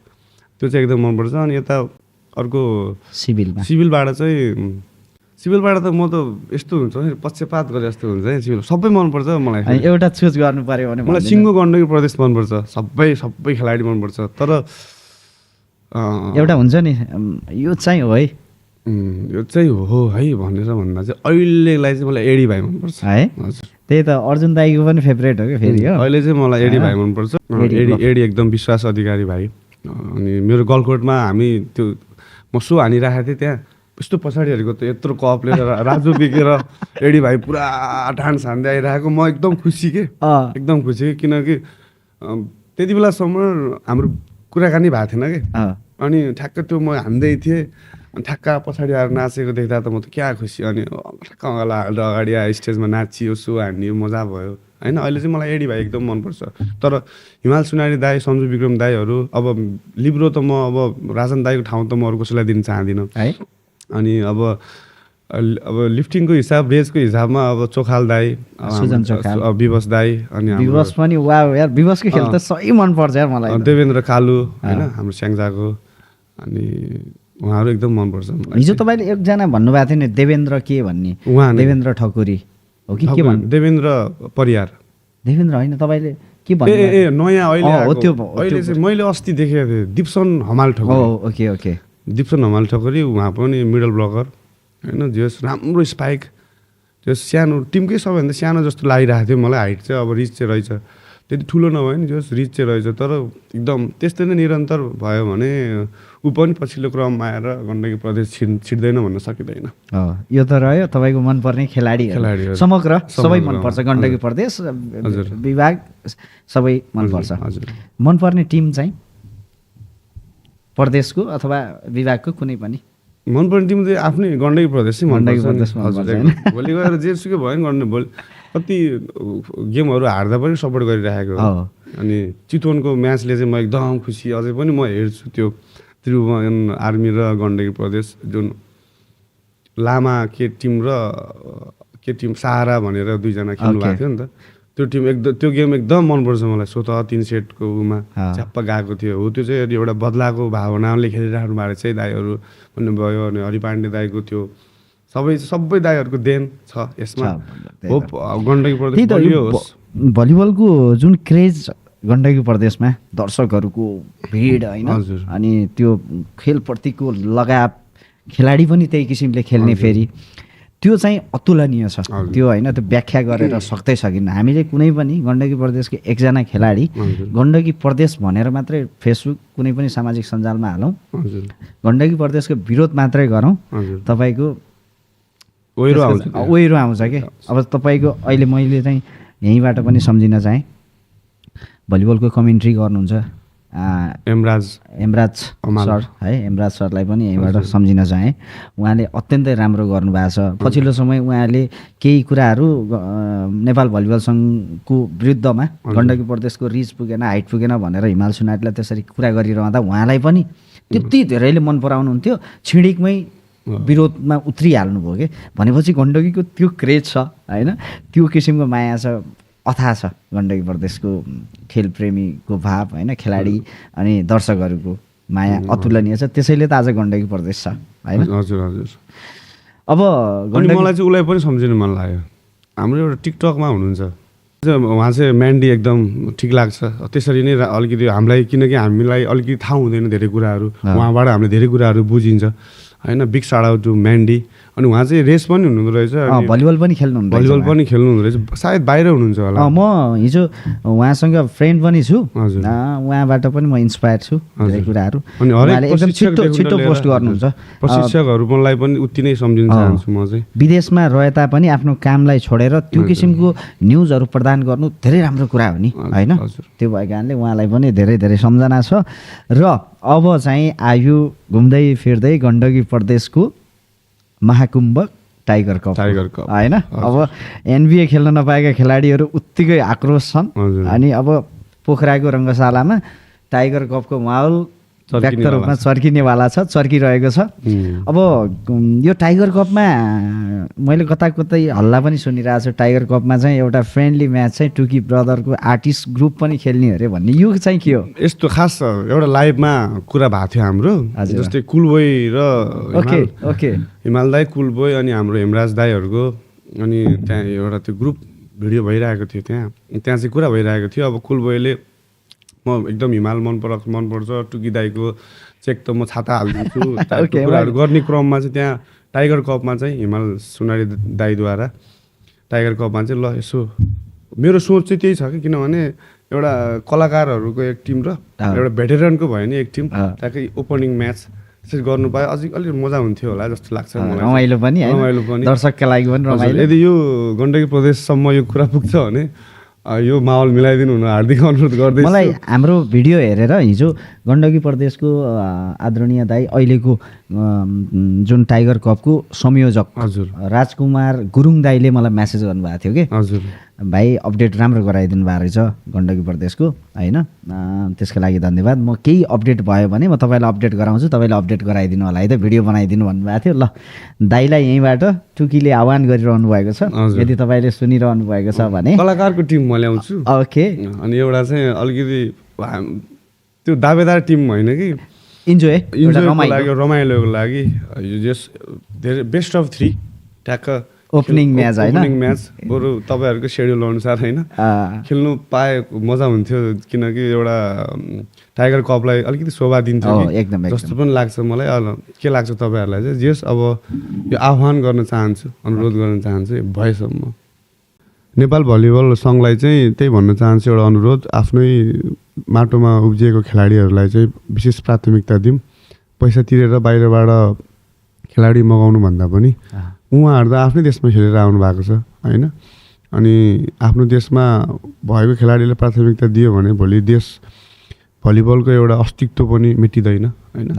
त्यो चाहिँ एकदम मनपर्छ। अनि यता अर्को सिभिलबाट त म त यस्तो हुन्छ नि पक्षपात गरे जस्तो हुन्छ है सिभिल सबै मनपर्छ मलाई। एउटा चुज गर्नु पर्यो भने मलाई सिङ्गो गण्डकी प्रदेश मनपर्छ, सबै खेलाडी मनपर्छ। तर एउटा हुन्छ नि यो चाहिँ हो है यो चाहिँ हो है भनेर भन्दा चाहिँ अहिलेलाई चाहिँ मलाई एडी भाइ मनपर्छ है। हजुर त्यही त अर्जुन दाईको पनि फेभरेट हो क्या फेरि हो। अहिले चाहिँ मलाई एडी भाइ मनपर्छ। एडी एकदम विश्वास अधिकारी भाइ। अनि मेरो गलकोटमा हामी त्यो म सो हानिरहेको थिएँ त्यहाँ यस्तो पछाडिहरूको त यत्रो कप लिएर राजु बिकेर एडी भाइ पुरा डान्स हान्दै आइरहेको म एकदम खुसी के एकदम खुसी किनकि त्यति बेलासम्म हाम्रो कुराकानी भएको थिएन कि। अनि ठ्याक्क त्यो म हान्दै थिएँ अनि ठ्याक्क पछाडि आएर नाचेको देख्दा त म त क्या खुसी। अनि ठ्याक्क अगाडि आएर स्टेजमा नाचियो सो हान्यो मजा भयो होइन। अहिले चाहिँ मलाई एडी भाइ एकदम मनपर्छ। तर हिमाल सुनारी दाई सन्जु विक्रम दाईहरू अब लिब्रो त म अब राजन दाईको ठाउँ त म अरू कसैलाई दिन चाहदिनँ है। अनि अब लिफ्टिङको हिसाब रेजको हिसाबमा अब चोखाल दाई सुजन चोखाल विवश दाई अनि विवश पनि वाह यार विवशको खेल त सही मनपर्छ यार मलाई। देवेन्द्र कालु होइन हाम्रो स्याङ्जाको अनि उहाँहरू एकदम मनपर्छ मलाई। हिजो तपाईँले एकजना भन्नुभएको थियो नि देवेन्द्र के भन्ने उहाँ देवेन्द्र ठकुरी हो कि के भन्नु देवेन्द्र परियार देवेन्द्र होइन तपाईँले के भन्नु ए नयाँ अहिले चाहिँ मैले अस्ति देखेको थिएँ दिप्सन हमाल ठकुरी। ओके ओके दिप्सन हमाल ठकुरी उहाँ पनि मिडल ब्लकर होइन जस राम्रो स्पाइक त्यो सानो टिमकै सबैभन्दा सानो जस्तो लागिरहेको थियो मलाई। हाइट चाहिँ अब रिच चाहिँ रहेछ त्यति ठुलो नभए नि जस रिच चाहिँ रहेछ। तर एकदम त्यस्तै नै निरन्तर भयो भने ऊ पनि पछिल्लो क्रममा आएर गण्डकी प्रदेश छिर्दैन भन्न सकिँदैन। यो त रह्यो तपाईँको मनपर्ने खेलाडी समग्र सबै मनपर्छ गण्डकी प्रदेश विभाग सबै मनपर्छ। मनपर्ने टिम चाहिँ प्रदेशको अथवा विभागको कुनै पनि मनपर्ने टिम चाहिँ आफ्नै गण्डकी प्रदेश चाहिँ मनपर्छ। भोलि गएर जेसुकै भयो नि गर्नु भोलि कति गेमहरू हार्दा पनि सपोर्ट गरिरहेको हो। अनि चितवनको म्याचले चाहिँ म एकदम खुसी अझै पनि म हेर्छु त्यो त्रिभुवन आर्मी र गण्डकी प्रदेश जुन लामा के टिम सहारा भनेर दुईजना खेल्नु भएको थियो नि त त्यो टिम एकदम त्यो गेम एकदम मनपर्छ मलाई। स्वतः 3 सेटको उमा च्याप्प गएको थियो हो। त्यो चाहिँ एउटा बदलाको भावनाले खेलिराख्नु भएको चाहिँ दाईहरू भन्नुभयो। अनि हरि पाण्डे दाईको त्यो सबै दाईहरूको देन छ यसमा। होप गण्डकी प्रदेश बलियो होस्। भलिबलको जुन क्रेज गण्डकी प्रदेशमा दर्शकहरूको भिड होइन अनि त्यो खेलप्रतिको लगाव खेलाडी पनि त्यही किसिमले खेल्ने फेरि त्यो चाहिँ अतुलनीय छ। त्यो होइन त्यो व्याख्या गरेर सक्दै सकिन्न। हामीले कुनै पनि गण्डकी प्रदेशको एकजना खेलाडी गण्डकी प्रदेश भनेर मात्रै फेसबुक कुनै पनि सामाजिक सञ्जालमा हालौँ गण्डकी प्रदेशको विरोध मात्रै गरौँ तपाईँको ओहिरो आउँछ कि। अब तपाईँको अहिले मैले चाहिँ यहीँबाट पनि सम्झिन चाहेँ भलिबलको कमेन्ट्री गर्नुहुन्छ एमराज सर है एमराज सरलाई पनि यहीँबाट सम्झिन चाहेँ। उहाँले अत्यन्तै राम्रो गर्नुभएको छ। पछिल्लो समय उहाँले केही कुराहरू नेपाल भलिबल सङ्घको विरुद्धमा गण्डकी प्रदेशको रिच पुगेन हाइट पुगेन भनेर हिमाल सुनाटलाई त्यसरी कुरा गरिरहँदा उहाँलाई पनि त्यति धेरैले मन पराउनुहुन्थ्यो छिडिकमै विरोधमा उत्रिहाल्नुभयो कि। भनेपछि गण्डकीको त्यो क्रेज छ होइन त्यो किसिमको माया छ अथाह छ गण्डकी प्रदेशको खेलप्रेमीको भाव होइन खेलाडी अनि दर्शकहरूको माया अतुलनीय छ। त्यसैले त आज गण्डकी प्रदेश छ होइन। हजुर हजुर। अब मलाई चाहिँ उसलाई पनि सम्झिनु मन लाग्यो हाम्रो एउटा टिकटकमा हुनुहुन्छ उहाँ चाहिँ म्यान्डी एकदम ठिक लाग्छ। त्यसरी नै अलिकति हामीलाई किनकि हामीलाई अलिकति थाहा हुँदैन धेरै कुराहरू उहाँबाट हामीले धेरै कुराहरू बुझिन्छ होइन। Big shout out to Mandy. अनि उहाँ चाहिँ रेस पनि हुनुहुँदो रहेछ भलिबल पनि खेल्नुहुँदो रहेछ सायद बाहिर हुनुहुन्छ होला। म हिजो उहाँसँग फ्रेन्ड पनि छु उहाँबाट पनि म इन्सपायर छु धेरै कुराहरू। अनि एकदम छिटो पोस्ट गर्नुहुन्छ। प्रशिक्षकहरूलाई पनि उति नै सम्झिन चाहन्छु म चाहिँ। विदेशमा रहे तापनि आफ्नो कामलाई छोडेर त्यो किसिमको न्युजहरू प्रदान गर्नु धेरै राम्रो कुरा हो नि होइन। त्यो भएको कारणले उहाँलाई पनि धेरै धेरै सम्झना छ। र अब चाहिँ आयु घुम्दै फिर्दै गण्डकी प्रदेशको महाकुम्भ टाइगर कप होइन। अब एनबिए खेल्न नपाएका खेलाडीहरू उत्तिकै आक्रोश छन्। अनि अब पोखराको रङ्गशालामा टाइगर कपको माहौल व्यक्त रूपमा चर्किनेवाला छ, चर्किरहेको छ। अब यो टाइगर कपमा मैले कतै हल्ला पनि सुनिरहेको छु, टाइगर कपमा चाहिँ एउटा फ्रेन्डली म्याच चाहिँ टुकी ब्रदरको आर्टिस्ट ग्रुप पनि खेल्ने अरे भन्ने, यो चाहिँ के हो? यस्तो खास एउटा लाइभमा कुरा भएको थियो हाम्रो, जस्तै कुलबोय र हिमाल दाई, कुलबोय अनि हाम्रो हेमराज दाईहरूको, अनि त्यहाँ एउटा त्यो ग्रुप भिडियो भइरहेको थियो, त्यहाँ चाहिँ कुरा भइरहेको थियो। अब कुलबोयले म एकदम हिमाल मनपर्छ, टुकी दाईको चेक त म छाता हालिदिन्छु कुराहरू गर्ने क्रममा चाहिँ त्यहाँ टाइगर कपमा चाहिँ हिमाल सुनारी दाईद्वारा टाइगर कपमा चाहिँ ल यसो मेरो सोच चाहिँ त्यही छ कि, किनभने एउटा कलाकारहरूको एक टिम र एउटा भेटेरनको भयो नि एक टिम, ताकि ओपनिङ म्याच त्यसरी गर्नु पाए अलिक मजा हुन्थ्यो होला जस्तो लाग्छ मलाई। रमाइलो पनि दर्शकका लागि पनि रमाइलो। यदि यो गण्डकी प्रदेशसम्म यो कुरा पुग्छ भने यो माहौल मिलाइदिनु हुन हार्दिक अनुरोध गर्दैछु। मलाई हाम्रो भिडियो हेरेर हिजो गण्डकी प्रदेशको आदरणीय दाई, अहिलेको जुन टाइगर कपको संयोजक हजुर राजकुमार गुरुङ दाईले मलाई म्यासेज गर्नुभएको थियो कि हजुर भाइ अपडेट राम्रो गराइदिनु भएको रहेछ गण्डकी प्रदेशको, होइन? त्यसको लागि धन्यवाद। म केही अपडेट भयो भने म तपाईँलाई अपडेट गराउँछु, तपाईँले अपडेट गराइदिनु होला है त, भिडियो बनाइदिनु भन्नुभएको थियो। ल दाईलाई यहीँबाट टुकीले आह्वान गरिरहनु भएको छ, यदि तपाईँले सुनिरहनु भएको छ भने कलाकारको टिम म ल्याउँछु। ओके। अनि एउटा चाहिँ अलिकति त्यो दावेदार टिम होइन कि, रमाइलोको लागि धेरै बेस्ट अफ 3 ट्याक्क ओपनिङ म्याच होइन, ओपनिङ म्याच बरु तपाईँहरूको सेड्युल अनुसार होइन खेल्नु पाए मजा हुन्थ्यो, किनकि एउटा टाइगर कपलाई अलिकति शोभा दिन्थ्यो एकदम जस्तो पनि लाग्छ मलाई। के लाग्छ तपाईँहरूलाई चाहिँ? जेस अब यो आह्वान गर्न चाहन्छु, अनुरोध गर्न चाहन्छु भएसम्म नेपाल भलिबल सङ्घलाई चाहिँ त्यही भन्न चाहन्छु, एउटा अनुरोध, आफ्नै माटोमा उब्जिएको खेलाडीहरूलाई चाहिँ विशेष प्राथमिकता दिउँ। पैसा तिरेर बाहिरबाट खेलाडी मगाउनु भन्दा पनि उहाँहरू त आफ्नै देशमा खेलेर आउनु भएको छ होइन, अनि आफ्नो देशमा भएको खेलाडीलाई प्राथमिकता दियो भने भोलि देश भलिबलको एउटा अस्तित्व पनि मेटिँदैन होइन,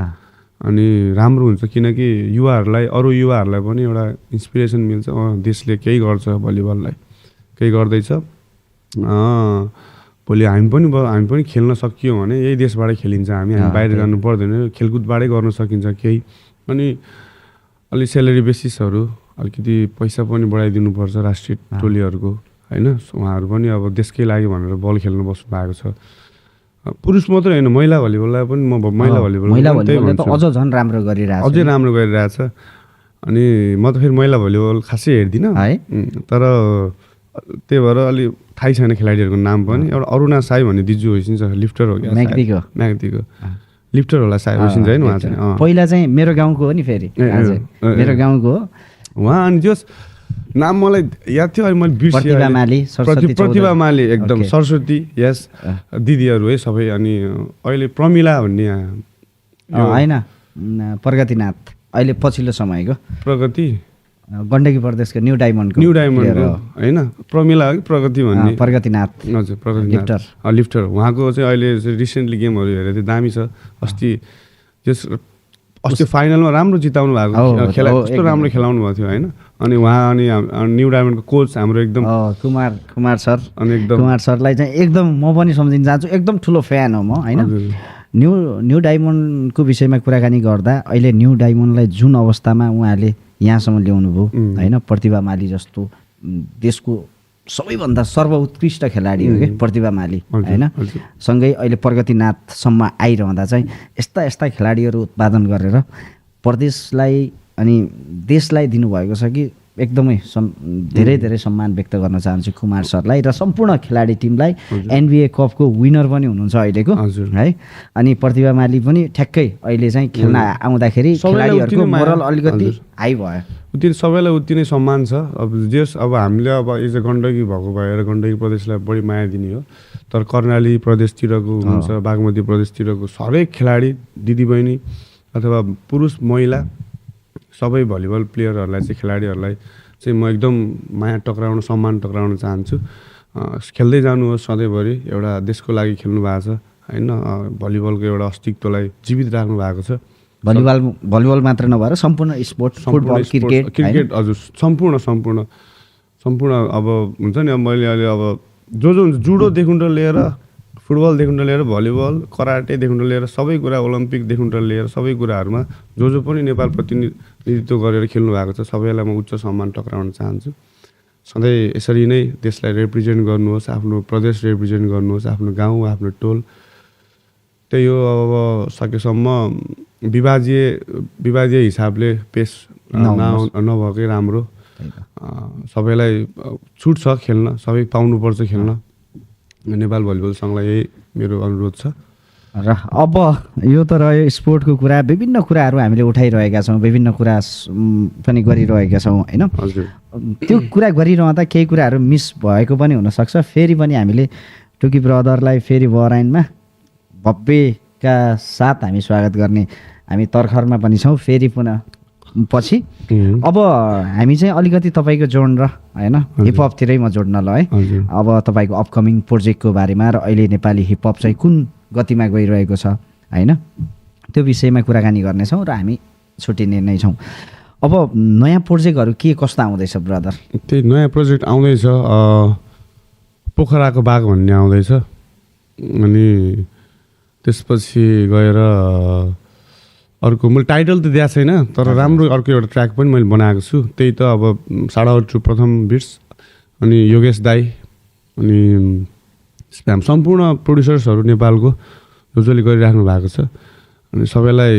अनि राम्रो हुन्छ। किनकि युवाहरूलाई, अरू युवाहरूलाई पनि एउटा इन्सपिरेसन मिल्छ, देशले केही गर्छ, भलिबललाई केही गर्दैछ, भोलि हामी पनि खेल्न सकियो भने यही देशबाटै खेलिन्छ, हामी बाहिर जानु पर्दैन, खेलकुदबाटै गर्न सकिन्छ केही। अनि अलि सेलेरी बेसिसहरू अलिकति पैसा पनि बढाइदिनुपर्छ राष्ट्रिय टोलीहरूको होइन, उहाँहरू पनि अब देशकै लागि भनेर बल खेल्न बस्नु भएको छ। पुरुष मात्रै होइन, महिला भलिबललाई पनि म महिला भलिबल अझ झन् राम्रो गरिरहेछ, अझै राम्रो गरिरहेछ। अनि म त फेरि महिला भलिबल खासै हेर्दिनँ है, तर त्यही भएर अलि थाहै छैन खेलाडीहरूको नाम पनि। एउटा अरुणा साई भन्ने दिजु होइसिन्छ, लिफ्टर हो क्या, म्याग्दीको लिफ्टर होला साई होइसिन्छ होइन उहाँ चाहिँ। पहिला चाहिँ मेरो गाउँको हो नि, फेरि मेरो गाउँको हो उहाँ। अनि त्यो नाम मलाई याद थियो, अहिले मैले बिर्सेँ। प्रतिभा माली एकदम, सरस्वती यस दिदीहरू है सबै। अनि अहिले प्रमिला भन्ने होइन, प्रगतिनाथ, अहिले पछिल्लो समयको प्रगति गण्डकी प्रदेशको न्यू डायमन्डको होइन, प्रमिला हो कि प्रगति भन्ने, प्रगतिनाथ हजुर प्रगतिनाथ लिफ्टर। उहाँको चाहिँ अहिले रिसेन्टली गेमहरू हेरेर थियो, दामी छ। अस्ति फाइनलमा राम्रो जिताउनु भएको, कस्तो राम्रो खेलाउनु भएको थियो होइन। अनि उहाँ अनि न्यू डायमन्डको कोच हाम्रो एकदम कुमार सर, अनि एकदम कुमार सरलाई चाहिँ एकदम म पनि सम्झिन चाहन्छु, एकदम ठुलो फ्यान हो म होइन। न्यू डायमन्डको विषयमा कुराकानी गर्दा अहिले न्यू डायमन्डलाई जुन अवस्थामा उहाँले यहाँसम्म ल्याउनु भयो होइन, प्रतिभा माली जस्तो देशको सबैभन्दा सर्वोत्कृष्ट खेलाडी हो कि प्रतिभा माली होइन, सँगै अहिले प्रगतिनाथसम्म आइरहँदा चाहिँ यस्ता खेलाडीहरू उत्पादन गरेर प्रदेशलाई अनि देशलाई दिनुभएको छ कि एकदमै धेरै धेरै सम्मान व्यक्त गर्न चाहन्छु कुमार सरलाई र सम्पूर्ण खेलाडी टिमलाई। एनबिए कपको विनर पनि हुनुहुन्छ अहिलेको है। अनि प्रतिभा माली पनि ठ्याक्कै अहिले चाहिँ खेल्न आउँदाखेरि खेलाडीहरूको मोरल अलिकति हाई भयो, उति सबैलाई उति नै सम्मान छ। अब हामीले अब एज अ गण्डकी भएको भएर गण्डकी प्रदेशलाई बढी माया दिने हो, तर कर्णाली प्रदेशतिरको हुन्छ, बागमती प्रदेशतिरको हरेक खेलाडी दिदीबहिनी अथवा पुरुष महिला सबै भलिबल प्लेयरहरूलाई चाहिँ, खेलाडीहरूलाई चाहिँ म एकदम माया टक्राउन, सम्मान टक्राउन चाहन्छु। खेल्दै जानुहोस् सधैँभरि, एउटा देशको लागि खेल्नु भएको छ होइन, भलिबलको एउटा अस्तित्वलाई जीवित राख्नु भएको छ। भलिबल मात्र नभएर सम्पूर्ण स्पोर्ट, फुटबल, क्रिकेट हजुर सम्पूर्ण अब हुन्छ नि। अब मैले अहिले अब जो हुन्छ जुडोदेखि लिएर फुटबलदेखि लिएर भलिबल कराटेदेखि लिएर सबै कुरा ओलम्पिकदेखि लिएर सबै कुराहरूमा जो पनि नेपाल प्रतिनिधित्व गरेर खेल्नु भएको छ सबैलाई म उच्च सम्मान टक्राउन चाहन्छु। सधैँ यसरी नै देशलाई रिप्रेजेन्ट गर्नुहोस्, आफ्नो प्रदेश रिप्रेजेन्ट गर्नुहोस्, आफ्नो गाउँ आफ्नो टोल। त्यही हो, अब सकेसम्म विवादीय हिसाबले पेस नभएकै राम्रो। सबैलाई छुट छ खेल्न, सबै पाउनुपर्छ खेल्न। नेपाल भलिबल सङ्घलाई यही मेरो अनुरोध छ। र अब यो त रह्यो स्पोर्टको कुरा, विभिन्न कुराहरू हामीले उठाइरहेका छौँ, विभिन्न कुरा पनि गरिरहेका छौँ होइन। हजुर, त्यो कुरा गरिरहँदा केही कुराहरू मिस भएको पनि हुनसक्छ। फेरि पनि हामीले टुकी ब्रदरलाई फेरि बहराइनमा भव्यका साथ हामी स्वागत गर्ने हामी तर्खरमा पनि छौँ। फेरि पुनः पछि अब हामी चाहिँ अलिकति तपाईँको जोड्न होइन हिपहपतिरै म जोड्न ल है। अब तपाईँको अपकमिङ प्रोजेक्टको बारेमा र अहिले नेपाली हिपहप चाहिँ कुन गतिमा गइरहेको छ होइन, त्यो विषयमा कुराकानी गर्नेछौँ र हामी छुट्टिने नै छौँ। अब नयाँ प्रोजेक्टहरू के कस्तो आउँदैछ ब्रदर? त्यही नयाँ प्रोजेक्ट आउँदैछ, पोखराको बाघ भन्ने आउँदैछ। अनि त्यसपछि गएर अर्को मैले टाइटल त दिएको छैन, तर राम्रो अर्को एउटा ट्र्याक पनि मैले बनाएको छु। त्यही त अब साडाउट टु प्रथम बिट्स अनि योगेश दाई अनि स्प्याम सम्पूर्ण प्रोड्युसर्सहरू नेपालको जसले गरिराख्नु भएको छ। अनि सबैलाई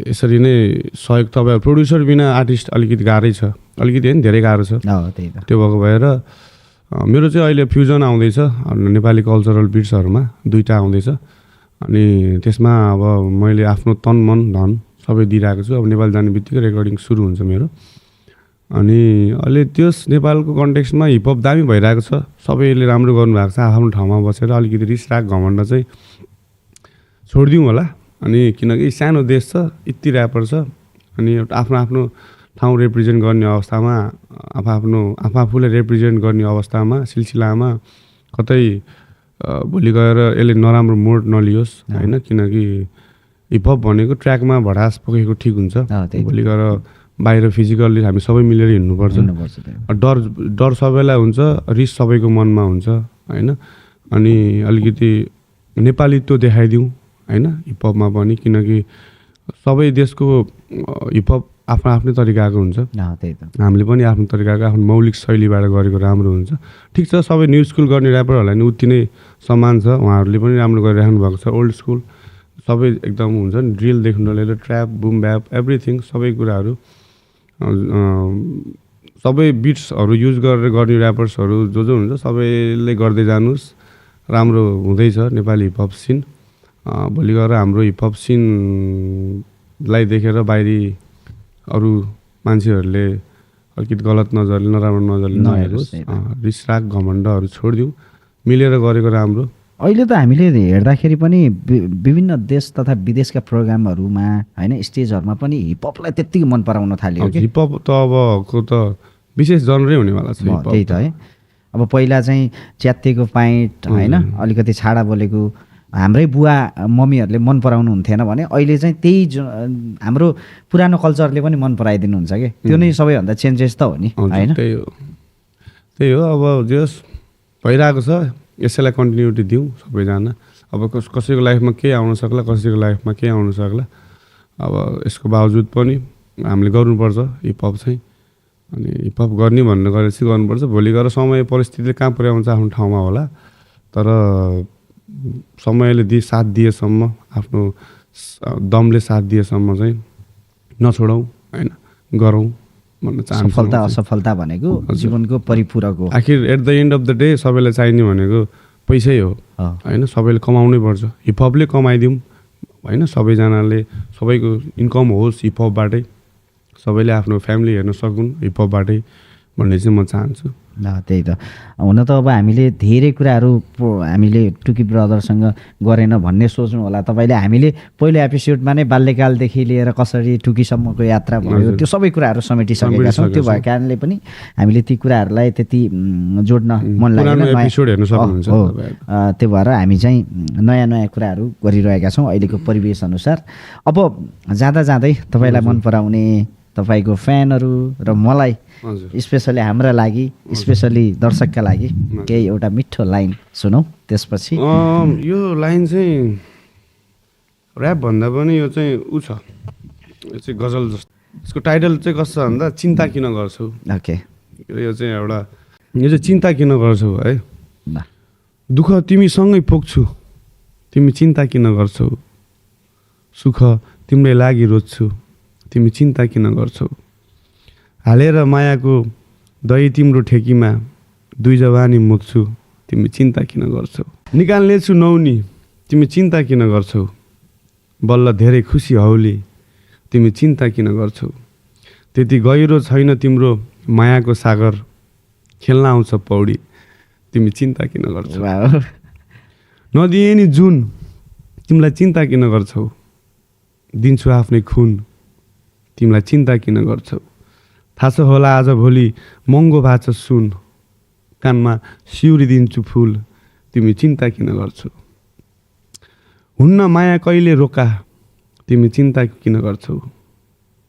यसरी नै सहयोग, तपाईँ प्रोड्युसर बिना आर्टिस्ट अलिकति गाह्रै छ, अलिकति होइन धेरै गाह्रो छ। त्यो भएको भएर मेरो चाहिँ अहिले फ्युजन आउँदैछ नेपाली कल्चरल बिट्सहरूमा 2टा आउँदैछ। अनि त्यसमा अब मैले आफ्नो तन मन धन सबै दिइरहेको छु। अब नेपाल जाने बित्तिकै रेकर्डिङ सुरु हुन्छ मेरो। अनि अहिले त्यस नेपालको कन्टेक्स्टमा हिपहप दामी भइरहेको छ, सबैले राम्रो गर्नुभएको छ। आफ्नो ठाउँमा बसेर अलिकति रिस राग घमण्ड चाहिँ छोडिदिउँ होला। अनि किनकि सानो देश छ, यति ऱ्यापर छ, अनि आफ्नो आफ्नो ठाउँ रिप्रेजेन्ट गर्ने अवस्थामा आफूले रिप्रेजेन्ट गर्ने अवस्थामा सिलसिलामा कतै भोलि गएर यसले नराम्रो मोड नलियोस् होइन। किनकि हिपहप भनेको ट्र्याकमा भडास पोखेको ठिक हुन्छ, भोलि गएर बाहिर फिजिकल्ली हामी सबै मिलेर हिँड्नुपर्छ। डर सबैलाई हुन्छ, रिस सबैको मनमा हुन्छ होइन। अनि अलिकति नेपालीत्व देखाइदिउँ होइन हिपहपमा पनि, किनकि सबै देशको हिपहप आफ्नो आफ्नै तरिकाको हुन्छ। हामीले पनि आफ्नो तरिकाको आफ्नो मौलिक शैलीबाट गरेको राम्रो हुन्छ। ठिक छ, सबै न्यू स्कुल गर्ने ऱ्यापरहरूलाई नि उति नै सम्मान छ, उहाँहरूले पनि राम्रो गरिराख्नु भएको छ। ओल्ड स्कुल सबै एकदम हुन्छ नि, ड्रिलदेखि लिएर ट्र्याप बुम ब्याप एभ्रिथिङ सबै कुराहरू सबै बिट्सहरू युज गरेर गर्ने ऱ्यापर्सहरू जो हुन्छ सबैले गर्दै जानुहोस्, राम्रो हुँदैछ नेपाली हिपहप सिन। भोलि गएर हाम्रो हिपहप सिनलाई देखेर बाहिरी अरू मान्छेहरूले अलिकति गलत नजरले नराम्रो नजरले नहेरोस्, रिस राग घमण्डहरू छोडिदिउँ, मिलेर गरेको राम्रो। अहिले त हामीले हेर्दाखेरि पनि विभिन्न देश तथा विदेशका प्रोग्रामहरूमा होइन स्टेजहरूमा पनि हिपहपलाई त्यत्तिकै मन पराउन थाल्यो। हिपहप त अबको त विशेष जनरै हुनेवाला छ। त्यही त है, अब पहिला चाहिँ च्यात्तेको पाइन्ट होइन अलिकति छाडा बोलेको हाम्रै बुवा मम्मीहरूले मन पराउनु हुन्थेन भने अहिले चाहिँ त्यही हाम्रो पुरानो कल्चरले पनि मन पराइदिनुहुन्छ कि त्यो नै सबैभन्दा चेन्जेस त हो नि होइन। त्यही हो, अब जस भइरहेको छ यसैलाई कन्टिन्युटी दिउँ सबैजना। अब कसैको लाइफमा केही आउन सक्ला, कसैको लाइफमा केही आउन सक्ला। अब यसको बावजुद पनि हामीले गर्नुपर्छ हिपहप चाहिँ। अनि हिपहप गर्ने भन्ने गरेर चाहिँ गर्नुपर्छ। भोलि गएर समय परिस्थितिले कहाँ पुर्याउँछ आफ्नो ठाउँमा होला, तर समयले साथ दिएसम्म, आफ्नो दमले साथ दिएसम्म चाहिँ नछोडौँ होइन, गरौँ भन्न चाहन्छु। सफलता असफलता भनेको जीवनको परिपूरक हो। आखिर at the end of the day सबैलाई चाहिने भनेको पैसै हो होइन, सबैले कमाउनै पर्छ। हिपहपले कमाइदिउँ होइन, सबैजनाले सबैको इन्कम होस् हिपहपबाटै, सबैले आफ्नो फ्यामिली हेर्न सकुन् हिपहपबाटै भन्ने चाहिँ म चाहन्छु। त्यही त, हुन त अब हामीले धेरै कुराहरू हामीले टुकी ब्रदरसँग गरेन भन्ने सोच्नु होला तपाईँले। हामीले पहिलो एपिसोडमा नै बाल्यकालदेखि लिएर कसरी टुकीसम्मको यात्रा भयो त्यो सबै कुराहरू समेटिसकेका छौँ। त्यो भएको कारणले पनि हामीले ती कुराहरूलाई त्यति जोड्न मन लागेन। त्यो भएर हामी चाहिँ नयाँ नयाँ कुराहरू गरिरहेका छौँ अहिलेको परिवेश अनुसार। अब जाँदा जाँदै तपाईँलाई मन पराउने तपाईँको फ्यानहरू र मलाई हजुर स्पेसली हाम्रा लागि स्पेसली दर्शकका लागि केही एउटा मिठो लाइन सुनौ त्यसपछि यो लाइन चाहिँ ऱ्याप भन्दा पनि यो चाहिँ ऊ छ यो चाहिँ गजल जस्तो यसको टाइटल चाहिँ कस्तो भन्दा चिन्ता किन गर्छौ ओके यो चाहिँ एउटा यो चाहिँ चिन्ता किन गर्छौ है ल दुःख तिमीसँगै पोख्छु तिमी चिन्ता किन गर्छौ सुख तिम्रै लागि रोज्छु तिमी चिन्ता किन गर्छौ हालेर मायाको दही तिम्रो ठेकीमा दुई जवानी मुक्छु तिमी चिन्ता किन गर्छौ निकाल्नेछु नौनी तिमी चिन्ता किन गर्छौ बल्ल धेरै खुसी हौली तिमी चिन्ता किन गर्छौ त्यति गहिरो छैन तिम्रो मायाको सागर खेल्न आउँछ पौडी तिमी चिन्ता किन गर्छौ वाह नदिए नि जुन तिमीलाई चिन्ता किन गर्छौ दिन्छु आफ्नै खुन तिमीलाई चिन्ता किन गर्छौ थाहा छ होला आज भोलि महँगो भएको छ सुन कानमा सिउरी दिन्छु फुल तिमी चिन्ता किन गर्छौ हुन्न माया कहिले रोका तिमी चिन्ता किन गर्छौ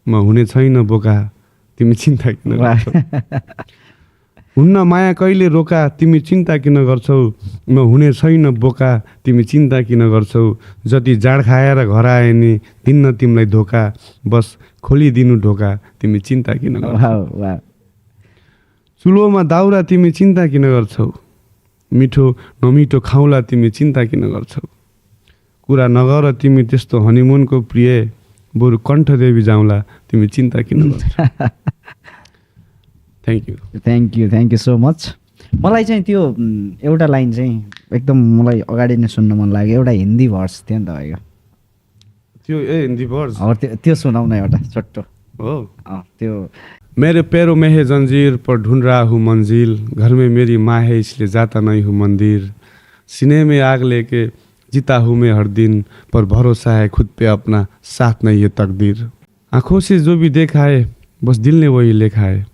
म हुने छैन बोका तिमी चिन्ता किन गर्छौ हुन्न माया कहिले रोका तिमी चिन्ता किन गर्छौ म हुने छैन बोका तिमी चिन्ता किन गर्छौ जति जाड खाएर घर आए नि दिन्न तिमीलाई धोका बस खोलिदिनु ढोका तिमी चिन्ता किन गर्छौ वाह वाह चुलोमा दाउरा तिमी चिन्ता किन गर्छौ मिठो नमिठो खाउला तिमी चिन्ता किन गर्छौ कुरा नगर तिमी त्यस्तो हनिमुनको प्रिय बरु कण्ठदेवी जाउँला तिमी चिन्ता किन गर्छौ थ्याङ्क यू सो मच मलाई चाहिँ त्यो एउटा लाइन चाहिँ एकदम मलाई अगाडि नै सुन्न मन लाग्यो एउटा हिन्दी भर्स थियो नि तपाईँको त्यो हिन्दी वर्ड अब त्यो सुनाउ न एउटा छोटो हो त्यो मेरे पैरों में है जंजीर पर ढूंढ रहा हूँ मंजिल घर में मेरी माँ है इसलिए जाता नहीं हूँ मंदिर सीने में आग लेके जीता हूँ मैं हर दिन पर भरोसा है खुद पे अपना साथ नहीं है तकदीर आंखों से जो भी देखा है बस दिल ने वही लिखा है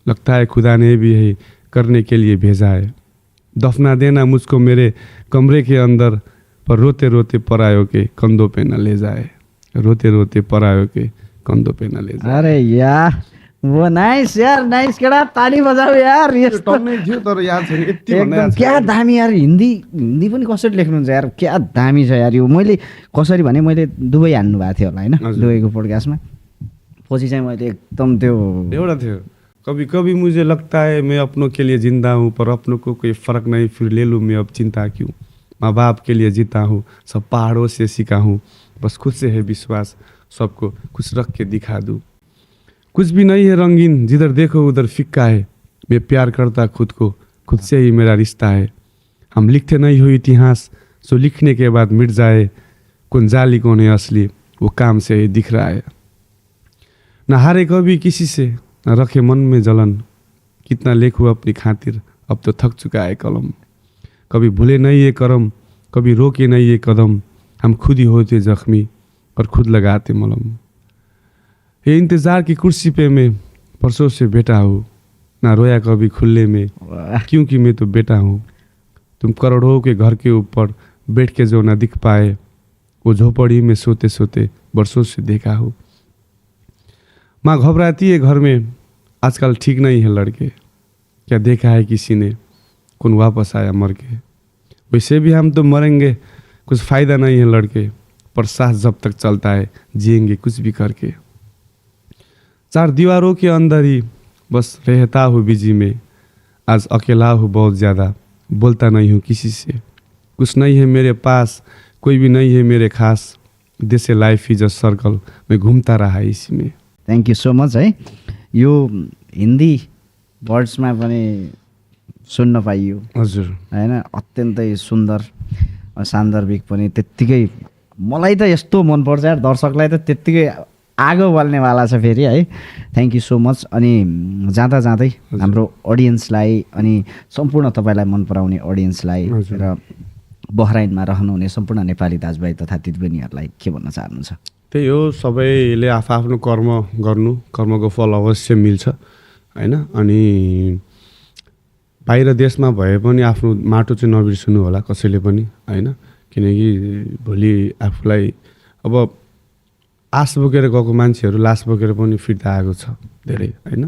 लगता है खुदा ने भी है करने के लिए भेजा है दफना देना मुझको मेरे कमरे के अंदर पर रोते रोते परायों के कंधों पे न ले जाए रोते रोते परायों के कंधों पे न ले जाए अरे यार वो नाइस यार नाइस केटा ताली बजाऊ यार यस्तो टन्नै थियो तर याद छैन यति भन्दा एकदम याद छैन। क्या दामी यार हिन्दी पनि कसरी लेख्नुहुन्छ यार क्या दामी छ यार यो मैले कसरी भने मैले दुबई हान्नु भएको थियो होला होइन हजुर। दुबईको पोडकास्टमा पछि चाहिँ मैले एकदम त्यो एउटा थियो कभी कभी मुझे लगता है मैं अपनों के लिए जिंदा हूँ पर अपनों को कोई फर्क नहीं फिर ले लूँ मैं अब चिंता क्यों माँ बाप के लिए जीता हूँ सब पहाड़ों से सीखा हूँ बस खुद से है विश्वास सबको कुछ रख के दिखा दूँ कुछ भी नहीं है रंगीन जिधर देखो उधर फिक्का है मैं प्यार करता खुद को खुद से ही मेरा रिश्ता है हम लिखते नहीं हो इतिहास जो लिखने के बाद मिट जाए कौन जाली कौन है असली वो काम से ही दिख रहा है न हारे कभी किसी से न रखे मन में जलन कितना लिखूं अपनी खातिर अब तो थक चुका है कलम कभी भूले नहीं ये करम कभी रोके नहीं ये कदम हम खुद ही होते जख्मी और खुद लगाते मलम ये इंतजार की कुर्सी पे मैं परसों से बैठा हूँ ना रोया कभी खुले में क्योंकि मैं तो बेटा हूँ तुम करोड़ों के घर के ऊपर बैठ के जो न दिख पाए वो झोपड़ी में सोते सोते बरसों से देखा हो माँ घबराती है घर में आजकल ठीक नहीं है लड़के क्या देखा है किसी ने कौन वापस आया मर के वैसे भी हम तो मरेंगे कुछ फ़ायदा नहीं है लड़के पर सांस जब तक चलता है जिएंगे कुछ भी करके चार दीवारों के अंदर ही बस रहता हूँ बिजी में आज अकेला हूँ बहुत ज़्यादा बोलता नहीं हूँ किसी से कुछ नहीं है मेरे पास कोई भी नहीं है मेरे खास this life is a circle मैं घूमता रहा इसी में थ्याङ्क यू सो मच है यो हिन्दी वर्ड्समा पनि सुन्न पाइयो हजुर होइन अत्यन्तै सुन्दर सान्दर्भिक पनि त्यत्तिकै मलाई त यस्तो मनपर्छ यार दर्शकलाई त त्यत्तिकै आगो बल्नेवाला छ फेरि है थ्याङ्क यू सो मच अनि जाँदा जाँदै हाम्रो अडियन्सलाई अनि सम्पूर्ण तपाईँलाई मन पराउने अडियन्सलाई हजुर। र बहराइनमा रहनुहुने सम्पूर्ण नेपाली दाजुभाइ तथा दिदीबहिनीहरूलाई के भन्न चाहनुहुन्छ त्यही हो सबैले आफ्नो कर्म गर्नु कर्मको फल अवश्य मिल्छ होइन अनि बाहिर देशमा भए पनि आफ्नो माटो चाहिँ नबिर्सनु होला कसैले पनि होइन किनकि भोलि आफूलाई अब आश बोकेर गएको मान्छेहरू लास बोकेर पनि फिर्ता आएको छ धेरै होइन।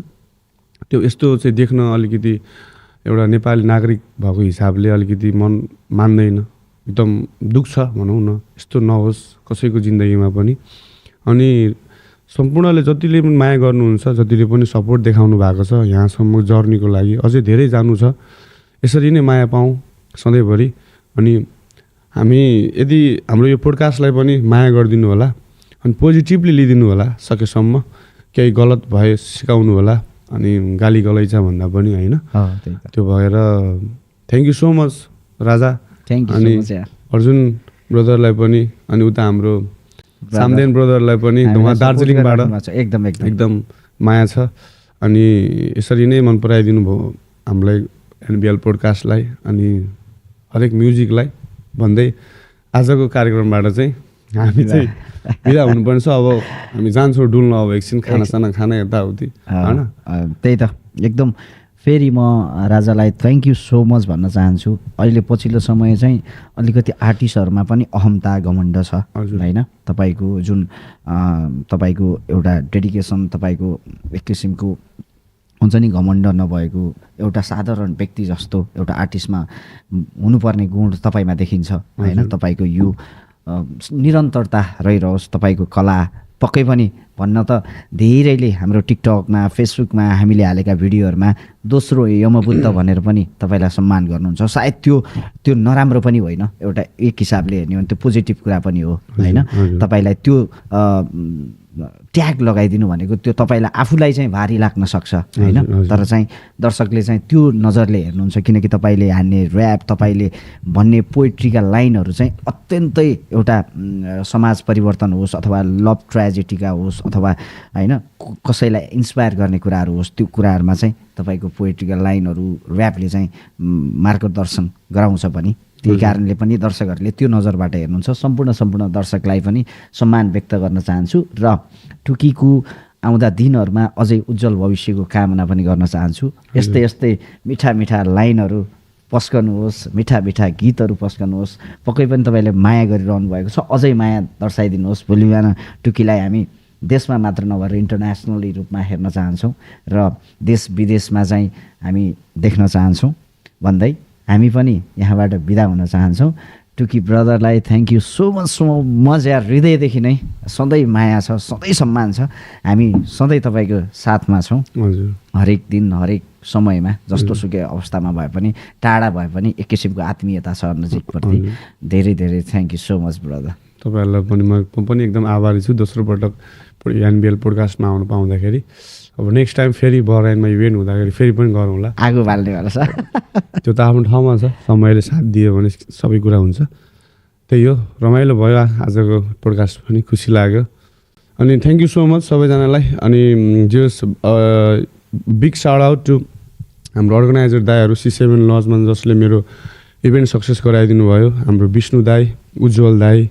त्यो यस्तो चाहिँ देख्न अलिकति एउटा नेपाली नागरिक भएको हिसाबले अलिकति मन मान्दैन, एकदम दुःख छ भनौँ न। यस्तो नहोस् कसैको जिन्दगीमा पनि। अनि सम्पूर्णले जतिले पनि माया गर्नुहुन्छ, जतिले पनि सपोर्ट देखाउनु भएको छ यहाँसम्म जर्नीको लागि, अझै धेरै जानु छ। यसरी नै माया पाऊँ सधैँभरि। अनि हामी यदि हाम्रो यो पोडकास्टलाई पनि माया गरिदिनु होला अनि पोजिटिभली लिइदिनु होला, सकेसम्म केही गलत भए सिकाउनु होला, अनि गाली गलैचा भन्दा पनि होइन। त्यो भएर थ्याङ्क यू सो मच राजा। अनि अर्जुन ब्रदरलाई पनि, अनि उता हाम्रो सामदेन ब्रदरलाई पनि, उहाँ दार्जिलिङबाट एकदम माया छ। अनि यसरी नै मन पराइदिनु भयो हामीलाई एनबिएल पोडकास्टलाई अनि हरेक म्युजिकलाई भन्दै आजको कार्यक्रमबाट चाहिँ हामी चाहिँ बिदा हुनुपर्छ। अब हामी जान्छौँ डुल्न, अब एकछिन खानासाना खाना यताउति होइन। त्यही त एकदम फेरि म राजालाई थ्याङ्क यू सो मच भन्न चाहन्छु। अहिले पछिल्लो समय चाहिँ अलिकति आर्टिस्टहरूमा पनि अहमता घमण्ड छ होइन। तपाईँको जुन तपाईँको एउटा डेडिकेसन, तपाईँको एक किसिमको हुन्छ नि घमण्ड नभएको एउटा साधारण व्यक्ति जस्तो एउटा आर्टिस्टमा हुनुपर्ने गुण तपाईँमा देखिन्छ होइन। तपाईँको यो निरन्तरता रहिरहोस्। तपाईँको कला पक्कै पनि भन्न त धेरैले हाम्रो टिकटकमा फेसबुकमा हामीले हालेका भिडियोहरूमा दोस्रो यमबुद्ध भनेर पनि तपाईँलाई सम्मान गर्नुहुन्छ। सायद त्यो नराम्रो पनि होइन, एउटा एक हिसाबले हेर्ने हो भने त्यो पोजिटिभ कुरा पनि हो होइन। तपाईँलाई त्यो ट्याग लगाइदिनु भनेको त्यो तपाईँलाई आफूलाई चाहिँ भारी लाग्न सक्छ होइन। तर चाहिँ दर्शकले चाहिँ त्यो नजरले हेर्नुहुन्छ, किनकि तपाईँले हान्ने ऱ्याप, तपाईँले भन्ने पोइट्रीका लाइनहरू चाहिँ अत्यन्तै एउटा समाज परिवर्तन होस् अथवा लभ ट्रेजेडीका होस् अथवा होइन कसैलाई इन्सपायर गर्ने कुराहरू होस्, त्यो कुराहरूमा चाहिँ तपाईँको पोइट्रीका लाइनहरू ऱ्यापले चाहिँ मार्गदर्शन गराउँछ पनि। त्यही कारणले पनि दर्शकहरूले त्यो नजरबाट हेर्नुहुन्छ। सम्पूर्ण दर्शकलाई पनि सम्मान व्यक्त गर्न चाहन्छु र टुकीको आउँदा दिनहरूमा अझै उज्जवल भविष्यको कामना पनि गर्न चाहन्छु। यस्तै मिठा लाइनहरू पस्कनुहोस्, मिठा गीतहरू पस्कनुहोस्। पक्कै पनि तपाईँले माया गरिरहनु भएको छ, अझै माया दर्शाइदिनुहोस्। भोलि बिहान टुकीलाई हामी देशमा मात्र नभएर इन्टरनेसनली रूपमा हेर्न चाहन्छौँ र देश विदेशमा चाहिँ हामी देख्न चाहन्छौँ भन्दै हामी पनि यहाँबाट बिदा हुन चाहन्छौँ। टुकी ब्रदरलाई थ्याङ्क यू सो मच यार, हृदयदेखि नै सधैँ माया छ, सधैँ सम्मान छ। हामी सधैँ तपाईँको साथमा छौँ हरेक दिन हरेक समयमा, जस्तो सुकै अवस्थामा भए पनि टाढा भए पनि एक किसिमको आत्मीयता छ नजिकप्रति। धेरै thank you so much brother. तपाईँहरूलाई पनि म पनि एकदम आभारी छु दोस्रो पटक एनबिएल पोडकास्टमा आउनु पाउँदाखेरि। अब नेक्स्ट टाइम फेरि बराइनमा इभेन्ट हुँदाखेरि फेरि पनि गरौँला। आगो बाल्नेवाला छ त्यो त आफ्नो ठाउँमा छ, समयले साथ दियो भने सबै कुरा हुन्छ। त्यही हो, रमाइलो भयो आजको पोडकास्ट पनि, खुसी लाग्यो। अनि थ्याङ्क यू सो मच सबैजनालाई। अनि जस बिग साउट आउट टु हाम्रो अर्गनाइजर दाईहरू C7 लजमा, जसले मेरो इभेन्ट सक्सेस गराइदिनु भयो। हाम्रो विष्णु दाई, उज्जवल दाई,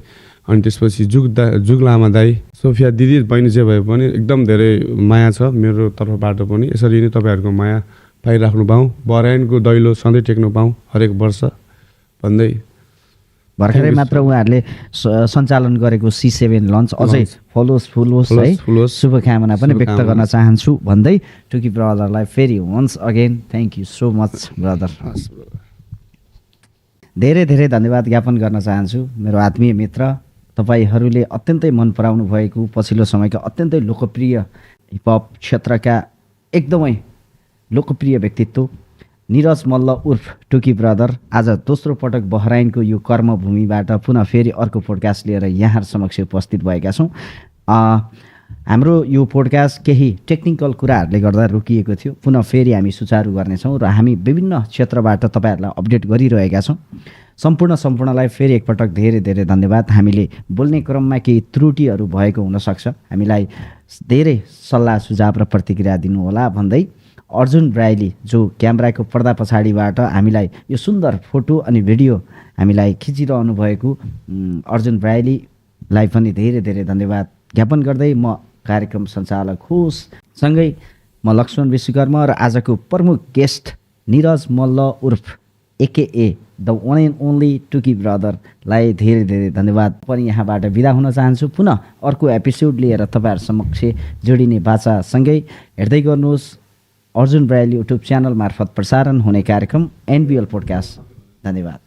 अनि त्यसपछि जुग लामा दाई, सोफिया दिदी बहिनी जे भए पनि एकदम धेरै माया छ मेरो तर्फबाट पनि। यसरी नै तपाईँहरूको माया पाइराख्नु पाऊँ, बराइनको दैलो सधैँ टेक्नु पाऊँ हरेक वर्ष भन्दै भर्खरै मात्र उहाँहरूले सञ्चालन गरेको C7 लन्च अझै फुलोस् है, शुभकामना पनि व्यक्त गर्न चाहन्छु भन्दै टुकी ब्रदरलाई फेरि once again thank you so much brother. धेरै धन्यवाद ज्ञापन गर्न चाहन्छु मेरो आत्मीय मित्र, तपाईँहरूले अत्यन्तै मन पराउनु भएको पछिल्लो समयका अत्यन्तै लोकप्रिय हिपहप क्षेत्रका एकदमै लोकप्रिय व्यक्तित्व निरज मल्ल उर्फ टुकी ब्रदर आज दोस्रो पटक बहराइनको यो कर्मभूमिबाट पुनः फेरि अर्को पोडकास्ट लिएर यहाँ समक्ष उपस्थित भएका छौँ। हाम्रो यो पोडकास्ट केही टेक्निकल कुराहरूले गर्दा रोकिएको थियो, पुनः फेरि हामी सुचारू गर्नेछौँ र हामी विभिन्न क्षेत्रबाट तपाईँहरूलाई अपडेट गरिरहेका छौँ। सम्पूर्णलाई फेरि एकपटक धेरै धन्यवाद। हामीले बोल्ने क्रममा केही त्रुटिहरू भएको हुनसक्छ, हामीलाई धेरै सल्लाह सुझाव र प्रतिक्रिया दिनुहोला भन्दै अर्जुन ब्राइली जो क्यामेराको पर्दा पछाडिबाट हामीलाई यो सुन्दर फोटो अनि भिडियो हामीलाई खिचिरहनु भएको अर्जुन ब्राइलीलाई पनि धेरै धन्यवाद ज्ञापन गर्दै म कार्यक्रम सञ्चालक होस् सँगै म लक्ष्मण विश्वकर्मा र आजको प्रमुख गेस्ट निरज मल्ल उर्फ AKA the one and only Tuki ब्रदरलाई धेरै धेरै धन्यवाद पनि यहाँबाट बिदा हुन चाहन्छु। पुनः अर्को एपिसोड लिएर तपाईँहरू समक्ष जोडिने बाचासँगै हेर्दै गर्नुहोस् अर्जुन ब्राइली युट्युब च्यानल मार्फत प्रसारण हुने कार्यक्रम NBL पोडकास्ट। धन्यवाद।